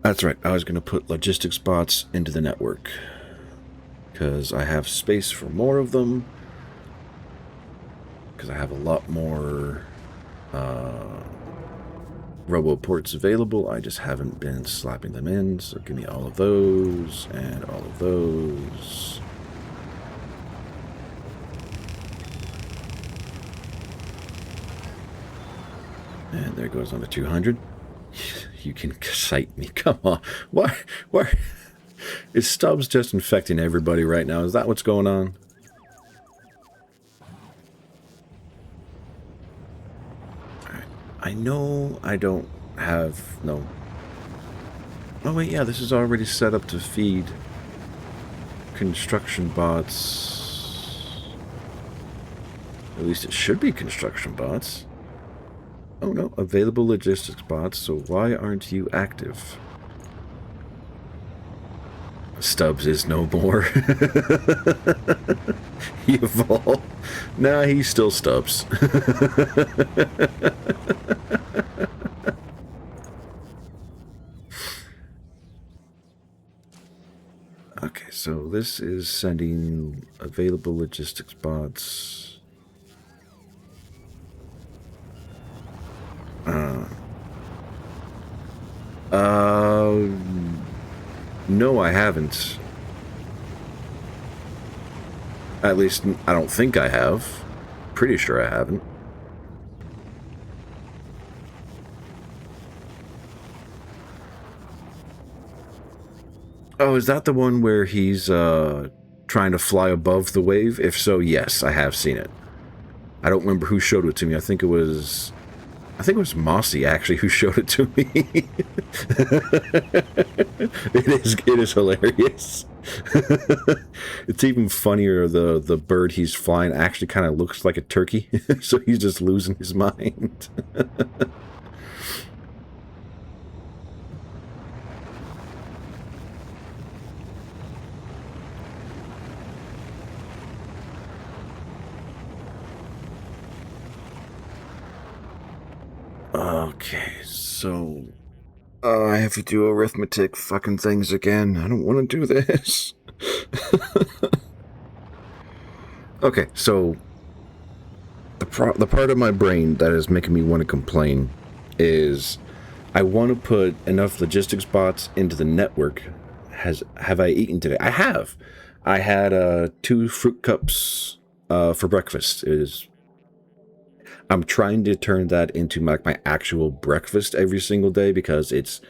That's right. I was going to put logistics bots into the network. Because I have space for more of them. Because I have a lot more roboports available. I just haven't been slapping them in. So give me all of those and all of those. And there goes on the 200. You can cite me. Come on. Why is Stubbs just infecting everybody right now? Is that what's going on? Alright. I know I don't have no. Oh wait, yeah, this is already set up to feed construction bots. At least it should be construction bots. Oh no, available logistics bots, so why aren't you active? Stubbs is no more. He evolved. Nah, he's still Stubbs. Okay, so this is sending available logistics bots. No, I haven't. At least, I don't think I have. Pretty sure I haven't. Oh, is that the one where he's trying to fly above the wave? If so, yes, I have seen it. I don't remember who showed it to me. I think it was Mossy actually who showed it to me. It is hilarious. It's even funnier. The bird he's flying actually kind of looks like a turkey, so he's just losing his mind. Okay, so I have to do arithmetic fucking things again. I don't want to do this. Okay, so the part of my brain that is making me want to complain is I want to put enough logistics bots into the network. Have I eaten today? I have. I had 2 fruit cups for breakfast. I'm trying to turn that into my actual breakfast every single day because it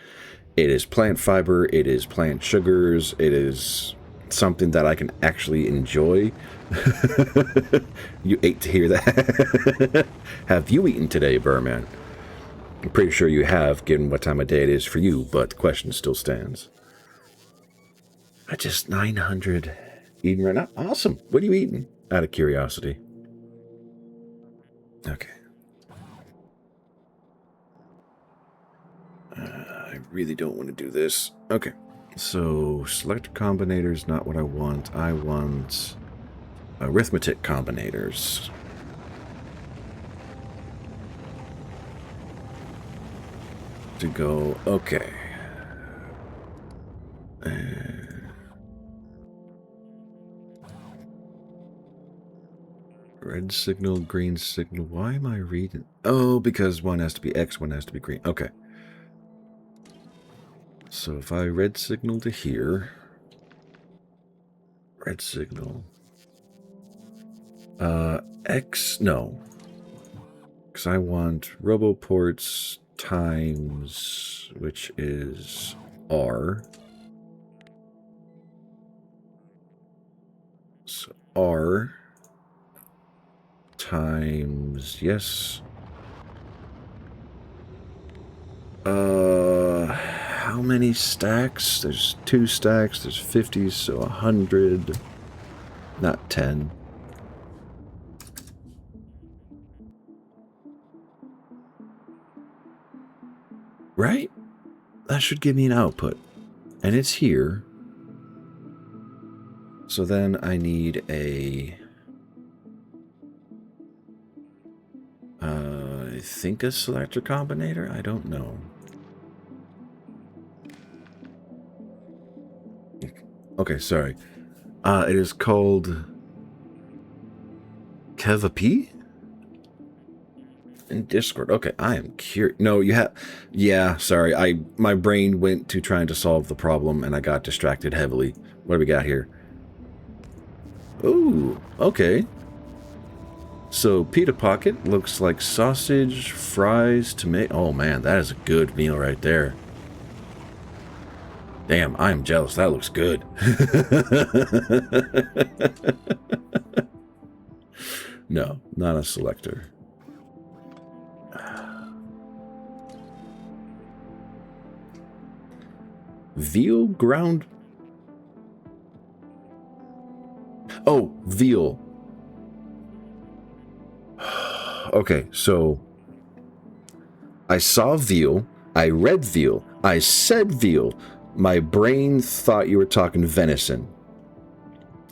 is plant fiber, it is plant sugars, it is something that I can actually enjoy. You ate to hear that. Have you eaten today, Burman? I'm pretty sure you have, given what time of day it is for you, but the question still stands. I just 900 eating right now. Awesome. What are you eating? Out of curiosity. Okay. I really don't want to do this. Okay. So, select combinators, not what I want. I want arithmetic combinators. To go, okay. Red signal, green signal. Why am I reading? Oh, because one has to be X, one has to be green. Okay. So if I red signal to here, red signal. X, no. Because I want roboports times, which is R. So R times, yes. How many stacks? There's 2 stacks, there's 50, so 100, not 10. Right? That should give me an output. And it's here. So then I need a... I think a selector combinator? I don't know. Okay, sorry. It is called... Kevap? In Discord. Okay, I am curious. No, you have... Yeah, sorry. My brain went to trying to solve the problem, and I got distracted heavily. What do we got here? Ooh, okay. So, pita pocket looks like sausage, fries, tomato... Oh, man, that is a good meal right there. Damn, I am jealous. That looks good. No, not a selector. Veal ground... Oh, veal. Okay, so... I saw veal, I read veal, I said veal. My brain thought you were talking venison.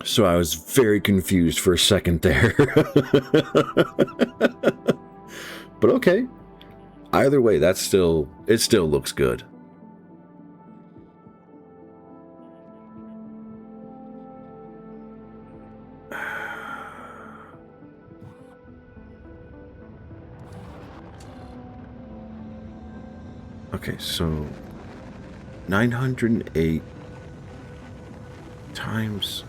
So I was very confused for a second there. But okay. Either way, it still looks good. Okay, so 908 times...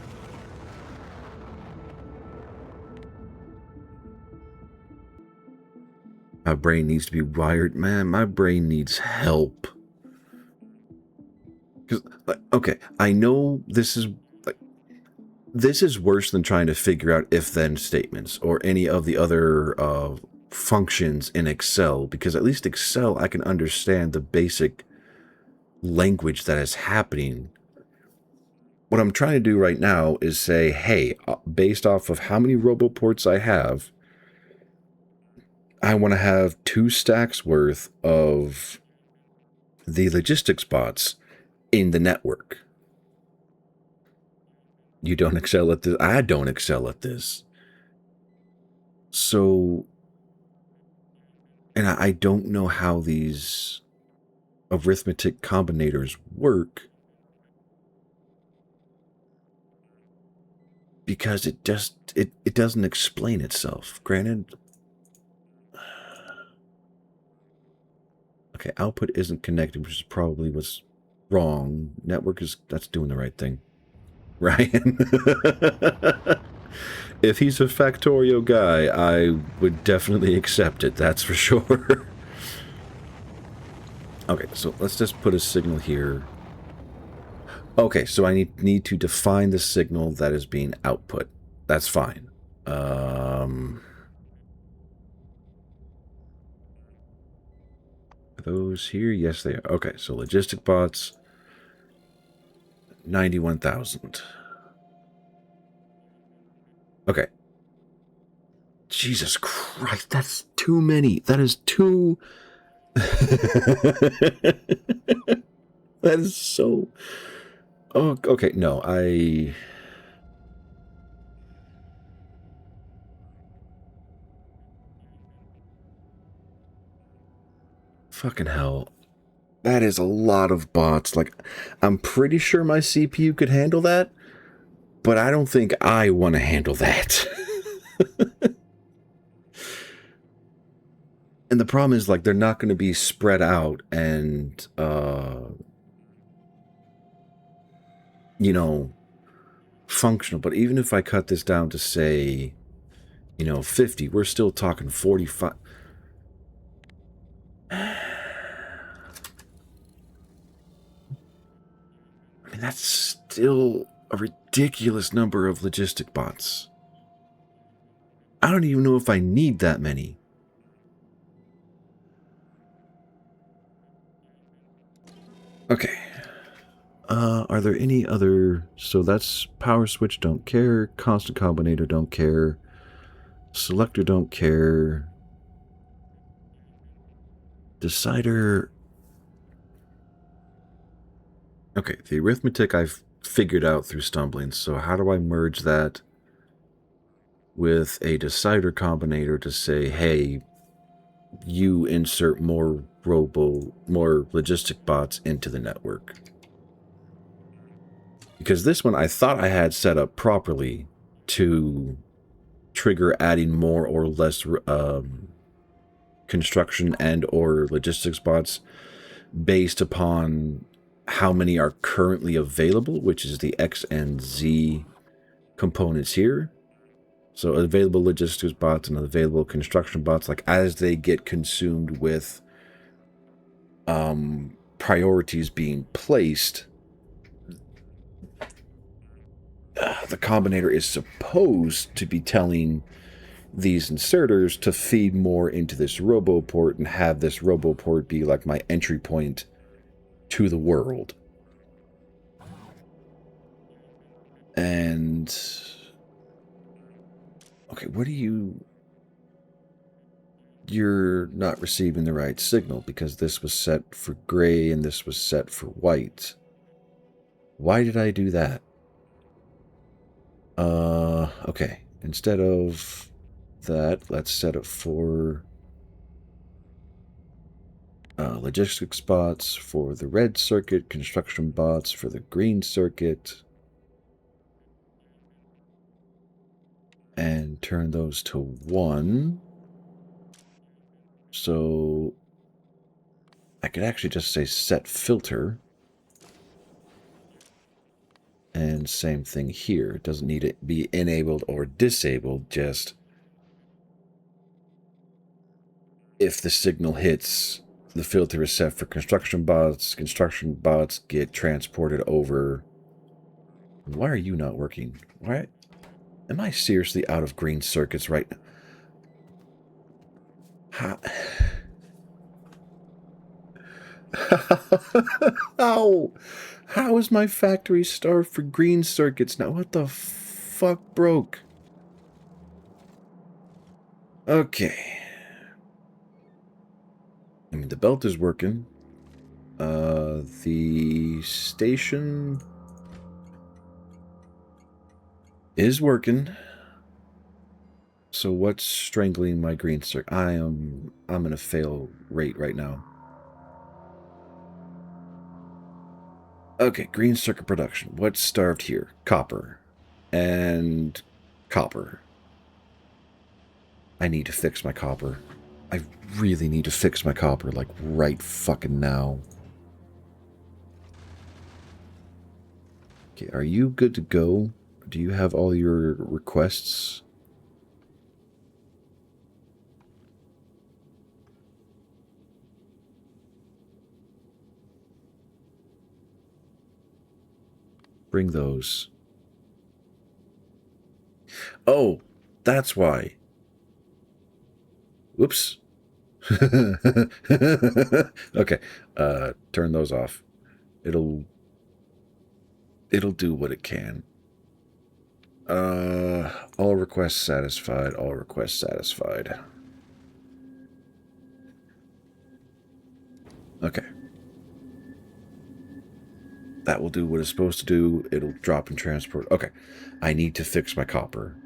My brain needs to be wired. Man, my brain needs help. Because, okay, I know this is worse than trying to figure out if-then statements or any of the other functions in Excel, because at least Excel, I can understand the basic language that is happening. What I'm trying to do right now is say, hey, based off of how many roboports I have, I want to have 2 stacks worth of the logistics bots in the network. You don't excel at this. I don't excel at this. So, and I don't know how these arithmetic combinators work, because it doesn't explain itself. Granted, okay, output isn't connected, which is probably what's wrong. Network that's doing the right thing. Ryan. If he's a Factorio guy, I would definitely accept it, that's for sure. Okay, so let's just put a signal here. Okay, so I need to define the signal that is being output. That's fine. Are those here? Yes, they are. Okay, so logistic bots, 91,000. Okay. Jesus Christ, that's too many. That is too... That is so... Oh, okay, no, Fucking hell. That is a lot of bots. Like, I'm pretty sure my CPU could handle that, but I don't think I want to handle that. And the problem is, like, they're not going to be spread out and, you know, functional. But even if I cut this down to, say, 50, we're still talking 45. I mean, that's still a ridiculous number of logistic bots. I don't even know if I need that many. Okay. Are there any other... So that's power switch, don't care. Constant combinator, don't care. Selector, don't care. Decider... Okay, the arithmetic I've figured out through stumbling. So how do I merge that with a decider combinator to say, hey, you insert more logistic bots into the network? Because this one I thought I had set up properly to trigger adding more or less construction and or logistics bots based upon how many are currently available, which is the X and Z components here. So available logistics bots and available construction bots, like as they get consumed with priorities being placed, the combinator is supposed to be telling these inserters to feed more into this roboport and have this roboport be like my entry point to the world. And okay, what do you... You're not receiving the right signal because this was set for gray and this was set for white. Why did I do that? Okay. Instead of that, let's set it for logistics bots for the red circuit, construction bots for the green circuit, and turn those to 1. So I could actually just say set filter. And same thing here. It doesn't need to be enabled or disabled, just if the signal hits, the filter is set for construction bots get transported over. Why are you not working? Why? Am I seriously out of green circuits right now? How is my factory starved for green circuits now? What the fuck broke? Okay. I mean, the belt is working. The station is working. So what's strangling my green circuit? I'm in a fail rate right now. Okay, green circuit production. What's starved here? Copper. And copper. I need to fix my copper. I really need to fix my copper, like, right fucking now. Okay, are you good to go? Do you have all your requests? Bring those. Oh, that's why. Whoops. Okay, turn those off. It'll do what it can. All requests satisfied, all requests satisfied. Okay. That will do what it's supposed to do. It'll drop and transport. Okay. I need to fix my copper.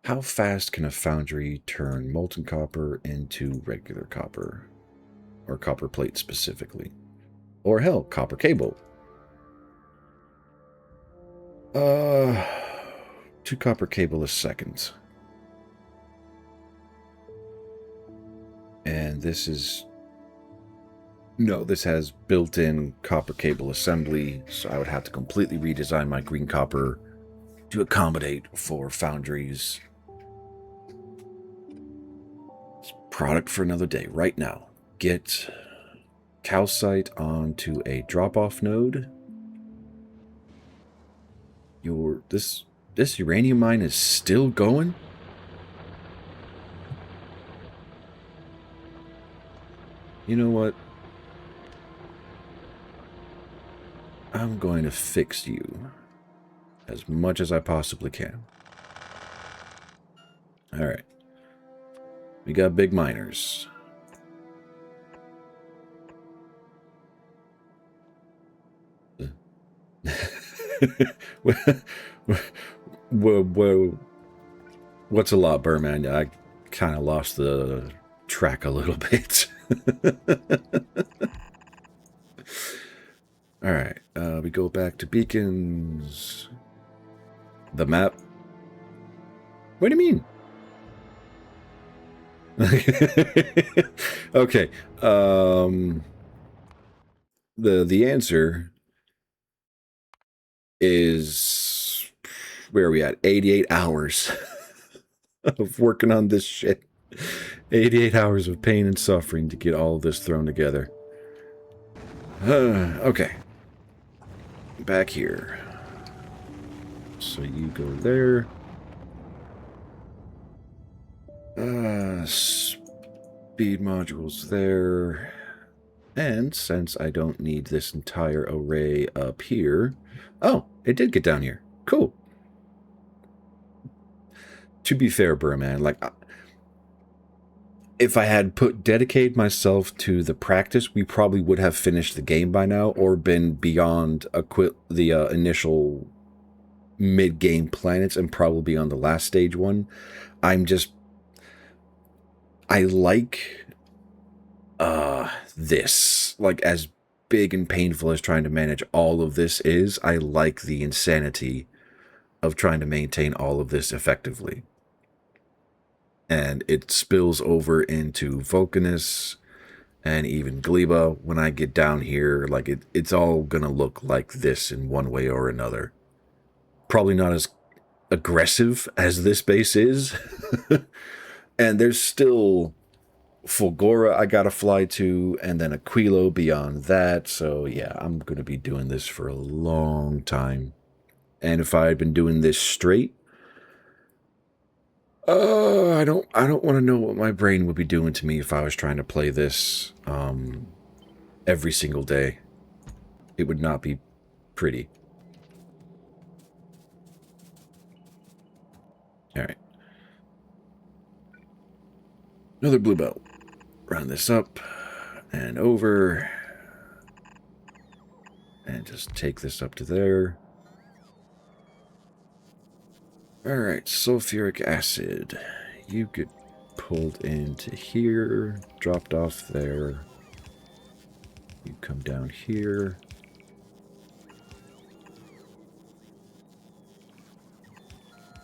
How fast can a foundry turn molten copper into regular copper? Or copper plate specifically? Or hell, copper cable. 2 copper cable a second. And And this is... No, this has built-in copper cable assembly, so I would have to completely redesign my green copper to accommodate for foundries. It's product for another day. Right now, get calcite onto a drop-off node. This uranium mine is still going? You know what? I'm going to fix you as much as I possibly can. Alright. We got big miners. What's a lot, Burman? I kind of lost the track a little bit. Alright, we go back to beacons. The map. What do you mean? Okay. The answer is, where are we at? 88 hours of working on this shit. 88 hours of pain and suffering to get all of this thrown together. Okay. Back here. So you go there. Speed modules there. And since I don't need this entire array up here... Oh, it did get down here. Cool. To be fair, Burman, like... If I had dedicated myself to the practice, we probably would have finished the game by now, or been beyond the initial mid-game planets, and probably be on the last stage one. I like this. Like, as big and painful as trying to manage all of this is, I like the insanity of trying to maintain all of this effectively. And it spills over into Vulcanus and even Gleba. When I get down here, like it's all gonna look like this in one way or another. Probably not as aggressive as this base is. And there's still Fulgora I gotta fly to, and then Aquilo beyond that. So yeah, I'm gonna be doing this for a long time. And if I had been doing this straight, I don't want to know what my brain would be doing to me if I was trying to play this every single day. It would not be pretty. Alright. Another blue belt. Round this up and over. And just take this up to there. Alright, sulfuric acid. You get pulled into here, dropped off there. You come down here.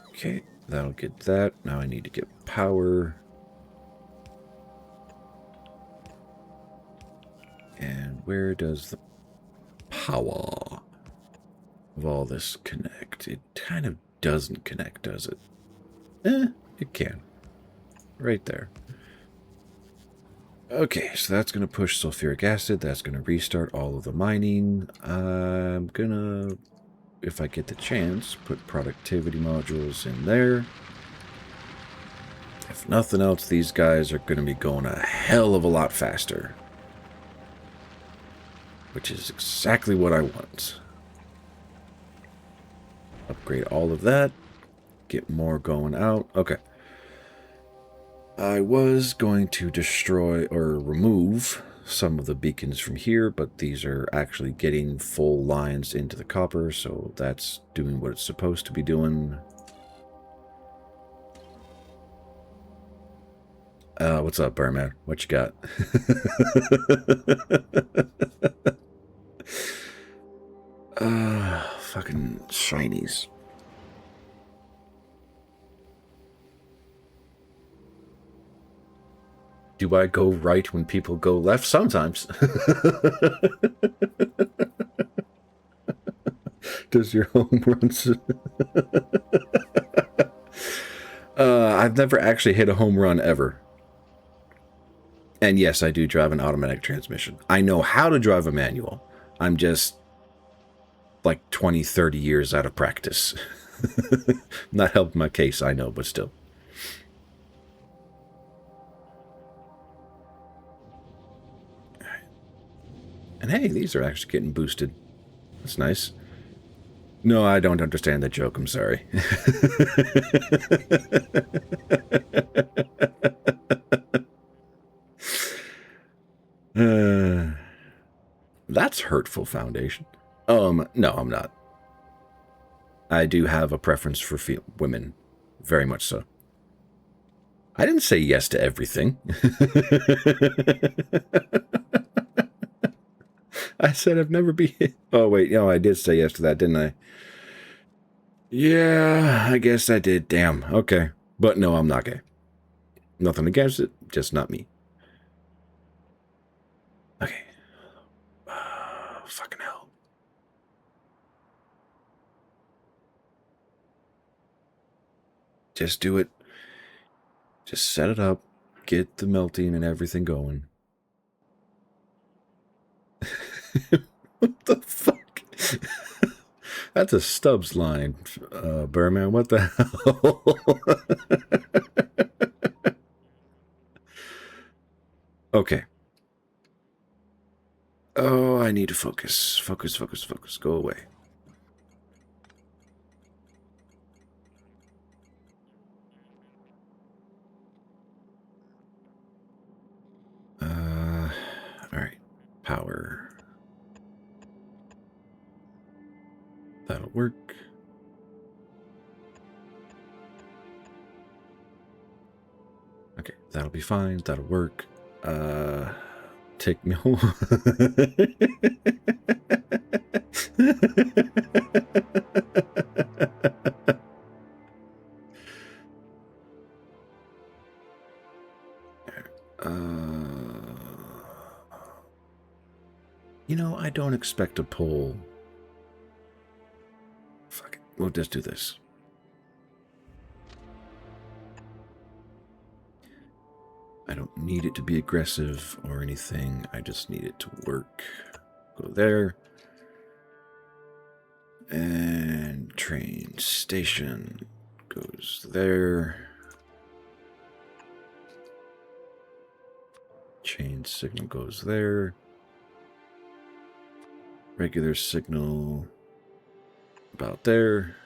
Okay, that'll get that. Now I need to get power. And where does the power of all this connect? It kind of doesn't connect, does it? It can. Right there. Okay, so that's going to push sulfuric acid. That's going to restart all of the mining. I'm going to, if I get the chance, put productivity modules in there. If nothing else, these guys are going to be going a hell of a lot faster. Which is exactly what I want. Upgrade all of that. Get more going out. Okay. I was going to destroy or remove some of the beacons from here, but these are actually getting full lines into the copper, so that's doing what it's supposed to be doing. What's up, Barman? What you got? Fucking shinies. Do I go right when people go left? Sometimes. Does your home run... I've never actually hit a home run ever. And yes, I do drive an automatic transmission. I know how to drive a manual. I'm just like 20, 30 years out of practice. Not helping my case, I know, but still. And hey, these are actually getting boosted. That's nice. No, I don't understand that joke. I'm sorry. That's hurtful, Foundation. No, I'm not. I do have a preference for women. Very much so. I didn't say yes to everything. I said I've never been... Oh, wait. No, I did say yes to that, didn't I? Yeah, I guess I did. Damn. Okay. But no, I'm not gay. Nothing against it. Just not me. Okay. Fucking hell. Just do it. Just set it up. Get the melting and everything going. What the fuck? That's a Stubbs line, Burman. What the hell? Okay. Oh, I need to focus. Focus, focus, focus. Go away. Alright. Power. That'll work. Okay, that'll be fine. That'll work. Take me home. You know, I don't expect to pull. Fuck it. We'll just do this. I don't need it to be aggressive or anything. I just need it to work. Go there. And train station goes there. Chain signal goes there. Regular signal about there.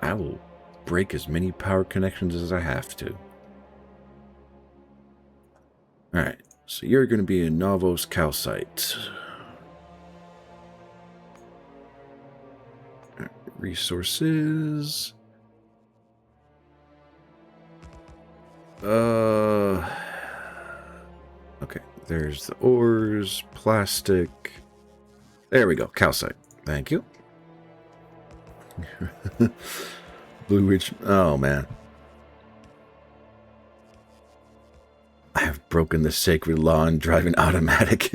I will break as many power connections as I have to. Alright, so you're going to be in Novos Calcite. Resources. Okay, there's the ores, plastic. There we go, calcite. Thank you. Blue Ridge. Oh, man. I have broken the sacred law in driving automatic.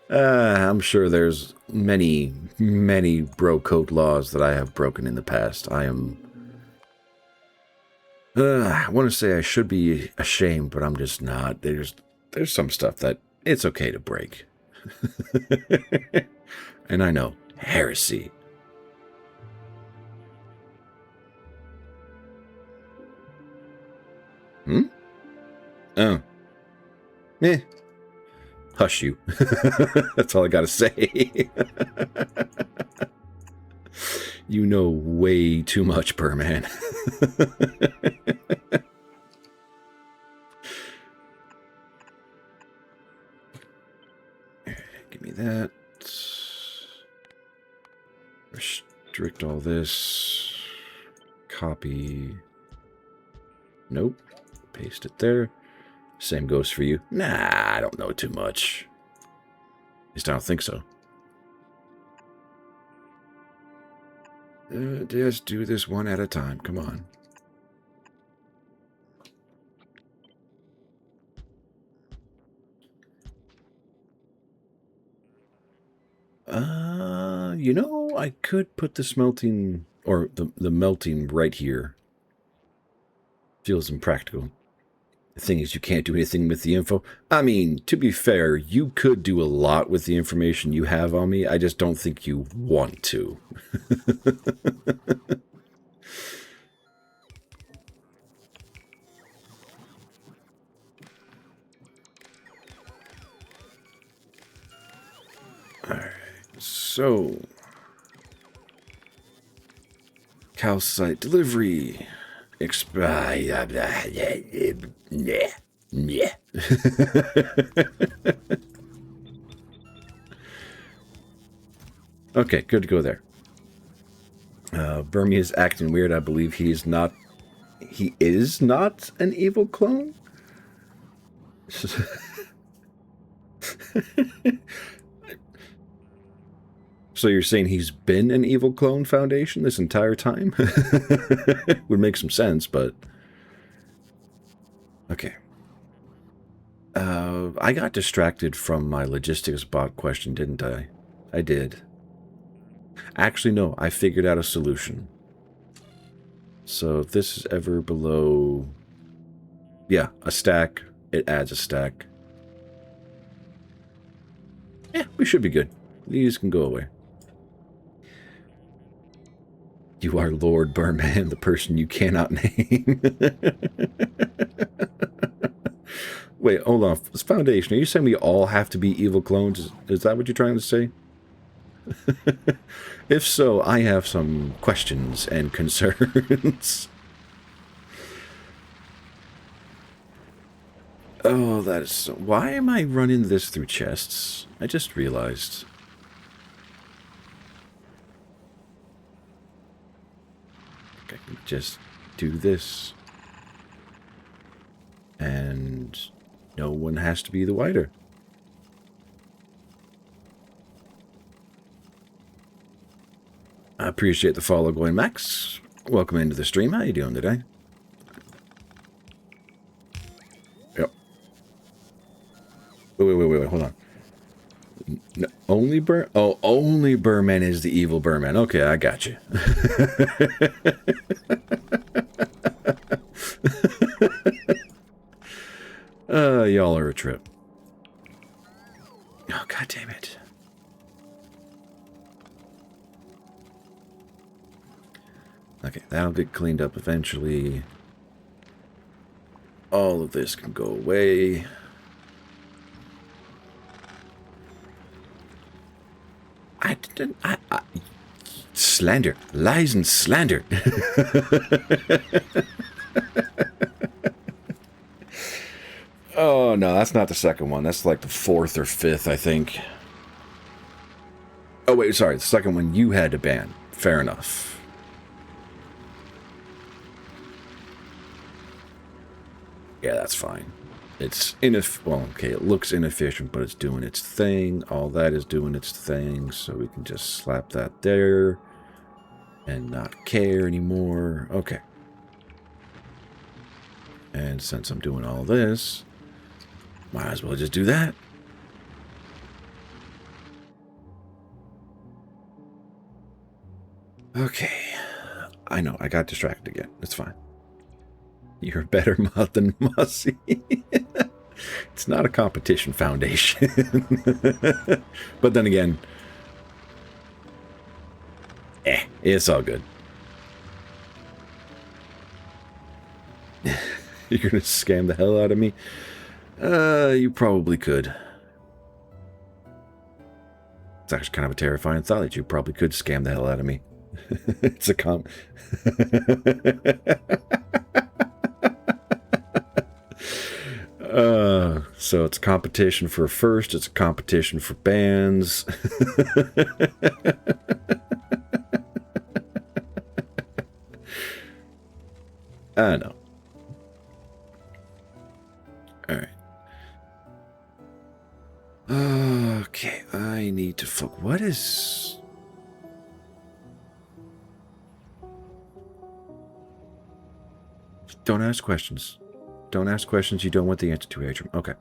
I'm sure there's many, many bro code laws that I have broken in the past. I want to say I should be ashamed, but I'm just not. There's some stuff that it's okay to break. And I know, heresy. Oh. Eh. Hush you. That's all I gotta say. You know way too much, Perman. Give me that. Restrict all this. Copy. Nope. Paste it there. Same goes for you. Nah, I don't know too much. At least I don't think so. Just do this one at a time. Come on. You know, I could put the smelting, or the melting right here. Feels impractical. The thing is, you can't do anything with the info. I mean, to be fair, you could do a lot with the information you have on me. I just don't think you want to. Alright, so... calcite delivery. Okay, good to go there. Burmy is acting weird. I believe he is not an evil clone? So you're saying he's been an evil clone Foundation this entire time? Would make some sense, but... Okay. I got distracted from my logistics bot question, didn't I? I did. Actually, no. I figured out a solution. So if this is ever below... Yeah, a stack. It adds a stack. Yeah, we should be good. These can go away. You are Lord Burman, the person you cannot name. Wait, hold on. Foundation, are you saying we all have to be evil clones? Is that what you're trying to say? If so, I have some questions and concerns. Oh, that is so... Why am I running this through chests? I just realized... I can just do this. And no one has to be the wider. I appreciate the follow, Going Max. Welcome into the stream. How you doing today? Yep. Wait, hold on. No, only only Burman is the evil Burman. Okay, I got you. Y'all are a trip. Oh, god damn it. Okay, that'll get cleaned up eventually. All of this can go away. Slander. Lies and slander. Oh, no, that's not the second one. That's like the fourth or fifth, I think. Oh, wait, sorry. The second one you had to ban. Fair enough. Yeah, that's fine. It's well, okay, it looks inefficient, but it's doing its thing. All that is doing its thing, so we can just slap that there and not care anymore. Okay. And since I'm doing all this, might as well just do that. Okay. I know, I got distracted again. It's fine. You're a better mod than Mussy. It's not a competition, Foundation. But then again, it's all good. You're gonna scam the hell out of me? You probably could. It's actually kind of a terrifying thought that you probably could scam the hell out of me. It's a so it's a competition for first, it's a competition for bands. I know. Alright. Okay, I need to what is... Don't ask questions. Don't ask questions you don't want the answer to, Atrum. Okay.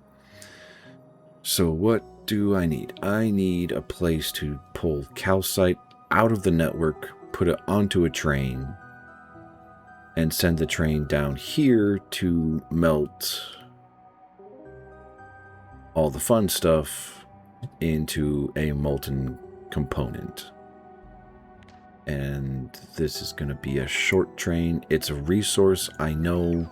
So what do I need? I need a place to pull calcite out of the network, put it onto a train, and send the train down here to melt all the fun stuff into a molten component. And this is going to be a short train. It's a resource, I know,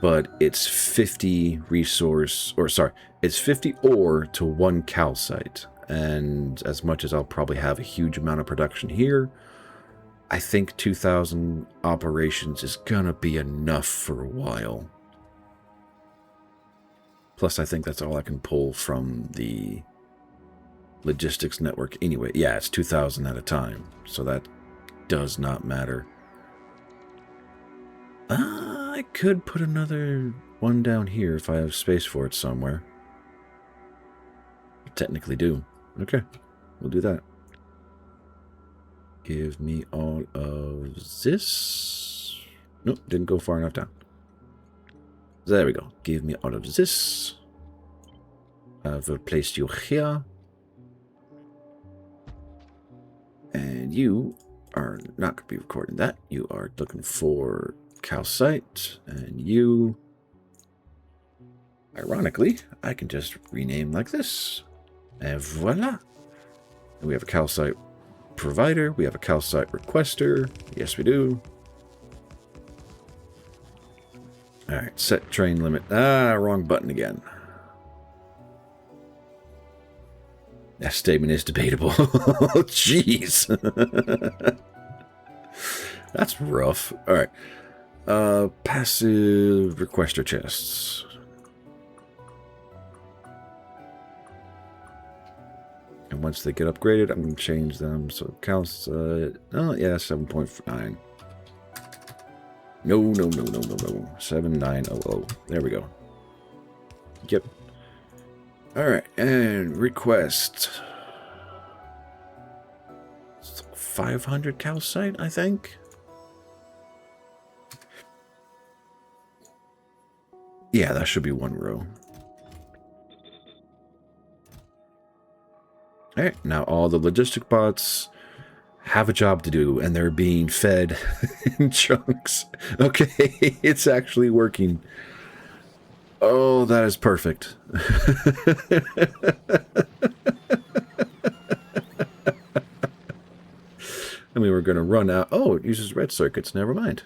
but it's 50 resource, or sorry, it's 50 ore to 1 calcite. And as much as I'll probably have a huge amount of production here, I think 2,000 operations is gonna be enough for a while. Plus, I think that's all I can pull from the logistics network anyway. Yeah, it's 2,000 at a time, so that does not matter. I could put another one down here if I have space for it somewhere. Technically do. Okay, we'll do that. Give me all of this. Nope, didn't go far enough down. There we go. Give me all of this. I will place you here. And you are not going to be recording that. You are looking for calcite. And you, ironically, I can just rename like this. And voila. And we have a calcite provider. We have a calcite requester. Yes, we do. All right, set train limit. Wrong button again. That statement is debatable. Jeez. That's rough. All right. Passive requester chests. And once they get upgraded, I'm going to change them. So counts, oh yeah, 7.9. No. 7900. There we go. Yep. All right, and request 500 calcite, I think. Yeah, that should be one row. All right, now all the logistic bots have a job to do, and they're being fed in chunks. Okay, it's actually working. Oh, that is perfect. I mean, we're going to run out. Oh, it uses red circuits. Never mind.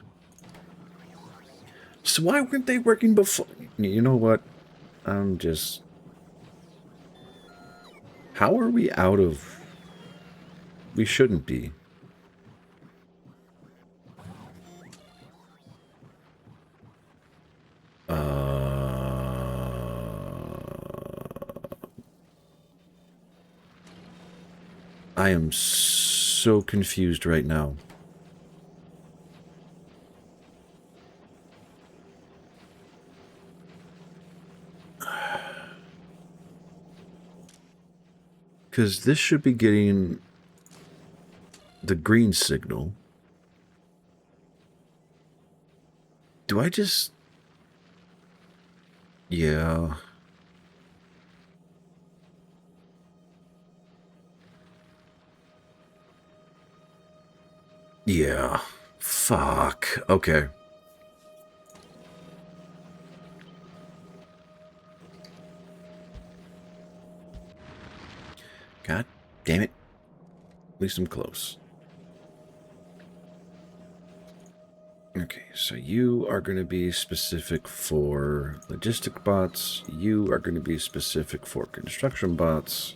So why weren't they working before? You know what? I'm just... How are we out of... We shouldn't be. I am so confused right now. Because this should be getting the green signal. Do I just... Yeah. Yeah. Fuck. Okay. God damn it. At least I'm close. Okay, so you are going to be specific for logistic bots. You are going to be specific for construction bots.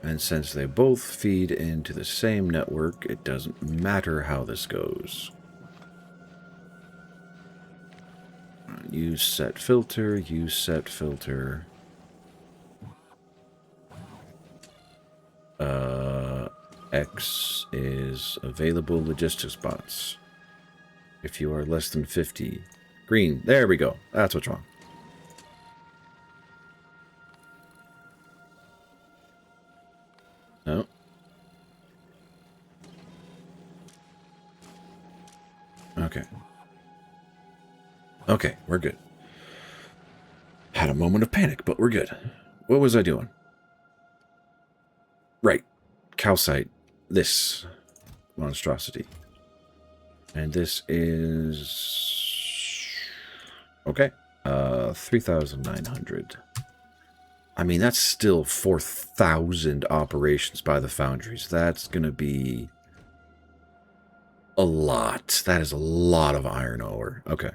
And since they both feed into the same network, it doesn't matter how this goes. Use set filter, use set filter. X is available logistics bots. If you are less than 50. Green, there we go. That's what's wrong. No. Okay. Okay, we're good. Had a moment of panic, but we're good. What was I doing? Right. Calcite. This monstrosity. And this is... Okay. 3,900. I mean, that's still 4,000 operations by the foundries. That's going to be a lot. That is a lot of iron ore. Okay.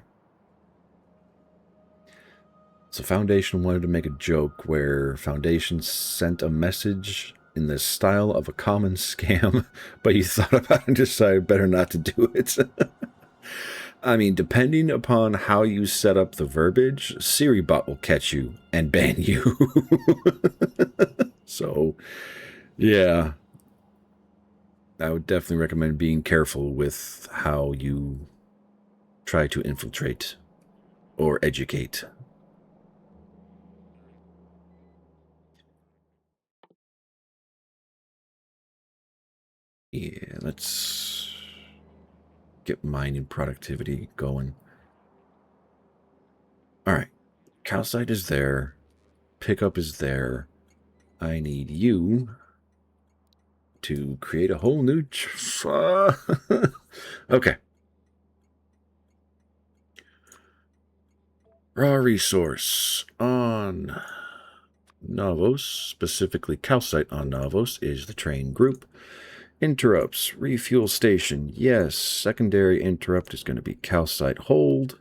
So Foundation wanted to make a joke where Foundation sent a message in the style of a common scam, but you thought about it and decided better not to do it. I mean, depending upon how you set up the verbiage, SiriBot will catch you and ban you. So, yeah. I would definitely recommend being careful with how you try to infiltrate or educate. Yeah, let's get mining productivity going. All right. Calcite is there. Pickup is there. I need you to create a whole new... Okay. Raw resource on Navos, specifically calcite on Navos, is the train group. Interrupts, refuel station, yes. Secondary interrupt is going to be calcite hold.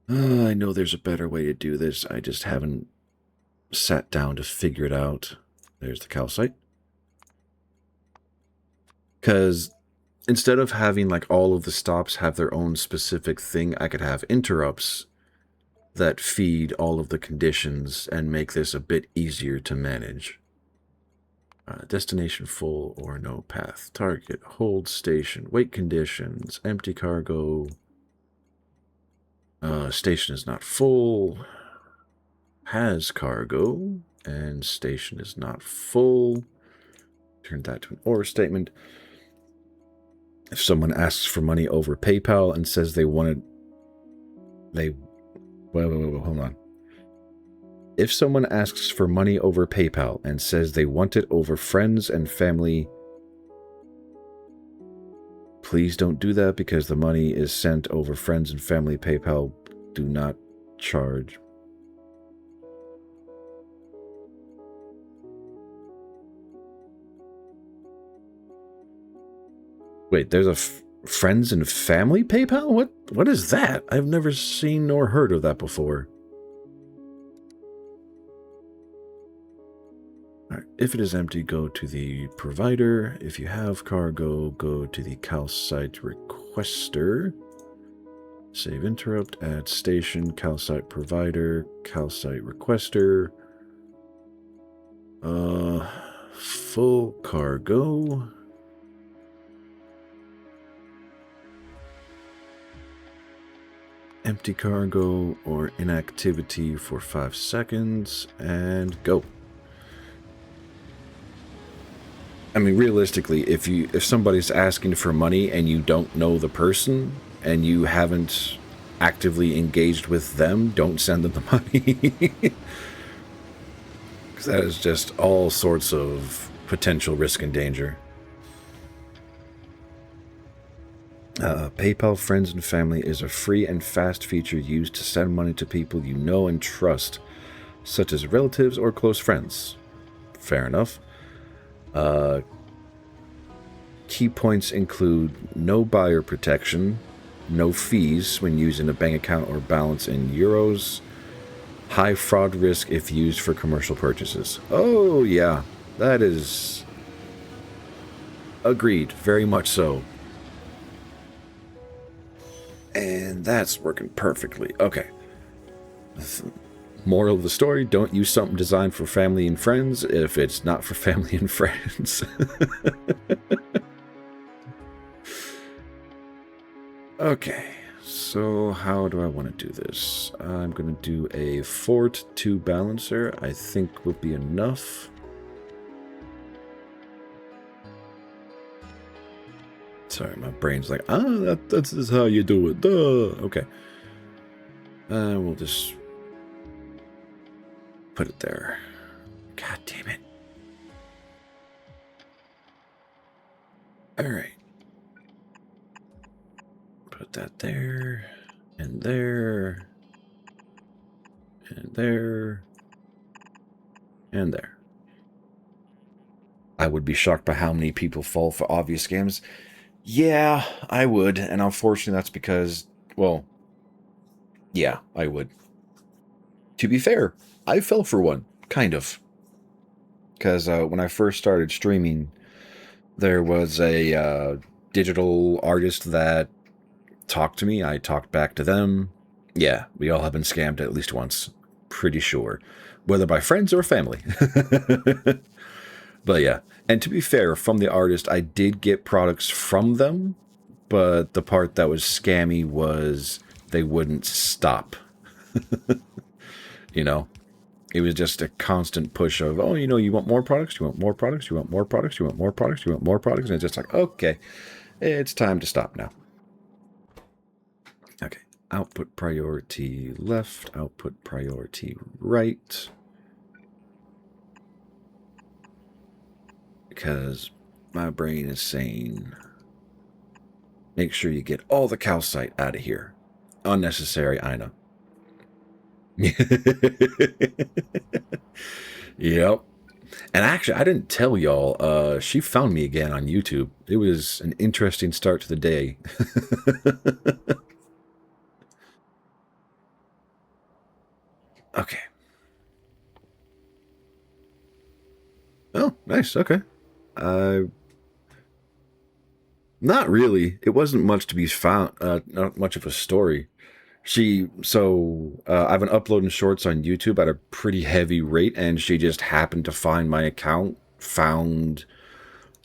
I know there's a better way to do this. I just haven't sat down to figure it out. There's the calcite. Because instead of having like all of the stops have their own specific thing, I could have interrupts that feed all of the conditions and make this a bit easier to manage. Destination full or no path. Target, hold station, wait conditions, empty cargo. Station is not full. Has cargo, and station is not full. Turn that to an or statement. If someone asks for money over PayPal and says they wanted... Wait, hold on. If someone asks for money over PayPal and says they want it over friends and family, please don't do that because the money is sent over friends and family. PayPal do not charge. Wait, there's a friends and family PayPal? What is that? I've never seen nor heard of that before. All right, if it is empty, go to the provider. If you have cargo, go to the calcite requester. Save interrupt, add station, calcite provider, calcite requester. Full cargo. Empty cargo or inactivity for 5 seconds, and go. I mean, realistically, if somebody's asking for money and you don't know the person and you haven't actively engaged with them, don't send them the money. Because that is just all sorts of potential risk and danger. PayPal Friends and Family is a free and fast feature used to send money to people you know and trust, such as relatives or close friends. Fair enough. Key points include no buyer protection, no fees when using a bank account or balance in euros, high fraud risk if used for commercial purchases. Oh, yeah, that is agreed, very much so. And that's working perfectly. Okay. Moral of the story, don't use something designed for family and friends if it's not for family and friends. Okay, so how do I want to do this? I'm going to do a Fort 2 balancer. I think will be enough Sorry, my brain's like, that's just how you do it. Duh. Okay. We'll just put it there. God damn it. All right. Put that there, and there, and there, and there. I would be shocked by how many people fall for obvious scams. Yeah, I would, and unfortunately that's because, well, yeah, I would. To be fair, I fell for one, kind of. Because when I first started streaming, there was a digital artist that talked to me. I talked back to them. Yeah, we all have been scammed at least once. Pretty sure. Whether by friends or family. But yeah. And to be fair, from the artist, I did get products from them. But the part that was scammy was they wouldn't stop. You know? It was just a constant push of, oh, you know, you want more products? You want more products? You want more products? You want more products? You want more products? And it's just like, okay, it's time to stop now. Okay. Output priority left, output priority right. Because my brain is saying, make sure you get all the calcite out of here. Unnecessary, I know. Yep. And actually, I didn't tell y'all, she found me again on YouTube. It was an interesting start to the day. Okay. Oh, nice. Okay. Not really. It wasn't much to be found, not much of a story. I've been uploading shorts on YouTube at a pretty heavy rate, and she just happened to find my account, found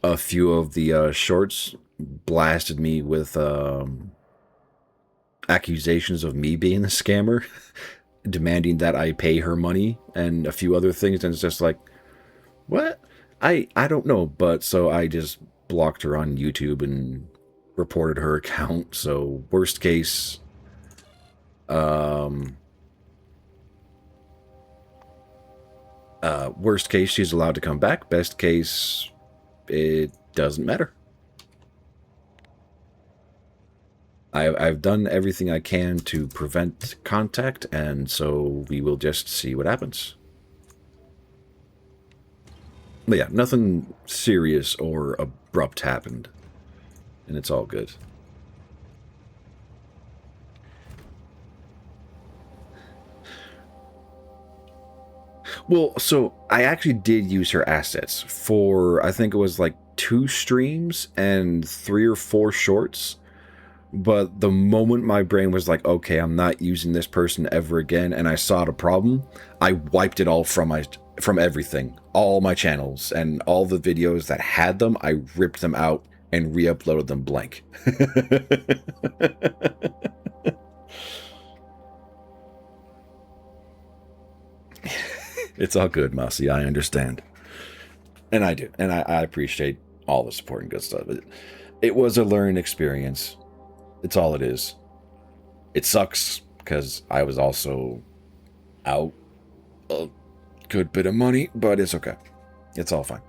a few of the shorts, blasted me with accusations of me being a scammer, demanding that I pay her money, and a few other things, and it's just like, what? I don't know, but so I just blocked her on YouTube and reported her account, so worst case... worst case, she's allowed to come back. Best case, it doesn't matter. I've done everything I can to prevent contact, and so we will just see what happens. But yeah, nothing serious or abrupt happened, and it's all good. Well, so I actually did use her assets for, I think it was like 2 streams and 3 or 4 shorts. But the moment my brain was like, okay, I'm not using this person ever again, and I saw the problem, I wiped it all from everything. All my channels and all the videos that had them, I ripped them out and re-uploaded them blank. It's all good, Mossy. I understand. And I do. And I appreciate all the support and good stuff. It was a learning experience. It's all it is. It sucks because I was also out a good bit of money, but it's okay. It's all fine.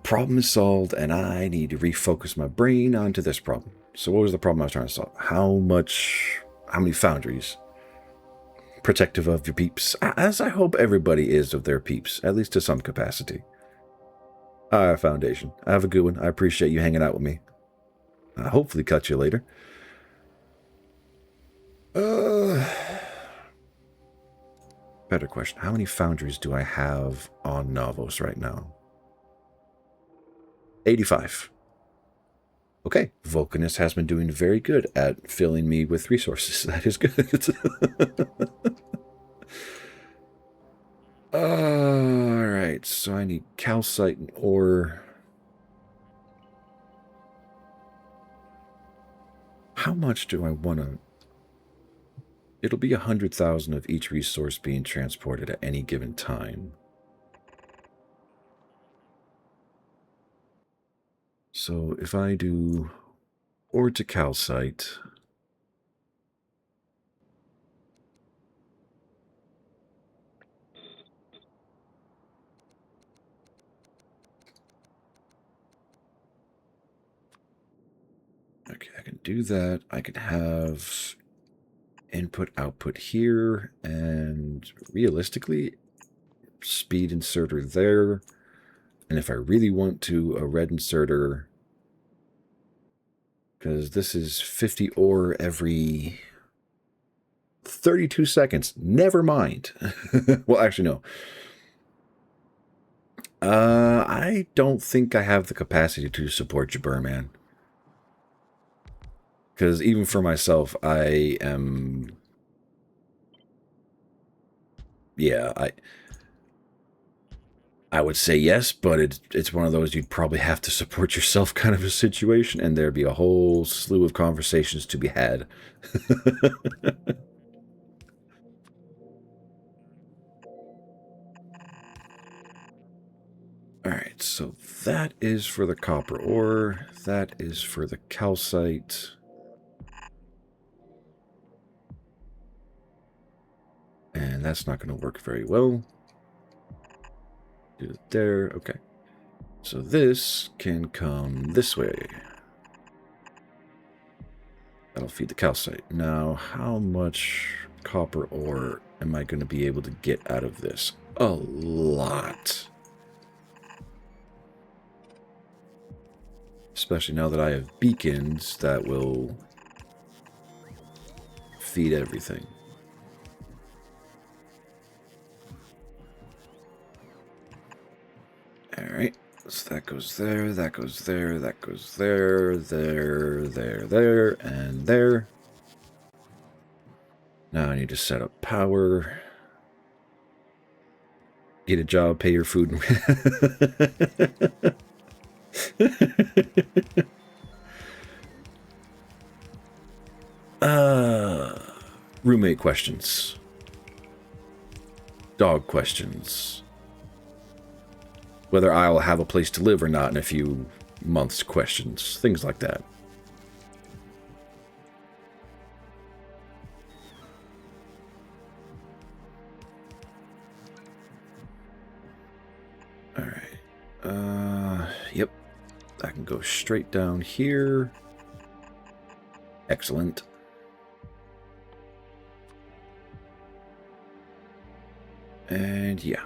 Problem is solved, and I need to refocus my brain onto this problem. So what was the problem I was trying to solve? How many foundries? Protective of your peeps, as I hope everybody is of their peeps, at least to some capacity. Foundation. Have a good one. I appreciate you hanging out with me. I'll hopefully catch you later. Better question. How many foundries do I have on Navos right now? 85. Okay, Vulcanus has been doing very good at filling me with resources. That is good. Alright, so I need calcite and ore. How much do I want to... It'll be 100,000 of each resource being transported at any given time. So if I do ore to calcite, okay, I can do that. I could have input output here, and realistically, speed inserter there. And if I really want to, a red inserter, because this is 50 ore every 32 seconds. Never mind. Well, actually, no. I don't think I have the capacity to support Jabber, man. Because even for myself, I am... Yeah, I would say yes, but it's one of those you'd probably have to support yourself kind of a situation, and there'd be a whole slew of conversations to be had. Alright, so that is for the copper ore. That is for the calcite. And that's not going to work very well. Do it there. Okay. So this can come this way. That'll feed the calcite. Now, how much copper ore am I going to be able to get out of this? A lot. Especially now that I have beacons that will feed everything. Alright, so that goes there, that goes there, that goes there, there, and there. Now I need to set up power. Get a job, pay your food. Roommate questions. Dog questions. Whether I'll have a place to live or not in a few months questions. Things like that. Alright. Yep. I can go straight down here. Excellent. And yeah.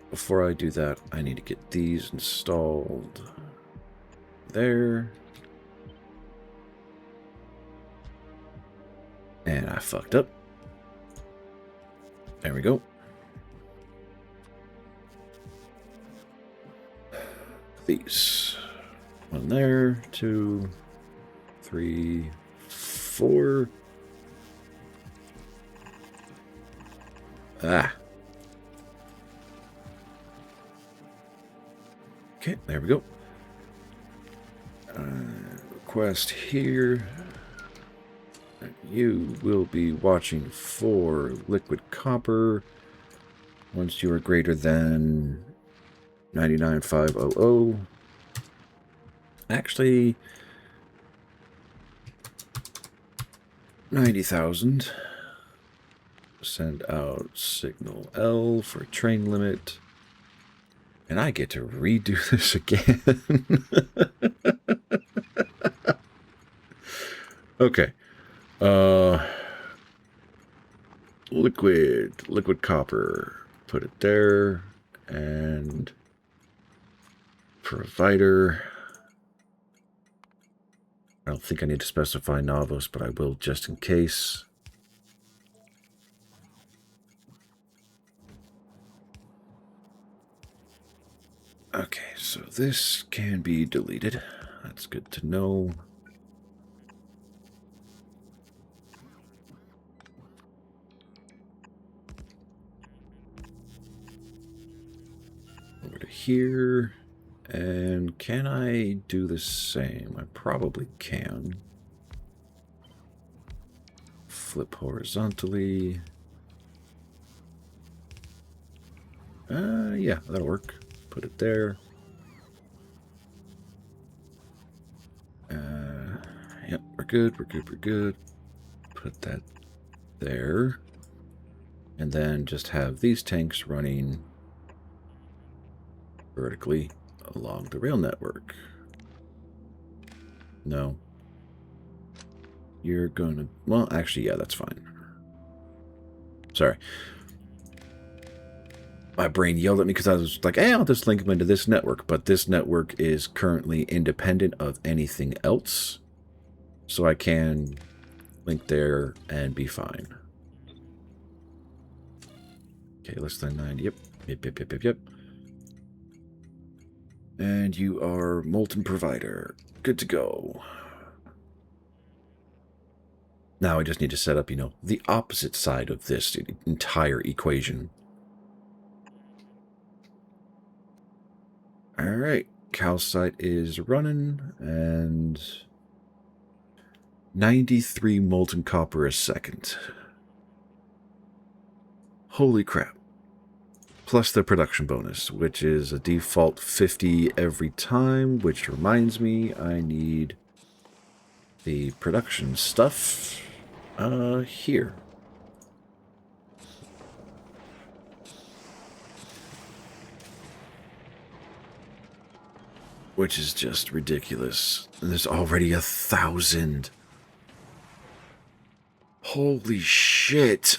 Before I do that, I need to get these installed there. And I fucked up. There we go. These. One there, 2, 3, 4. Ah. Okay, there we go. Request here. You will be watching for liquid copper once you are greater than 99,500. Actually, 90,000. Send out signal L for train limit. And I get to redo this again. Okay. Liquid copper. Put it there. And provider. I don't think I need to specify Novos, but I will just in case. Okay, so this can be deleted. That's good to know. Over to here. And can I do the same? I probably can. Flip horizontally. Yeah, that'll work. Put it there. good, we're good, we're good. Put that there. And then just have these tanks running vertically along the rail network. No. You're gonna... Well, actually, yeah, that's fine. Sorry. My brain yelled at me because I was like, hey, I'll just link them into this network. But this network is currently independent of anything else. So I can link there and be fine. Okay, less than 9. Yep. Yep. And you are molten provider. Good to go. Now I just need to set up, you know, the opposite side of this entire equation. Alright, calcite is running, and 93 molten copper a second. Holy crap. Plus the production bonus, which is a default 50 every time, which reminds me I need the production stuff here. Which is just ridiculous. And there's already 1,000. Holy shit.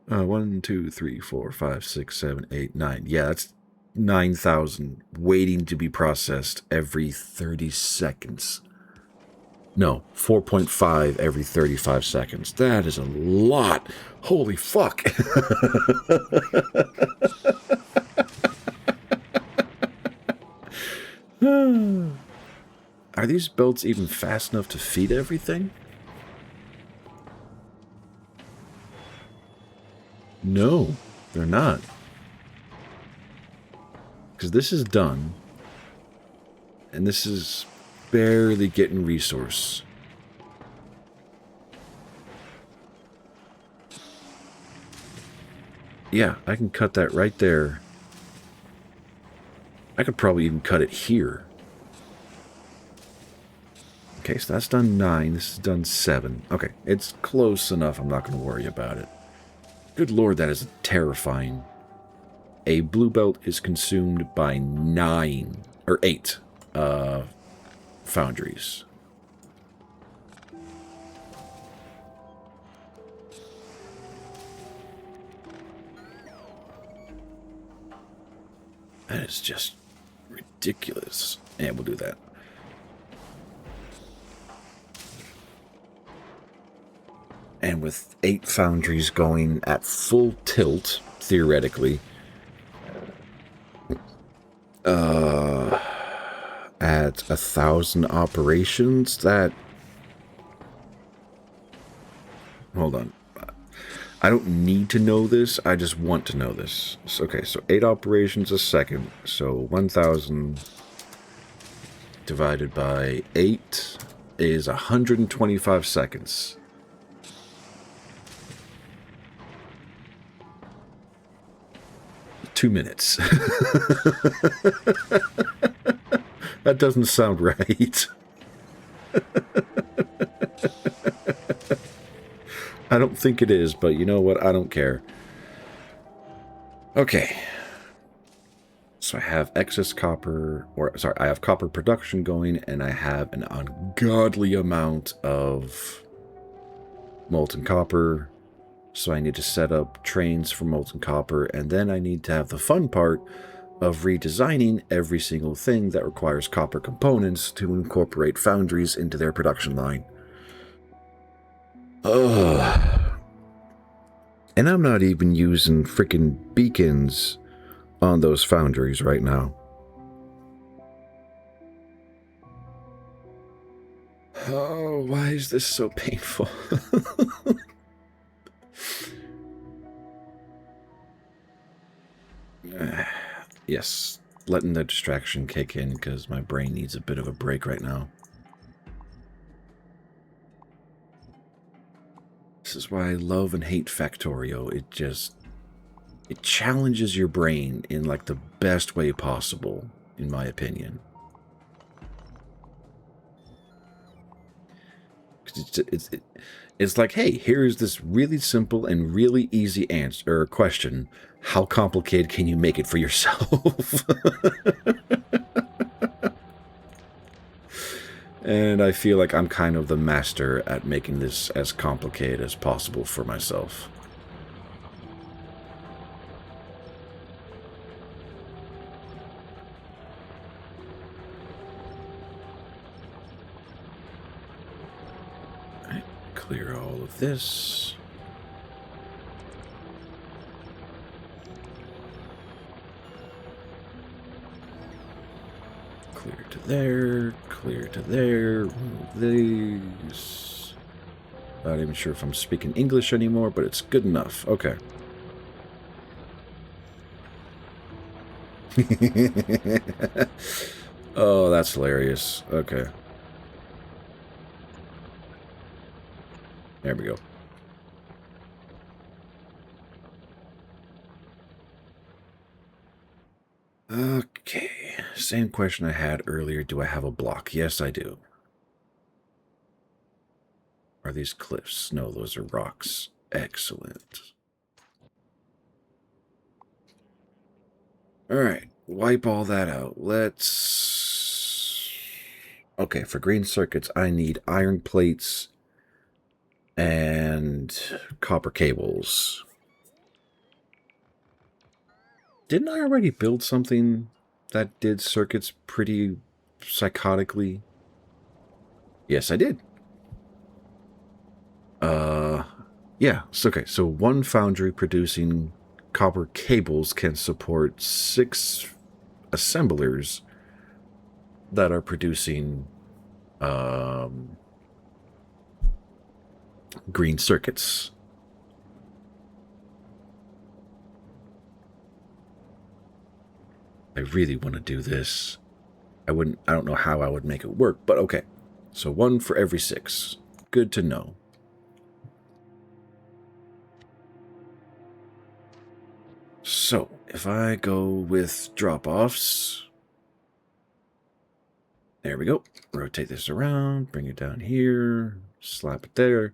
1, 2, 3, 4, 5, 6, 7, 8, 9. Yeah, that's 9,000 waiting to be processed every 30 seconds. No, 4.5 every 35 seconds. That is a lot. Holy fuck. Are these belts even fast enough to feed everything? No, they're not. Because this is done. And this is barely getting resource. Yeah, I can cut that right there. I could probably even cut it here. Okay, so that's done 9. This is done 7. Okay, it's close enough. I'm not going to worry about it. Good lord, that is terrifying. A blue belt is consumed by 9 or 8 foundries. That is just ridiculous. And we'll do that. And with 8 foundries going at full tilt, theoretically, at 1,000 operations, that... Hold on. I don't need to know this, I just want to know this. So, okay, so 8 operations a second, so 1,000 divided by 8 is 125 seconds. Two minutes. That doesn't sound right. I don't think it is, but you know what? I don't care. Okay. So I have excess copper, or sorry, I have copper production going, and I have an ungodly amount of molten copper. So I need to set up trains for molten copper, and then I need to have the fun part of redesigning every single thing that requires copper components to incorporate foundries into their production line. Ugh. And I'm not even using freaking beacons on those foundries right now. Oh, why is this so painful? Yes, letting the distraction kick in because my brain needs a bit of a break right now. This is why I love and hate Factorio. It challenges your brain in like the best way possible, in my opinion. it's like, hey, here's this really simple and really easy answer or question. How complicated can you make it for yourself? And I feel like I'm kind of the master at making this as complicated as possible for myself. All right, clear all of this. Clear to there, clear to there, remove these. Not even sure if I'm speaking English anymore, but it's good enough. Okay. Oh, that's hilarious. Okay. There we go. Okay. Same question I had earlier. Do I have a block? Yes, I do. Are these cliffs? No, those are rocks. Excellent. All right. Wipe all that out. Let's... Okay, for green circuits, I need iron plates and copper cables. Didn't I already build something that did circuits pretty psychotically? Yes, I did. Yeah, okay, so one foundry producing copper cables can support 6 assemblers that are producing green circuits. I really want to do this. I don't know how I would make it work, but okay. So 1 for every 6. Good to know. So, if I go with drop-offs, there we go. Rotate this around, bring it down here, slap it there.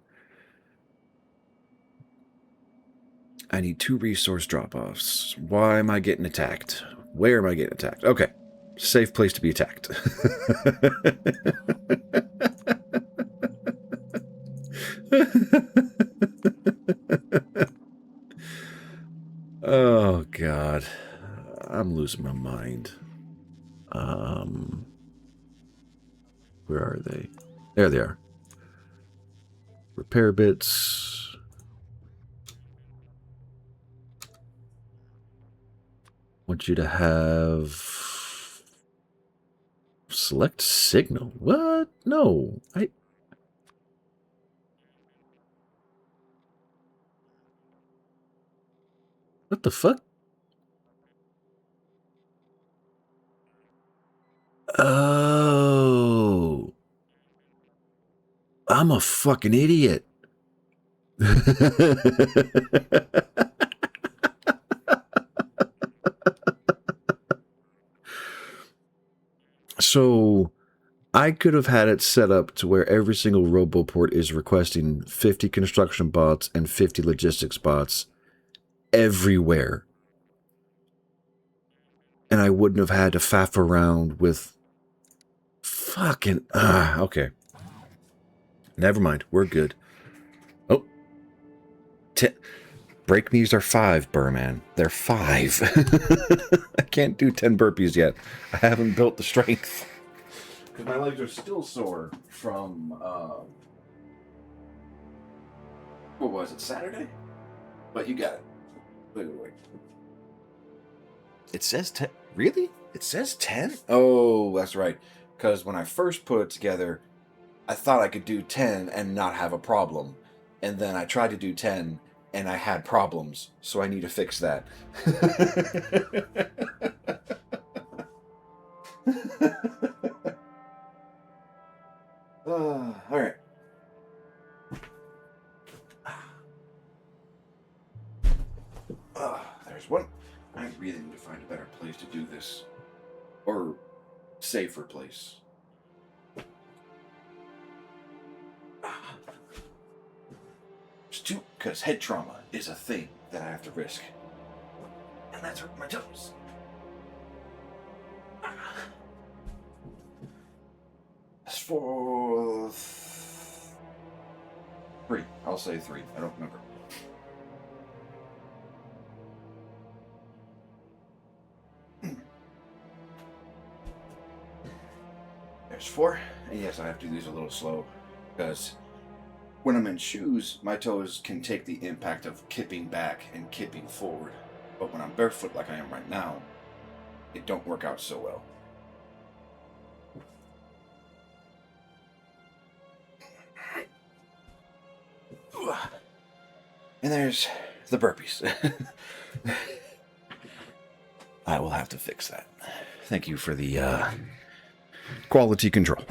I need 2 resource drop-offs. Why am I getting attacked? Where am I getting attacked? Okay. Safe place to be attacked. Oh, God. I'm losing my mind. Where are they? There they are. Repair bits. Want you to have... Select signal. What? No. What the fuck? Oh. I'm a fucking idiot. So I could have had it set up to where every single roboport is requesting 50 construction bots and 50 logistics bots everywhere. And I wouldn't have had to faff around with fucking... okay. Never mind. We're good. Oh. Break me's are 5, Burman. They're 5. I can't do 10 burpees yet. I haven't built the strength. Because my legs are still sore from, what was it, Saturday? But you got it. Wait. It says 10. Really? It says 10? Oh, that's right. Because when I first put it together, I thought I could do 10 and not have a problem. And then I tried to do 10 and I had problems. So I need to fix that. All right. There's one. I really need to find a better place to do this. Or safer place. Because head trauma is a thing that I have to risk. And that's hurt my toes. That's for 3. I'll say 3. I don't remember. There's 4. And yes, I have to do these a little slow. Because when I'm in shoes, my toes can take the impact of kipping back and kipping forward. But when I'm barefoot like I am right now, it don't work out so well. And there's the burpees. I will have to fix that. Thank you for the quality control.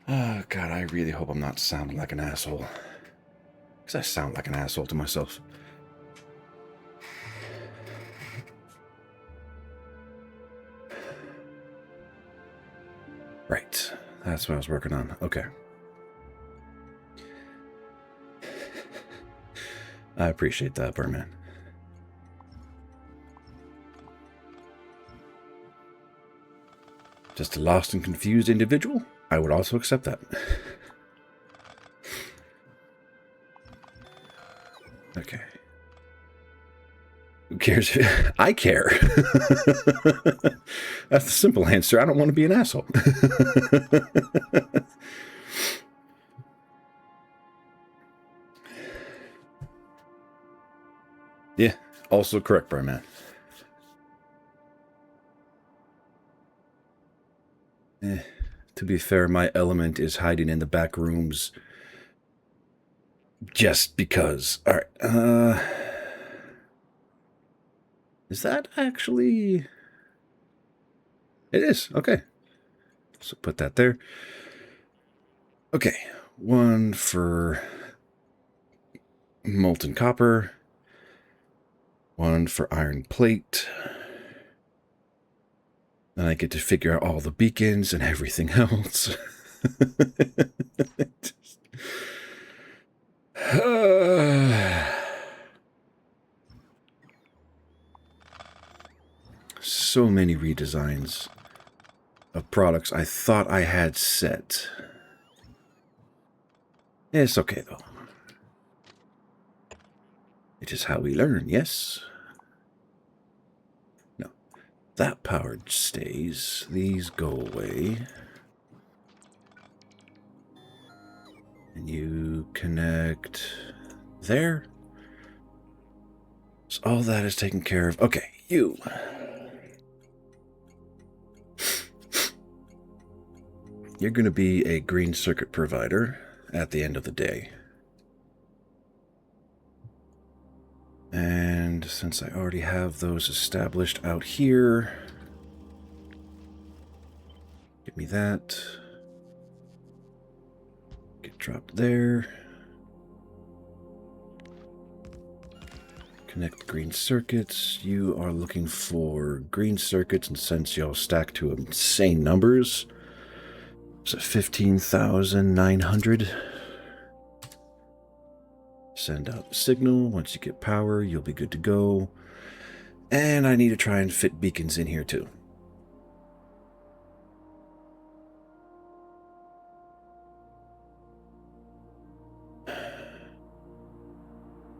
Oh, God, I really hope I'm not sounding like an asshole. Because I sound like an asshole to myself. Right. That's what I was working on. Okay. I appreciate that, Birdman. Just a lost and confused individual? I would also accept that. Okay. Who cares? I care. That's the simple answer. I don't want to be an asshole. Yeah, also correct, Brian. To be fair, my element is hiding in the back rooms just because. All right. Is that actually... It is. Okay. So put that there. Okay. 1 for molten copper. 1 for iron plate. Then I get to figure out all the beacons and everything else. So many redesigns of products I thought I had set. It's okay, though. It is how we learn, yes? No. That power stays. These go away. And you connect there. So all that is taken care of. Okay, you. You're going to be a green circuit provider at the end of the day. And since I already have those established out here, give me that. Get dropped there. Connect green circuits. You are looking for green circuits, and since y'all stack to insane numbers, so 15,900. Send out the signal. Once you get power, you'll be good to go. And I need to try and fit beacons in here too.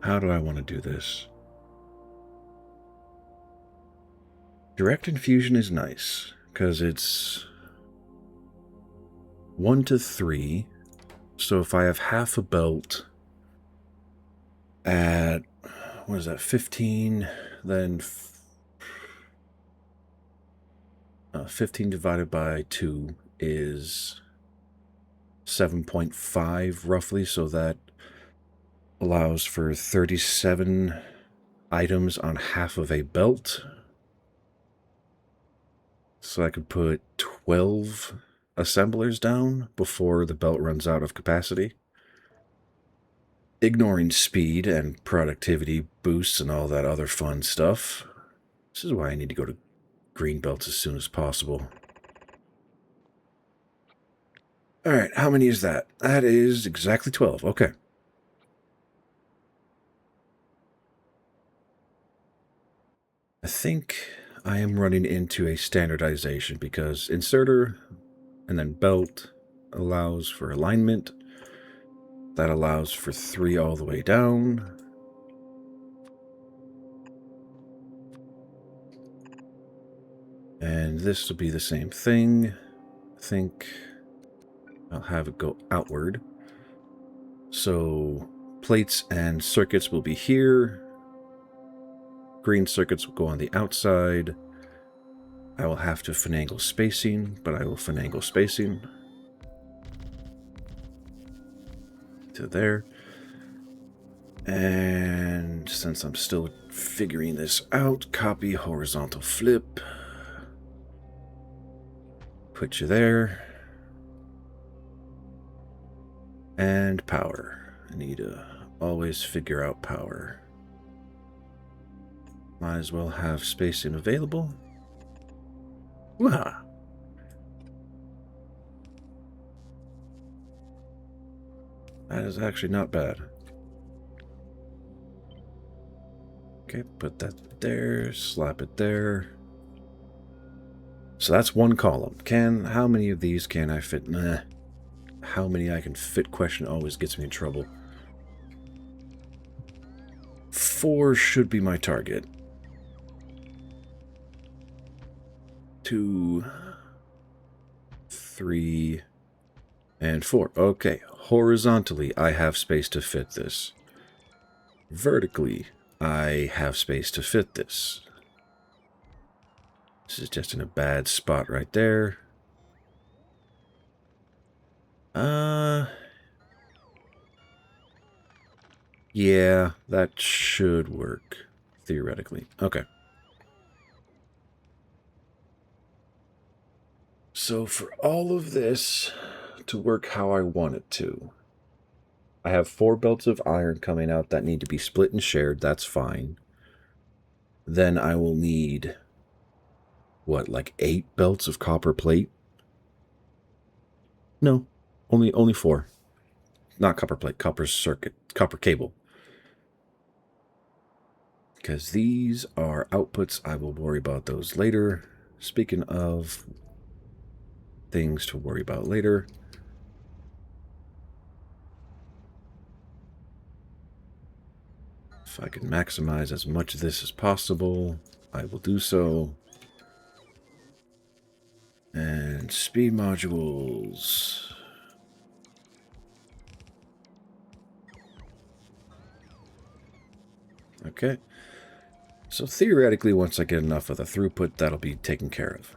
How do I want to do this? Direct infusion is nice, because it's 1 to 3. So if I have half a belt at, what is that, 15, then 15 divided by 2 is 7.5 roughly, so that allows for 37 items on half of a belt. So I could put 12 assemblers down before the belt runs out of capacity. Ignoring speed and productivity boosts and all that other fun stuff. This is why I need to go to green belts as soon as possible. Alright, how many is that? That is exactly 12. Okay. I think I am running into a standardization because inserter and then belt allows for alignment. That allows for 3 all the way down. And this will be the same thing. I think I'll have it go outward. So plates and circuits will be here. Green circuits will go on the outside. I will have to finagle spacing, but I will finagle spacing to there. And since I'm still figuring this out, copy horizontal flip. Put you there. And power. I need to always figure out power. Might as well have spacing available. Wah! That is actually not bad. Okay, put that there, slap it there. So that's one column. How many of these can I fit? Nah. How many I can fit question always gets me in trouble. 4 should be my target. 2, 3, and 4. Okay, horizontally, I have space to fit this. Vertically, I have space to fit this. This is just in a bad spot right there. Yeah, that should work, theoretically. Okay. So for all of this to work how I want it to, I have 4 belts of iron coming out that need to be split and shared. That's fine. Then I will need, what, like 8 belts of copper plate? No, only 4. Not copper plate, copper circuit, copper cable. Because these are outputs, I will worry about those later. Speaking of things to worry about later. If I can maximize as much of this as possible, I will do so. And speed modules. Okay. So theoretically, once I get enough of the throughput, that'll be taken care of.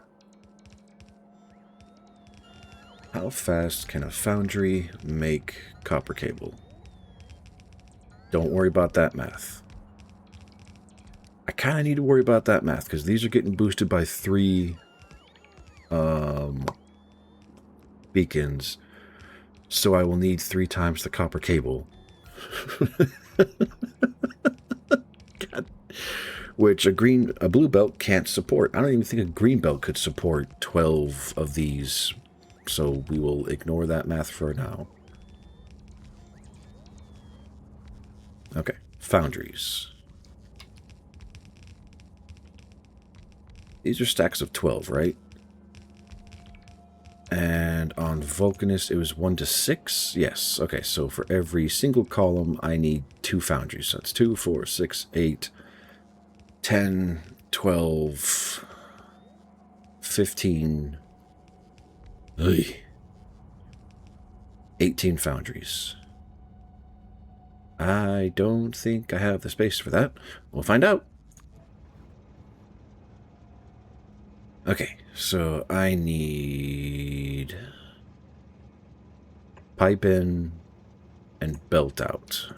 How fast can a foundry make copper cable? Don't worry about that math. I kind of need to worry about that math, because these are getting boosted by 3 beacons. So I will need 3 times the copper cable. God. Which a blue belt can't support. I don't even think a green belt could support 12 of these. So we will ignore that math for now. Okay, foundries. These are stacks of 12, right? And on Vulcanist, it was 1 to 6. Yes. Okay, so for every single column, I need 2 foundries. So that's 2, 4, 6, 8, 10, 12, 15, 18 foundries. I don't think I have the space for that. We'll find out. Okay, so I need pipe in and belt out.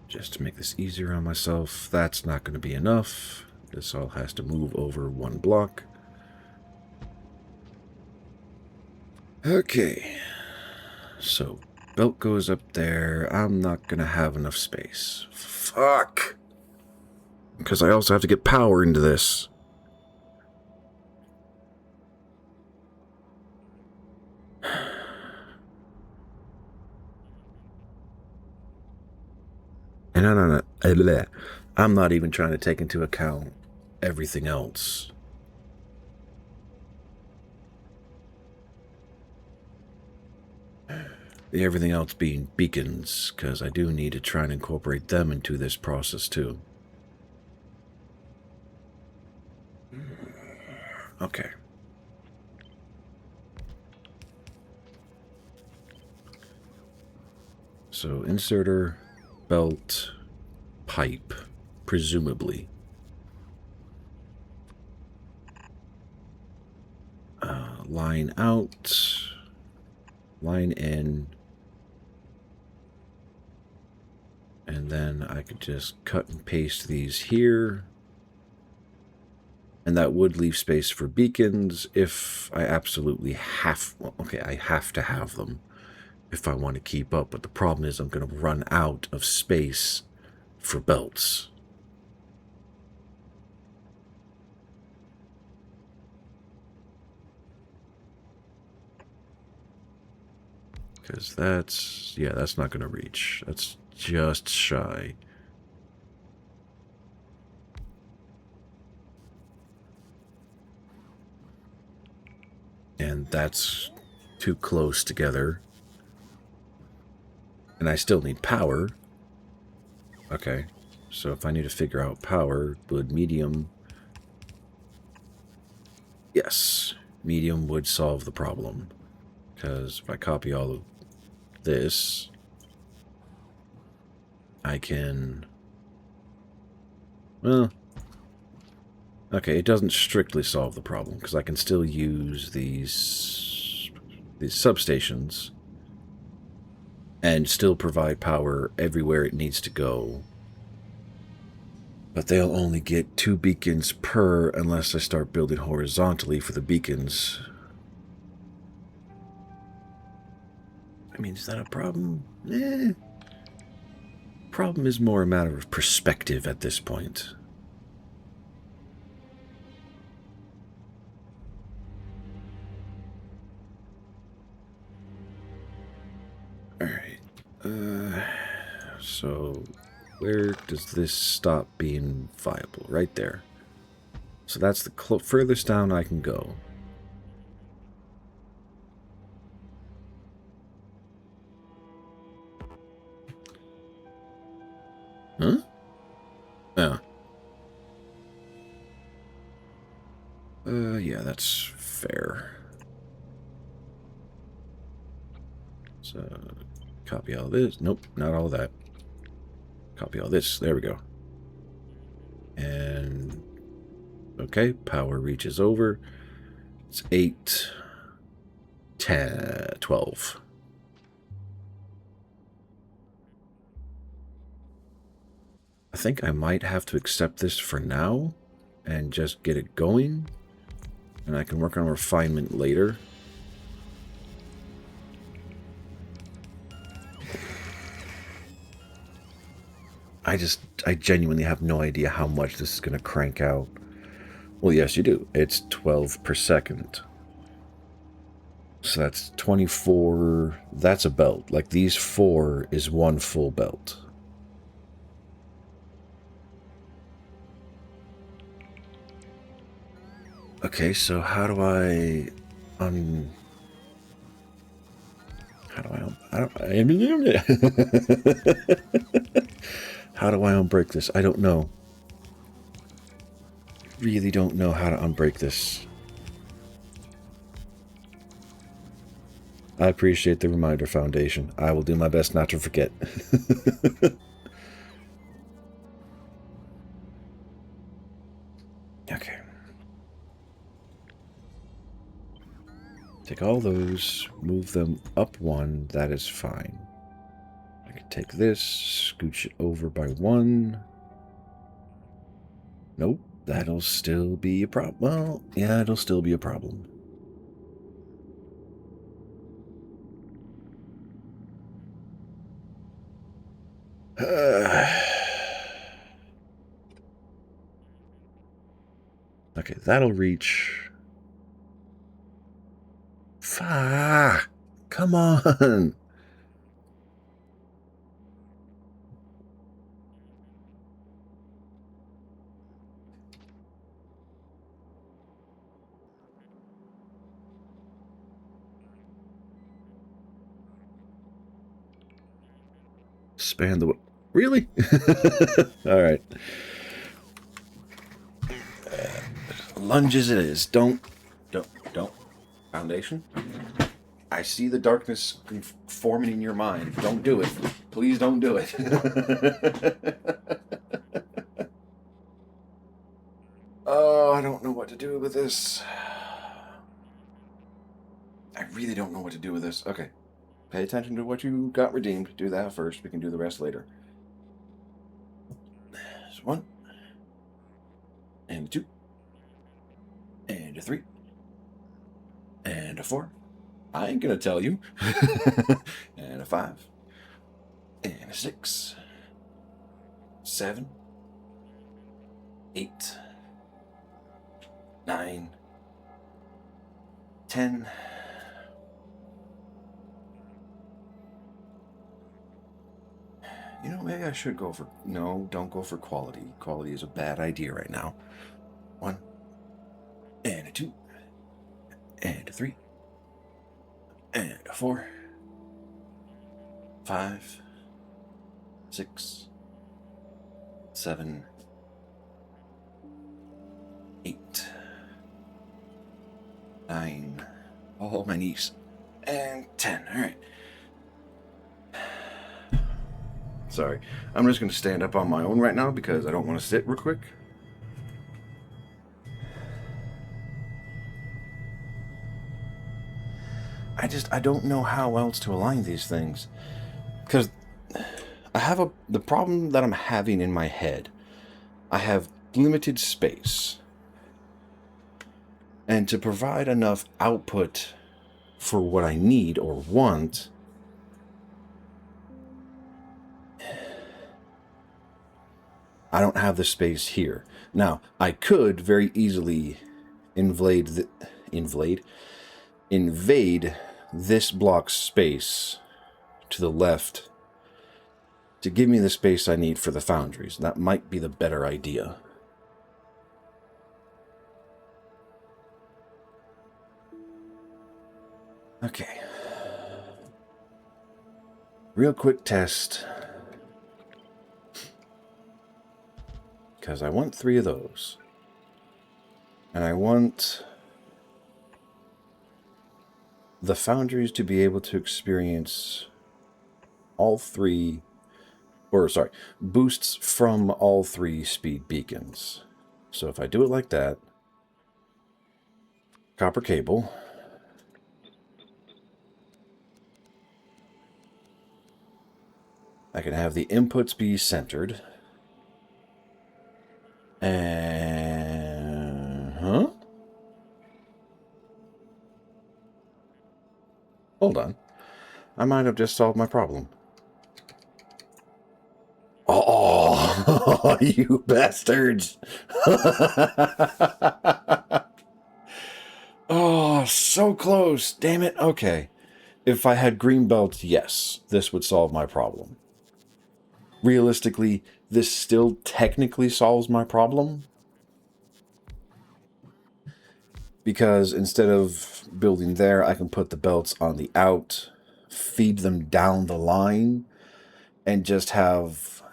Just to make this easier on myself, that's not going to be enough. This all has to move over 1 block. Okay, so Belt goes up there. I'm not gonna have enough space. Fuck! Because I also have to get power into this. And I'm not even trying to take into account everything else. Everything else being beacons, because I do need to try and incorporate them into this process too. Okay. So inserter, belt, pipe, presumably. Line out, line in, and then I could just cut and paste these here. And that would leave space for beacons if I absolutely have, well, okay, I have to have them if I want to keep up. But the problem is I'm going to run out of space for belts. Because that's, yeah, that's not going to reach. That's just shy. And that's too close together. And I still need power. Okay, so if I need to figure out power, would medium... Yes, medium would solve the problem. Because if I copy all of this, I can... Well... Okay, it doesn't strictly solve the problem, because I can still use these substations and still provide power everywhere it needs to go. But they'll only get 2 beacons per unless I start building horizontally for the beacons. I mean, is that a problem? Problem is more a matter of perspective at this point. Alright. So, where does this stop being viable? Right there. So that's the furthest down I can go. Huh? Oh. Yeah, that's fair. So, copy all this. Nope, not all that. Copy all this. There we go. And, okay, power reaches over. It's 8, 10, 12. I think I might have to accept this for now and just get it going. And I can work on refinement later. I genuinely have no idea how much this is going to crank out. Well, yes, you do. It's 12 per second. So that's 24. That's a belt. Like, these 4 is 1 full belt. Okay, so how do I how do how do I unbreak this? I don't know. Really don't know how to unbreak this. I appreciate the reminder, Foundation. I will do my best not to forget. Okay. Take all those, move them up 1, that is fine. I can take this, scooch it over by 1. Nope, that'll still be a problem. Well, yeah, it'll still be a problem. Okay, that'll reach... Fuck! Come on! Span the... Really? Alright. Lunges it is. Don't. Foundation? I see the darkness forming in your mind. Don't do it. Please don't do it. Oh, I don't know what to do with this. I really don't know what to do with this. Okay. Pay attention to what you got redeemed. Do that first. We can do the rest later. There's 1. And a 2. And a 3. And a 4. I ain't gonna tell you. And a 5. And a 6. 7. 8. 9. 10. You know, maybe I should go for... No, don't go for quality. Quality is a bad idea right now. 1. And a 2. And a 3. And a 4. 5. 6. 7. 8. 9. Oh, my knees. And 10. All right. Sorry. I'm just going to stand up on my own right now because I don't want to sit real quick. I don't know how else to align these things. Because I have the problem that I'm having in my head. I have limited space. And to provide enough output for what I need or want, I don't have the space here. Now, I could very easily invade this block space to the left to give me the space I need for the foundries. That might be the better idea. Okay. Real quick test. Because I want 3 of those. And I want the foundries to be able to experience all 3, or sorry, boosts from all 3 speed beacons. So if I do it like that, copper cable, I can have the inputs be centered. And... Hold on. I might have just solved my problem. Oh, you bastards! Oh, so close. Damn it. Okay. If I had green belts, yes, this would solve my problem. Realistically, this still technically solves my problem. Because instead of building there, I can put the belts on the out, feed them down the line, and just have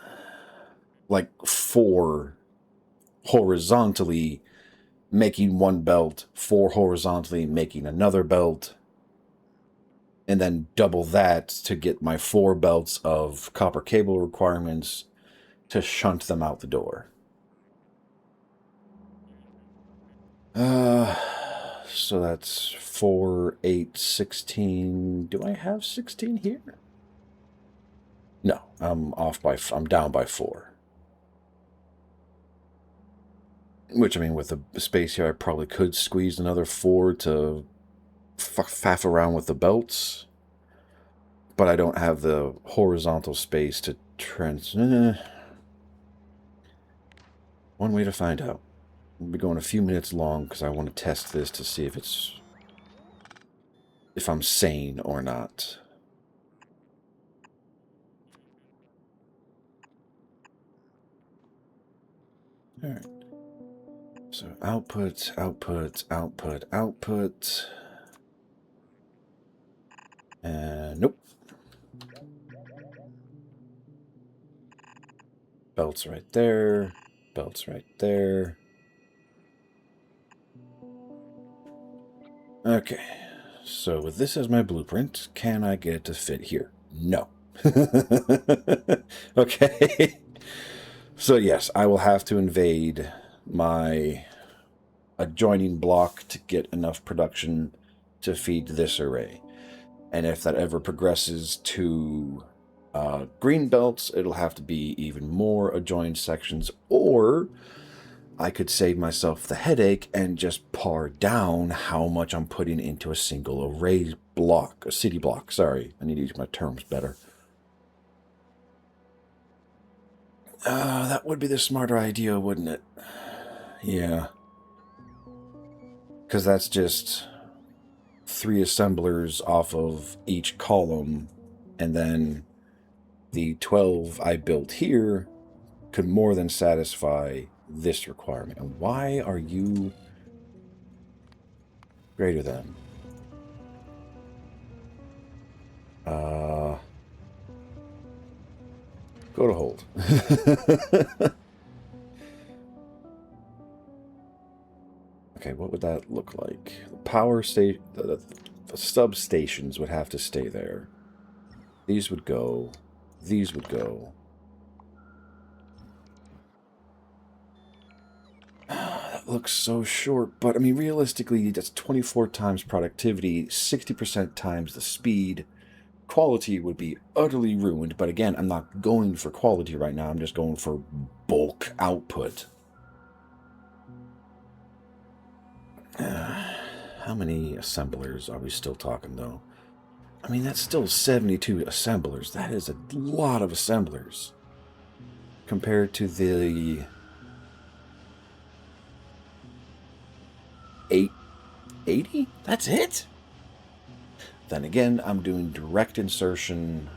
like 4 horizontally making one belt, 4 horizontally making another belt, and then double that to get my 4 belts of copper cable requirements to shunt them out the door. So that's 4, 8, 16. Do I have 16 here? No, I'm down by 4. Which, I mean, with the space here, I probably could squeeze another 4 to faff around with the belts. But I don't have the horizontal space to One way to find out. We'll be going a few minutes long because I want to test this to see if I'm sane or not. All right. So output, output, output, output. Nope. Belts right there. Belts right there. Okay. So with this as my blueprint, can I get it to fit here? No. Okay. So yes, I will have to invade my adjoining block to get enough production to feed this array. And if that ever progresses to green belts, it'll have to be even more adjoined sections, or I could save myself the headache and just par down how much I'm putting into a single array block, a city block. Sorry, I need to use my terms better. That would be the smarter idea, wouldn't it? Yeah. Because that's just 3 assemblers off of each column, and then the 12 I built here could more than satisfy this requirement. And why are you greater than? Go to hold. Okay, what would that look like? The power station, the substations would have to stay there. These would go. These would go. That looks so short, but I mean, realistically, that's 24 times productivity, 60% times the speed. Quality would be utterly ruined, but again, I'm not going for quality right now. I'm just going for bulk output. How many assemblers are we still talking, though? I mean, that's still 72 assemblers. That is a lot of assemblers. Compared to the 880? That's it? Then again, I'm doing direct insertion.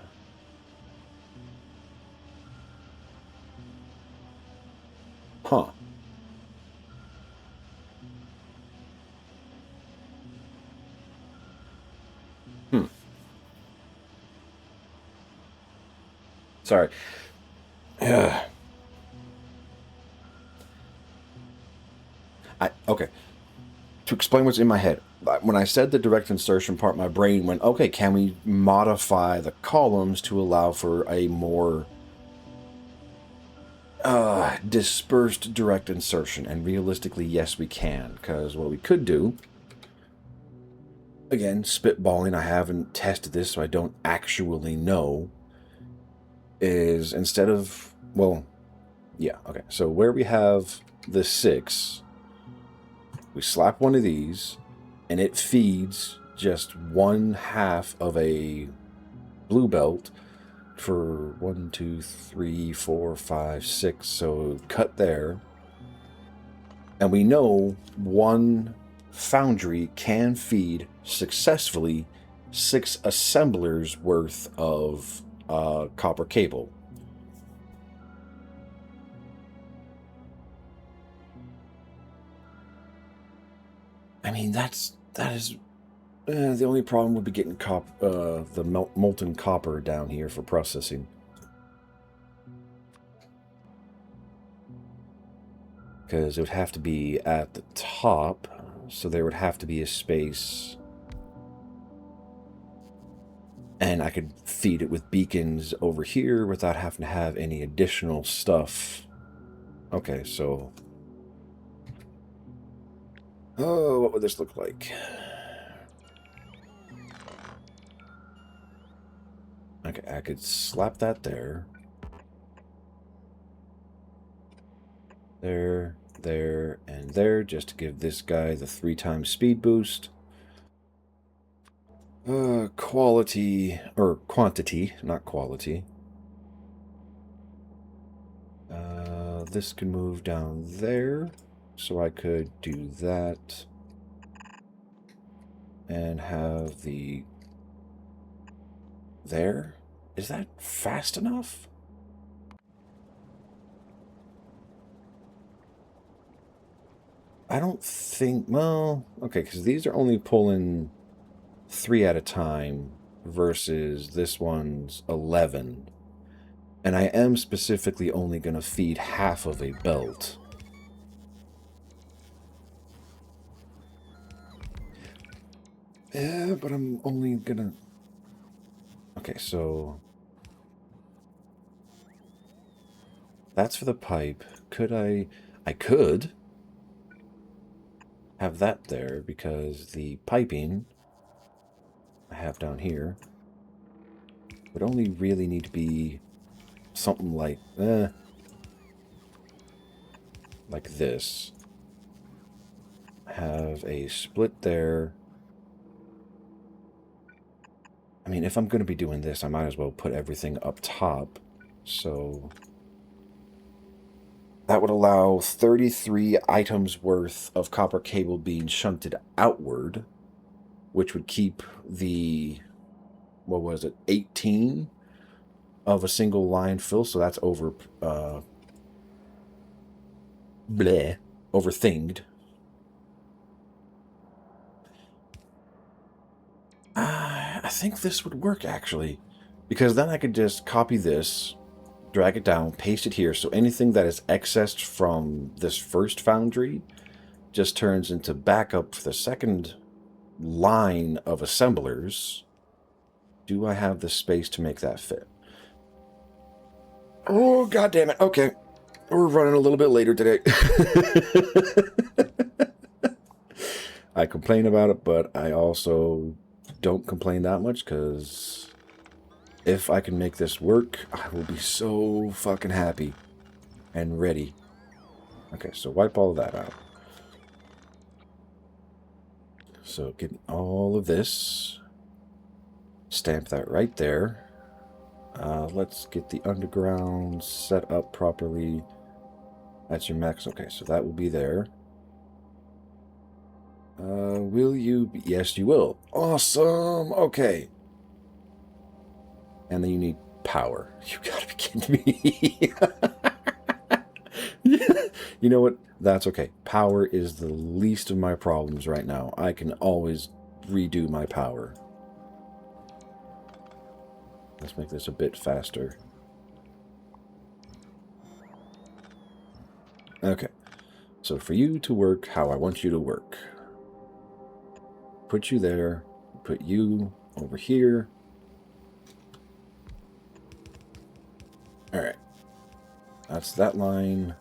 Huh. Sorry. Okay. To explain what's in my head, when I said the direct insertion part, my brain went, okay, can we modify the columns to allow for a more dispersed direct insertion? And realistically, yes, we can. Because what we could do, again, spitballing, I haven't tested this, so I don't actually know, is instead of, well, yeah, okay. So where we have the 6, we slap one of these, and it feeds just 1/2 of a blue belt for 1, 2, 3, 4, 5, 6. So cut there. And we know one foundry can feed successfully 6 assemblers worth of copper cable. I mean, that is the only problem would be getting the molten copper down here for processing. Because it would have to be at the top, so there would have to be a space. And I could feed it with beacons over here without having to have any additional stuff. Okay, so... oh, what would this look like? Okay, I could slap that there. There, there, and there, just to give this guy the 3 times speed boost. Quality, or quantity, not quality. this can move down there. So I could do that. And have the... There? Is that fast enough? I don't think... Well, okay, because these are only pulling 3 at a time versus this one's 11. And I am specifically only going to feed half of a belt. Yeah, but I'm only going to... Okay, so... That's for the pipe. Could I... I could have that there because the piping I have down here would only really need to be something like this. Have a split there. I mean, if I'm going to be doing this, I might as well put everything up top. So that would allow 33 items worth of copper cable being shunted outward, which would keep the, what was it, 18 of a single line fill. So that's over, overthinged. I think this would work, actually, because then I could just copy this, drag it down, paste it here, so anything that is excessed from this first foundry just turns into backup for the second line of assemblers. Do I have the space to make that fit? Oh, god damn it. Okay. We're running a little bit later today. I complain about it, but I also don't complain that much, because if I can make this work, I will be so fucking happy and ready. Okay, so wipe all of that out. So get all of this, stamp that right there. Let's get the underground set up properly. That's your max. Okay, so that will be there. Will you be? Yes, you will. Awesome. Okay. And then you need power. You gotta be kidding me. You know what? That's okay. Power is the least of my problems right now. I can always redo my power. Let's make this a bit faster. Okay. So for you to work how I want you to work. Put you there. Put you over here. Alright. That's that line.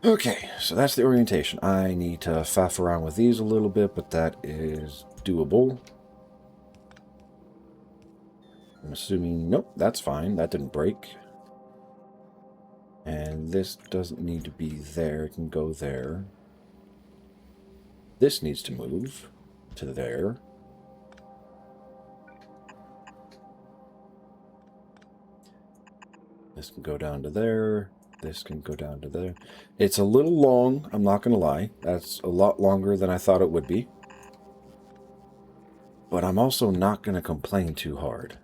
Okay, so that's the orientation. I need to faff around with these a little bit, but that is doable. I'm assuming, nope, that's fine. That didn't break. And this doesn't need to be there. It can go there. This needs to move to there. This can go down to there. This can go down to there. It's a little long, I'm not going to lie. That's a lot longer than I thought it would be. But I'm also not going to complain too hard.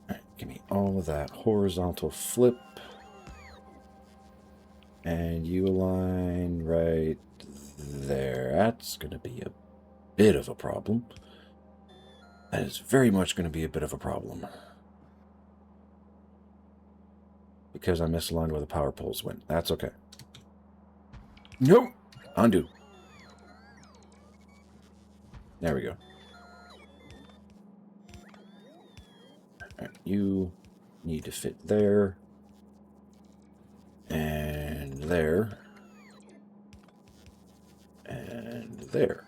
All right, give me all of that horizontal flip. And you align right there. That's going to be a bit of a problem. That is very much going to be a bit of a problem. Because I misaligned where the power poles went. That's okay. Nope. Undo. There we go. All right, you need to fit there. And there. And there.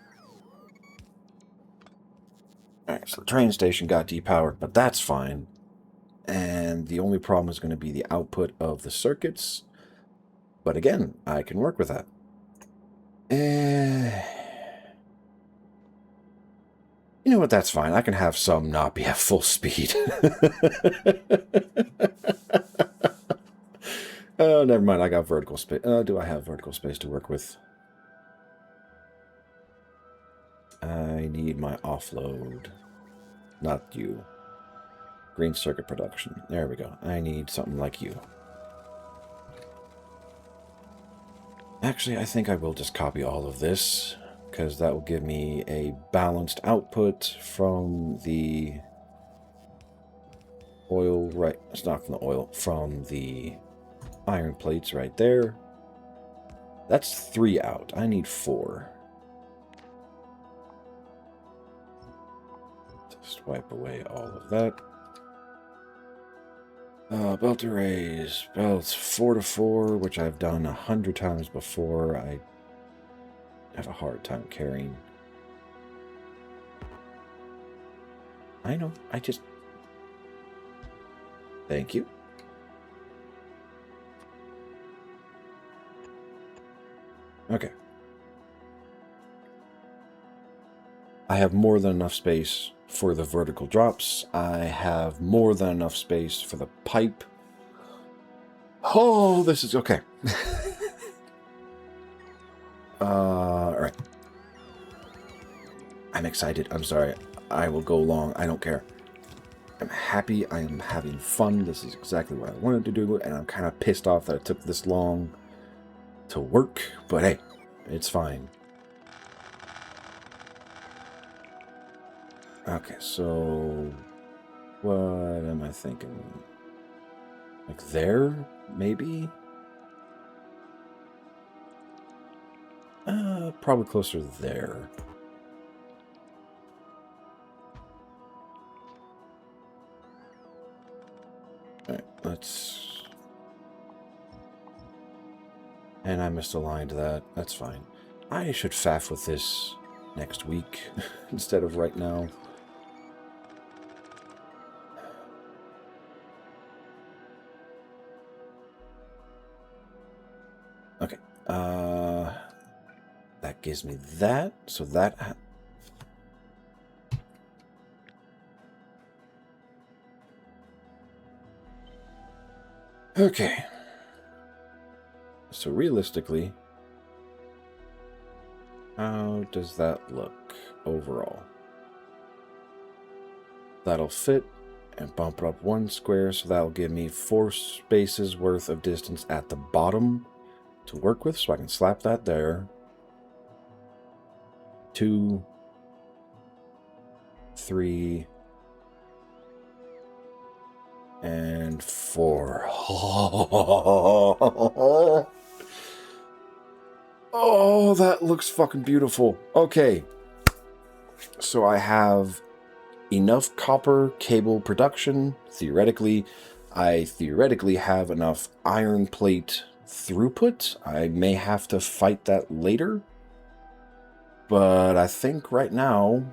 Alright, so the train station got depowered, but that's fine. And the only problem is going to be the output of the circuits. But again, I can work with that. Yeah, You know what, that's fine. I can have some not be at full speed. Oh, never mind. I got vertical space. Do I have vertical space to work with? I need my offload. Not you. Green circuit production. There we go. I need something like you. Actually, I think I will just copy all of this, because that will give me a balanced output from the oil, right? It's not from the oil, from the iron plates right there. That's 3 out. I need 4. Just wipe away all of that. Belt arrays. Belts 4 to 4, which I've done 100 times before. I have a hard time carrying. I know. I just... Thank you. Okay. I have more than enough space for the vertical drops. I have more than enough space for the pipe. Oh, this is okay. All right. I'm excited. I'm sorry. I will go long. I don't care. I'm happy. I am having fun. This is exactly what I wanted to do, and I'm kind of pissed off that it took this long to work, but hey, it's fine. Okay, so what am I thinking? Like there, maybe? Probably closer there. All right, let's... And I misaligned that. That's fine. I should faff with this next week instead of right now. Okay. That gives me that. So that... Okay. So realistically, how does that look overall? That'll fit and bump it up 1 square, so that'll give me 4 spaces worth of distance at the bottom to work with, so I can slap that there. 2, 3, and 4. Oh, that looks fucking beautiful. Okay. So I have enough copper cable production, theoretically. I theoretically have enough iron plate throughput. I may have to fight that later. But I think right now,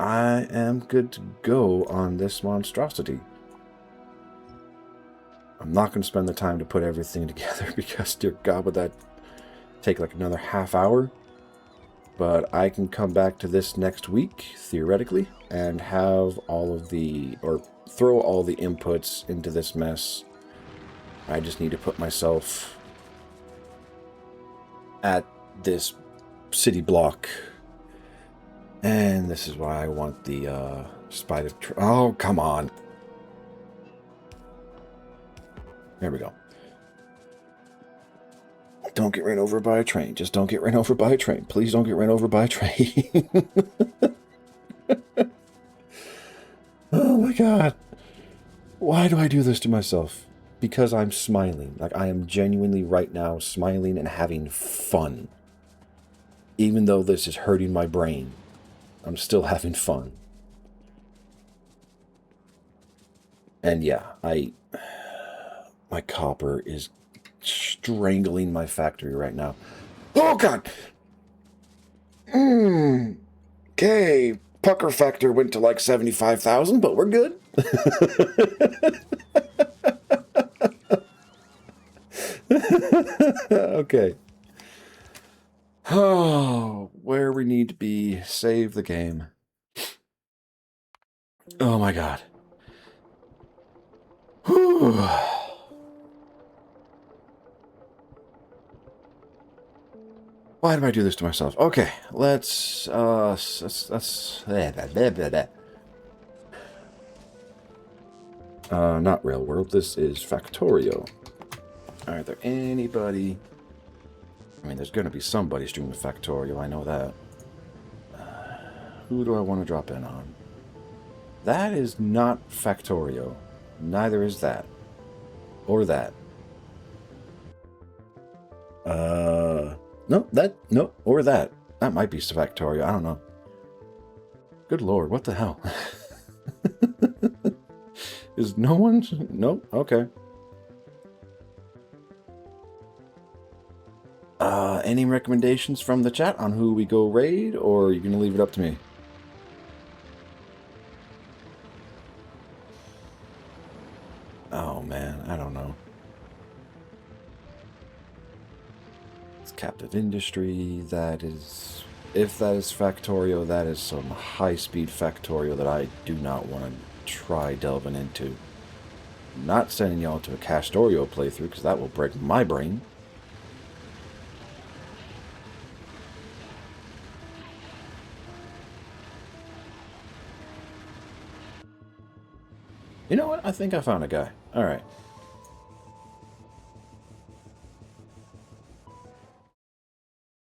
I am good to go on this monstrosity. I'm not going to spend the time to put everything together because, dear God, would that take like another half hour? But I can come back to this next week, theoretically, and have all of the, or throw all the inputs into this mess. I just need to put myself at this city block. And this is why I want the spider... Oh, come on. There we go. Don't get ran over by a train. Just don't get ran over by a train. Please don't get ran over by a train. Oh my God. Why do I do this to myself? Because I'm smiling. Like, I am genuinely right now smiling and having fun. Even though this is hurting my brain, I'm still having fun. And yeah, my copper is strangling my factory right now. Oh God! Okay, pucker factor went to like 75,000, but we're good. Okay. Oh, where we need to be. Save the game. Oh my god. Whew. Why do I do this to myself? Okay, let's not RailWorld. This is Factorio. Are there anybody? I mean, there's gonna be somebody streaming Factorio. I know that. Who do I want to drop in on? That is not Factorio. Neither is that. Or that. No, or that. That might be Factorio. I don't know. Good lord, what the hell? Is no one? Nope. Okay. Any recommendations from the chat on who we go raid, or are you gonna leave it up to me? Oh man, I don't know. It's captive industry. That is, if that is Factorio, that is some high-speed Factorio that I do not want to try delving into. I'm not sending y'all to a Castorio playthrough because that will break my brain. You know what? I think I found a guy. All right.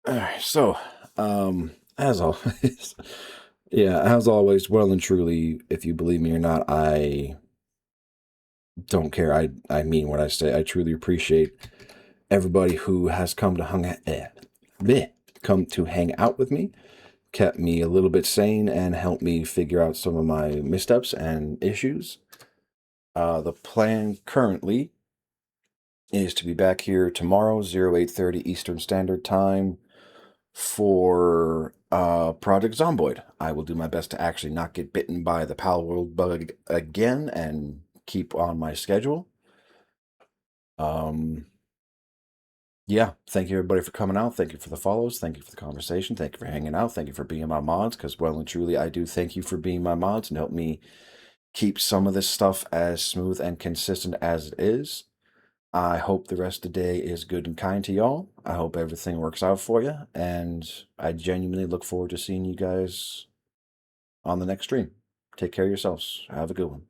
All right. So, as always, yeah, as always, well and truly, if you believe me or not, I don't care. I mean what I say. I truly appreciate everybody who has come to come to hang out with me, kept me a little bit sane, and helped me figure out some of my missteps and issues. The plan currently is to be back here tomorrow, 0830 Eastern Standard Time, for Project Zomboid. I will do my best to actually not get bitten by the Pal World bug again and keep on my schedule. Yeah, thank you everybody for coming out. Thank you for the follows. Thank you for the conversation. Thank you for hanging out. Thank you for being my mods, because well and truly I do thank you for being my mods and help me keep some of this stuff as smooth and consistent as it is. I hope the rest of the day is good and kind to y'all. I hope everything works out for you, and I genuinely look forward to seeing you guys on the next stream. Take care of yourselves. Have a good one.